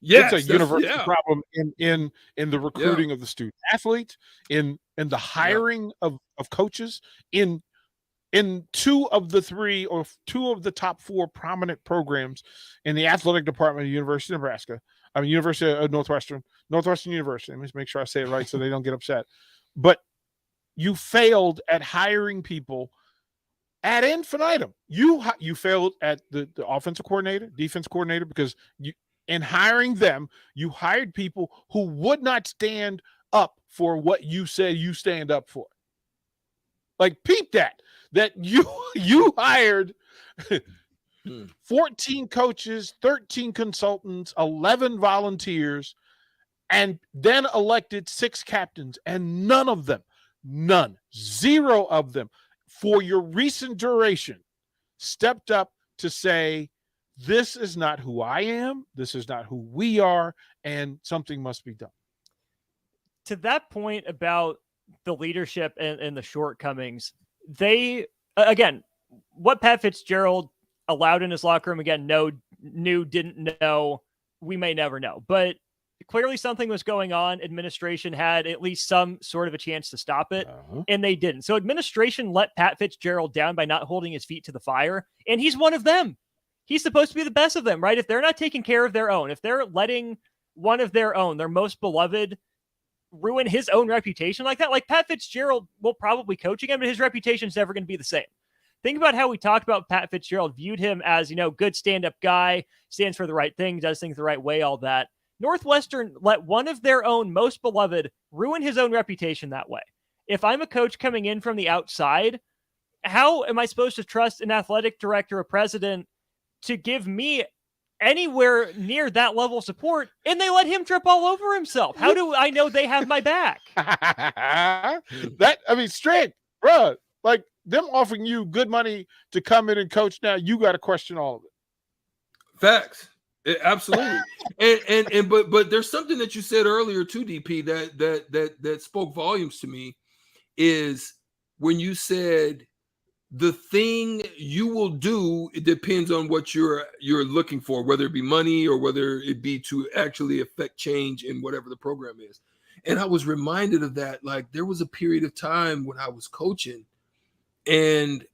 Yes, it's a universal problem in the recruiting of the student athletes, in the hiring of coaches, in two of the top 4 prominent programs in the athletic department of University of Nebraska. I mean, University of Northwestern University. Let me just make sure I say it right so they don't get upset. But you failed at hiring people ad infinitum. You failed at the offensive coordinator, defense coordinator, because in hiring them, you hired people who would not stand up for what you said you stand up for. Like, peep that you hired 14 coaches, 13 consultants, 11 volunteers, and then elected 6 captains, and zero of them for your recent duration stepped up to say, this is not who I am, this is not who we are, and something must be done. To that point about the leadership and the shortcomings, they, again, what Pat Fitzgerald allowed in his locker room, again, didn't know, we may never know. But clearly something was going on. Administration had at least some sort of a chance to stop it, and they didn't. So administration let Pat Fitzgerald down by not holding his feet to the fire, and he's one of them. He's supposed to be the best of them, right? If they're not taking care of their own, if they're letting one of their own, their most beloved, ruin his own reputation like that, like Pat Fitzgerald will probably coach again, but his reputation is never going to be the same. Think about how we talked about Pat Fitzgerald, viewed him as, good stand-up guy, stands for the right thing, does things the right way, all that. Northwestern let one of their own most beloved ruin his own reputation that way. If I'm a coach coming in from the outside, how am I supposed to trust an athletic director or president to give me anywhere near that level of support, and they let him trip all over himself? How do I know they have my back? Straight, bro. Like, them offering you good money to come in and coach now, you got to question all of it. Facts. Absolutely. but there's something that you said earlier too, DP, that spoke volumes to me, is when you said the thing you will do, it depends on what you're looking for, whether it be money or whether it be to actually affect change in whatever the program is. And I was reminded of that. Like, there was a period of time when I was coaching, and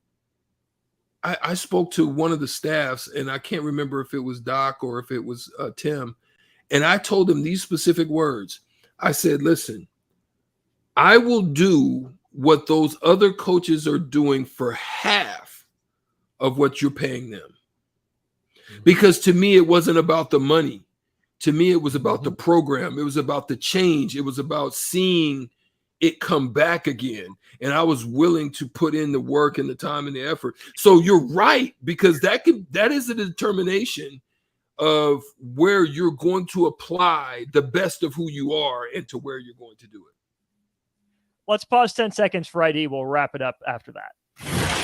I spoke to one of the staffs, and I can't remember if it was Doc or if it was Tim. And I told him these specific words. I said, listen, I will do what those other coaches are doing for half of what you're paying them. Because to me, it wasn't about the money. To me, it was about the program. It was about the change. It was about seeing it come back again. And I was willing to put in the work and the time and the effort. So you're right, because that is a determination of where you're going to apply the best of who you are and to where you're going to do it. Let's pause 10 seconds for ID. We'll wrap it up after that.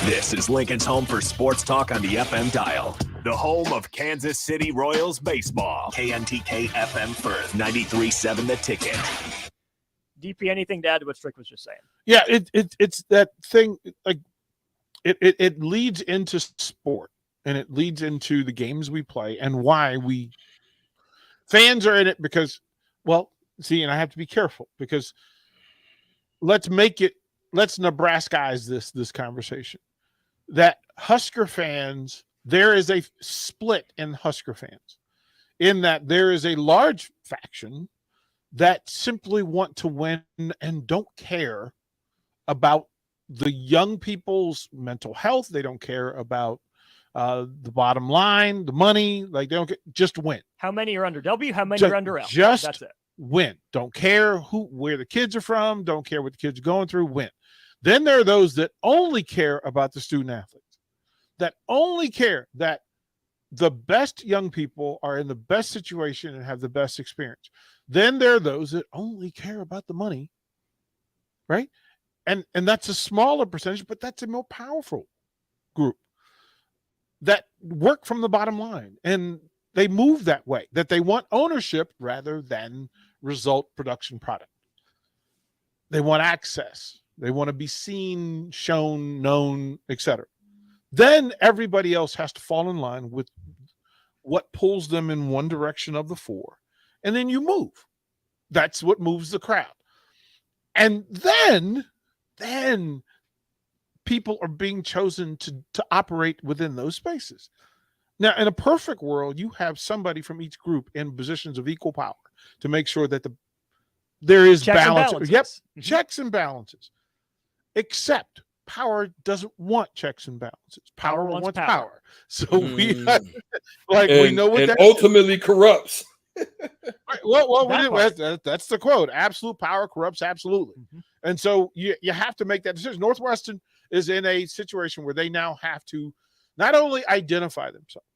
This is Lincoln's home for sports talk on the FM dial. The home of Kansas City Royals baseball. KNTK FM Firth, 93.7 The Ticket. DP, anything to add to what Strick was just saying? Yeah, it's that thing. Like, it leads into sport, and it leads into the games we play, and why fans are in it. Because, well, see, and I have to be careful, because let's Nebraskaize this conversation. That Husker fans, there is a split in Husker fans, in that there is a large faction that simply want to win and don't care about the young people's mental health. They don't care about the bottom line, the money. Like, they don't just win. How many are under W? How many are under L? That's it. Win. Don't care where the kids are from. Don't care what the kids are going through. Win. Then there are those that only care about the student athletes, that only care that the best young people are in the best situation and have the best experience. Then there are those that only care about the money, right? And that's a smaller percentage, but that's a more powerful group that work from the bottom line, and they move that way, that they want ownership rather than result production product. They want access. They want to be seen, shown, known, etc. Then everybody else has to fall in line with what pulls them in one direction of the four, and then you move. That's what moves the crowd. And then people are being chosen to operate within those spaces. Now, in a perfect world, you have somebody from each group in positions of equal power to make sure that there is Checks and balance. balances. Yep, Mm-hmm. checks and balances. Except power doesn't want checks and balances. Power wants power. So we know what that ultimately is. Corrupts. That's the quote. Absolute power corrupts absolutely. Mm-hmm. And so you have to make that decision. Northwestern is in a situation where they now have to not only identify themselves,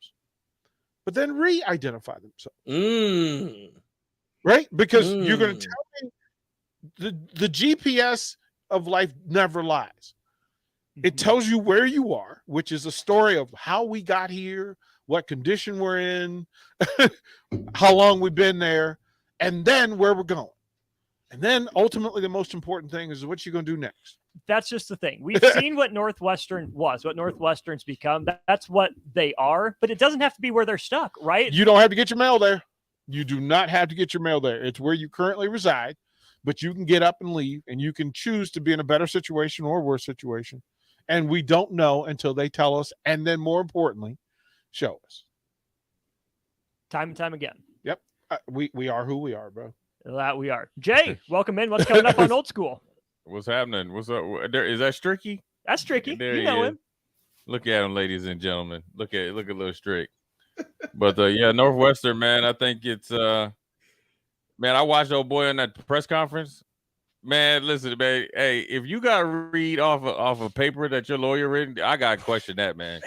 but then re-identify themselves. Right? Because you're going to tell me the GPS of life never lies. It tells you where you are, which is a story of how we got here, what condition we're in, how long we've been there, and then where we're going. And then ultimately the most important thing is what you're going to do next. That's just the thing. We've seen what Northwestern was, what Northwestern's become. That's what they are, but it doesn't have to be where they're stuck, right? You don't have to get your mail there. You do not have to get your mail there. It's where you currently reside, but you can get up and leave, and you can choose to be in a better situation or a worse situation. And we don't know until they tell us, and then more importantly, show us. Time and time again. Yep. We are who we are, bro. That we are. Jay, welcome in. What's coming up on Old School? What's happening? What's up? Is that Stricky? That's Stricky. There you know is. him. Look at him, ladies and gentlemen. Look at little Strick. But yeah, Northwestern, man. I think it's man. I watched old boy in that press conference. Man, listen, man. Hey, if you got to read off a paper that your lawyer written, I got to question that, man.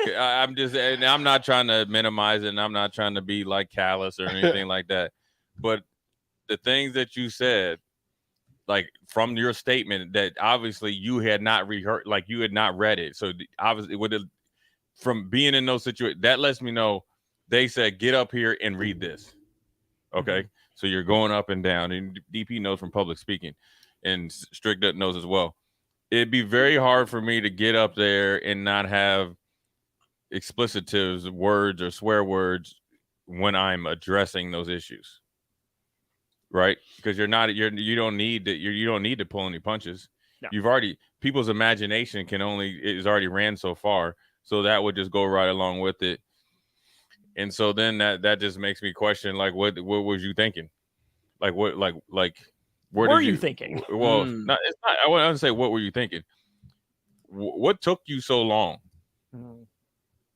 I'm not trying to minimize it, and I'm not trying to be like callous or anything like that. But the things that you said, like from your statement, that obviously you had not rehearsed, like you had not read it. So obviously, from being in those situations, that lets me know they said, get up here and read this. Okay. Mm-hmm. So you're going up and down, and DP knows from public speaking, and Strick knows as well. It'd be very hard for me to get up there and not have explicitives, words or swear words when I'm addressing those issues. Right? Because you don't need to pull any punches. No. People's imagination is already ran so far. So that would just go right along with it. And so then that just makes me question, like, what was you thinking? Like, what, like, where were you thinking? Well, it's not, I wouldn't say, what were you thinking? What took you so long?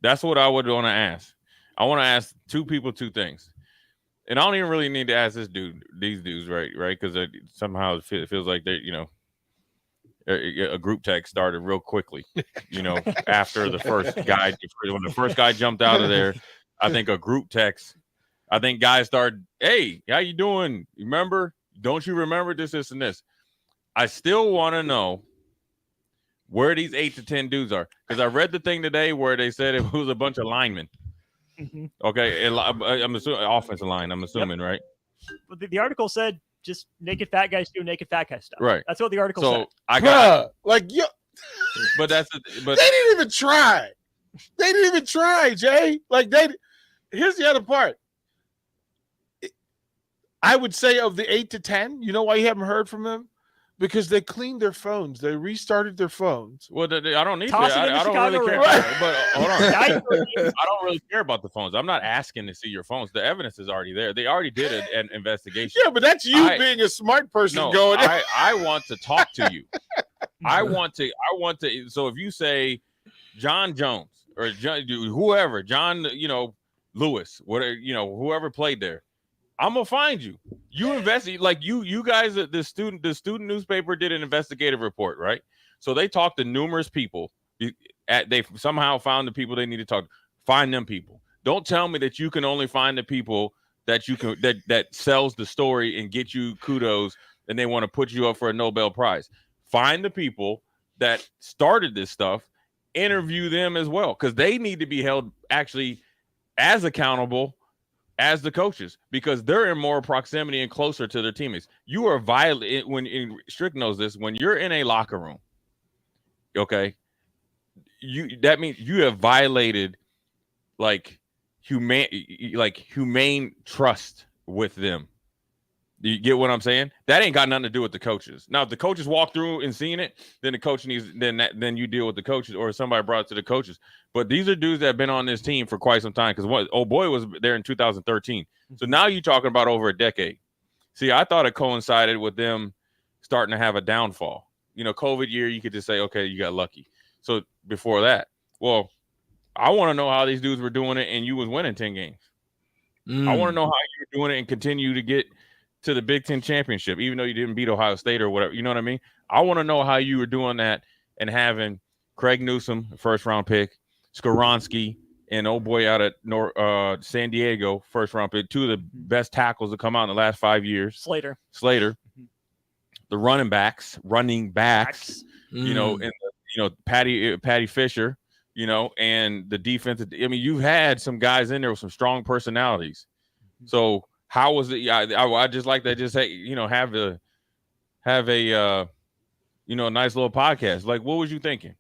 That's what I would want to ask. I want to ask two people two things. And I don't even really need to ask these dudes, right? Because somehow it feels like they, a group text started real quickly, after the first guy, when the first guy jumped out of there, I think a group text, I think guys started, hey, how you doing? Remember? Don't you remember this, and this? I still want to know where these 8 to 10 dudes are. Because I read the thing today where they said it was a bunch of linemen. Mm-hmm. Okay, I'm assuming offensive line. I'm assuming, right? But the article said just naked fat guys do naked fat guy stuff. Right. That's what the article said. But they didn't even try. They didn't even try, Jay. Here's the other part. I would say of the 8 to 10, you know why you haven't heard from them? Because they cleaned their phones. They restarted their phones. Well, I don't need to. I don't really care. But hold on. I don't really care about the phones. I'm not asking to see your phones. The evidence is already there. They already did an investigation. Yeah, but that's you being a smart person going. I want to talk to you. I want to. So if you say John Jones or whoever, John, Lewis, whatever, whoever played there, I'm gonna find you. You investigate, like you guys. The student newspaper did an investigative report, right? So they talked to numerous people. They somehow found the people they need to talk to. Find them people. Don't tell me that you can only find the people that you can that sells the story and get you kudos, and they want to put you up for a Nobel Prize. Find the people that started this stuff. Interview them as well, because they need to be held actually as accountable as the coaches, because they're in more proximity and closer to their teammates. You are violent when Strick knows this. When you're in a locker room, okay, that means you have violated humane trust with them. Do you get what I'm saying? That ain't got nothing to do with the coaches. Now, if the coaches walk through and seeing it, then the coach needs then you deal with the coaches, or somebody brought it to the coaches. But these are dudes that have been on this team for quite some time, because old boy was there in 2013. So now you're talking about over a decade. See, I thought it coincided with them starting to have a downfall. COVID year, you could just say, okay, you got lucky. So before that, well, I want to know how these dudes were doing it, and you was winning 10 games. I want to know how you're doing it and continue to get to the Big Ten championship, even though you didn't beat Ohio State or whatever. You know what I mean? I want to know how you were doing that and having Craig Newsome, first-round pick, Skoronski, and old boy out at San Diego, first-round pick, two of the best tackles to come out in the last 5 years. Slater. The running backs, and Patty Fisher, and the defense. I mean, you've had some guys in there with some strong personalities. So how was it? I just like that. Just say, have a nice little podcast. Like, what was you thinking?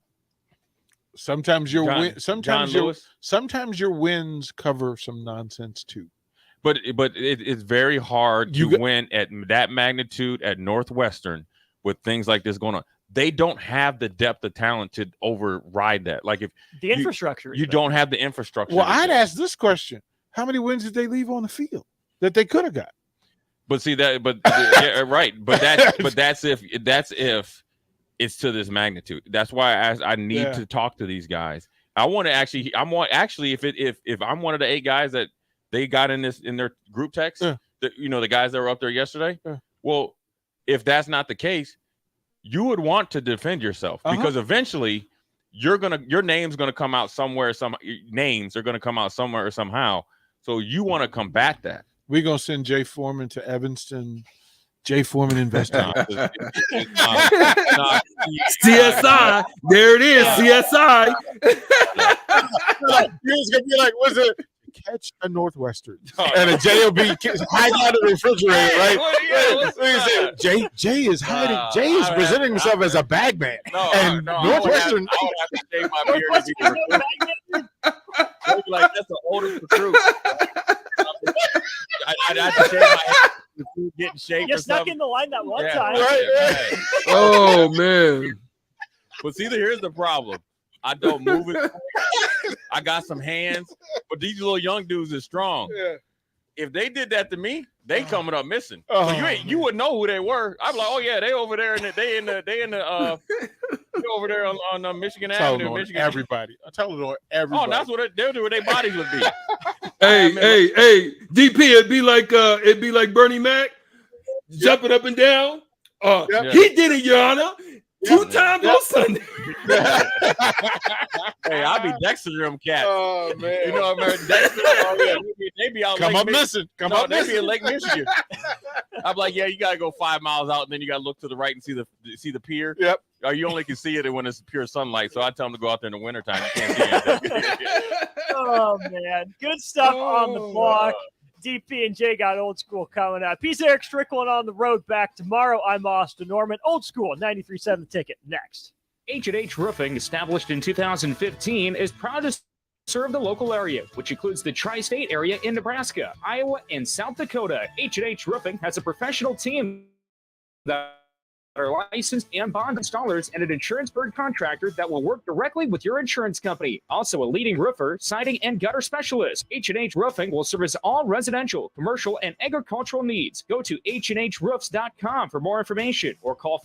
Sometimes sometimes your wins cover some nonsense too. But it's very hard to win at that magnitude at Northwestern with things like this going on. They don't have the depth of talent to override that. Like, if the infrastructure, you don't have the infrastructure. Well, I'd ask this question: how many wins did they leave on the field that they could have got? But see that, yeah, right. But that's if it's to this magnitude. That's why I need to talk to these guys. I'm one of the 8 guys that they got in their group text, the guys that were up there yesterday. Well, if that's not the case, you would want to defend yourself, because eventually your name's gonna come out somewhere. Some names are gonna come out somewhere or somehow. So you want to combat that. We're gonna send Jay Foreman to Evanston. Jay Foreman Investment. CSI. There it is. CSI. It's gonna be like, what's it? Catch a Northwestern. And a J will be hiding out of the refrigerator, right? Jay is hiding. Jay is presenting himself as a bag man. Northwestern. I would have to shave my beard to be like, that's the oldest recruit. I'd have to shave my head. Getting shaped. You snuck in the line that one time. Right. Oh man. But see, here's the problem. I don't move it. I got some hands, but these little young dudes are strong. Yeah. If they did that to me, they coming up missing. So you wouldn't know who they were. I'm like, oh yeah, they over there, and they in the over there on Michigan Avenue. Michigan. Everybody. I tell them everybody. Oh, that's what they'll do. What their bodies would be. Hey, DP, it'd be like Bernie Mac jumping up and down. He did it, Your Honor. 2 times on Sunday. Hey, I'll be Dexter them cats. Oh man. You know, Dexter. They be out. Come up missing. They be in Lake Michigan. I'm like, yeah, you gotta go 5 miles out, and then you gotta look to the right and see the pier. Yep. Or you only can see it when it's pure sunlight. So I tell them to go out there in the wintertime. You can't see it. Oh man, good stuff on the block. DP and Jay got Old School coming up. He's Eric Strickland on the road back tomorrow. I'm Austin Norman. Old School, 93.7 The Ticket. Next. H&H Roofing, established in 2015, is proud to serve the local area, which includes the tri-state area in Nebraska, Iowa, and South Dakota. H&H Roofing has a professional team that are licensed and bond installers and an insurance bird contractor that will work directly with your insurance company. Also a leading roofer, siding, and gutter specialist. H&H Roofing will service all residential, commercial, and agricultural needs. Go to HNHroofs.com for more information or call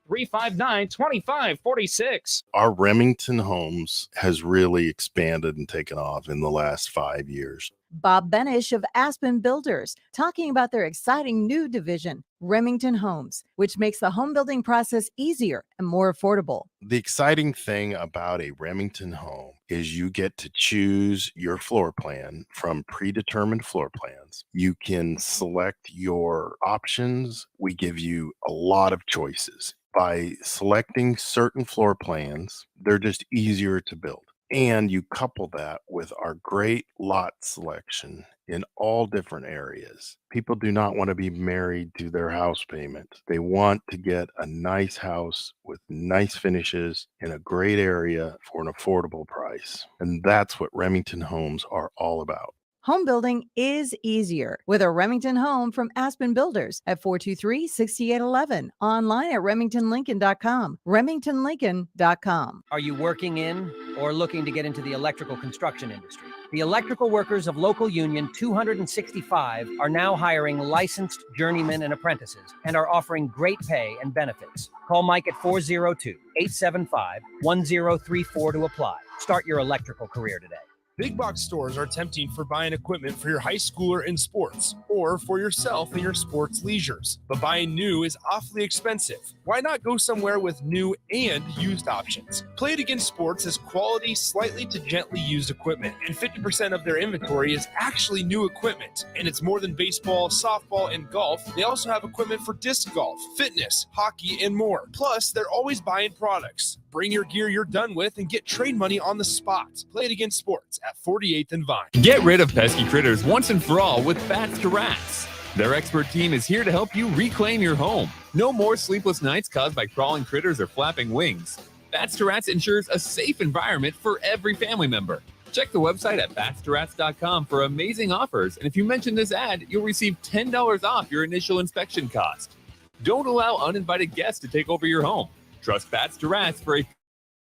402-359-2546. Our Remington Homes has really expanded and taken off in the last 5 years. Bob Benish of Aspen Builders, talking about their exciting new division, Remington Homes, which makes the home building process easier and more affordable. The exciting thing about a Remington home is you get to choose your floor plan from predetermined floor plans. You can select your options. We give you a lot of choices. By selecting certain floor plans, they're just easier to build. And you couple that with our great lot selection in all different areas. People do not want to be married to their house payment. They want to get a nice house with nice finishes in a great area for an affordable price. And that's what Remington Homes are all about. Home building is easier with a Remington home from Aspen Builders at 423-6811. Online at remingtonlincoln.com. remingtonlincoln.com. Are you working in or looking to get into the electrical construction industry? The electrical workers of Local Union 265 are now hiring licensed journeymen and apprentices and are offering great pay and benefits. Call Mike at 402-875-1034 to apply. Start your electrical career today. Big box stores are tempting for buying equipment for your high schooler in sports or for yourself in your sports leisures. But buying new is awfully expensive. Why not go somewhere with new and used options? Play It Again Sports has quality, slightly to gently used equipment, and 50% of their inventory is actually new equipment. And it's more than baseball, softball, and golf. They also have equipment for disc golf, fitness, hockey, and more. Plus, they're always buying products. Bring your gear you're done with and get trade money on the spot. Play It Again Sports at 48th and Vine. Get rid of pesky critters once and for all with Bats to Rats. Their expert team is here to help you reclaim your home. No more sleepless nights caused by crawling critters or flapping wings. Bats to Rats ensures a safe environment for every family member. Check the website at batstoRats.com for amazing offers, and if you mention this ad, you'll receive $10 off your initial inspection cost. Don't allow uninvited guests to take over your home. Trust Bats to Rats for a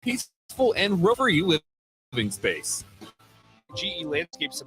peaceful and rubbery living space. GE Landscape Supply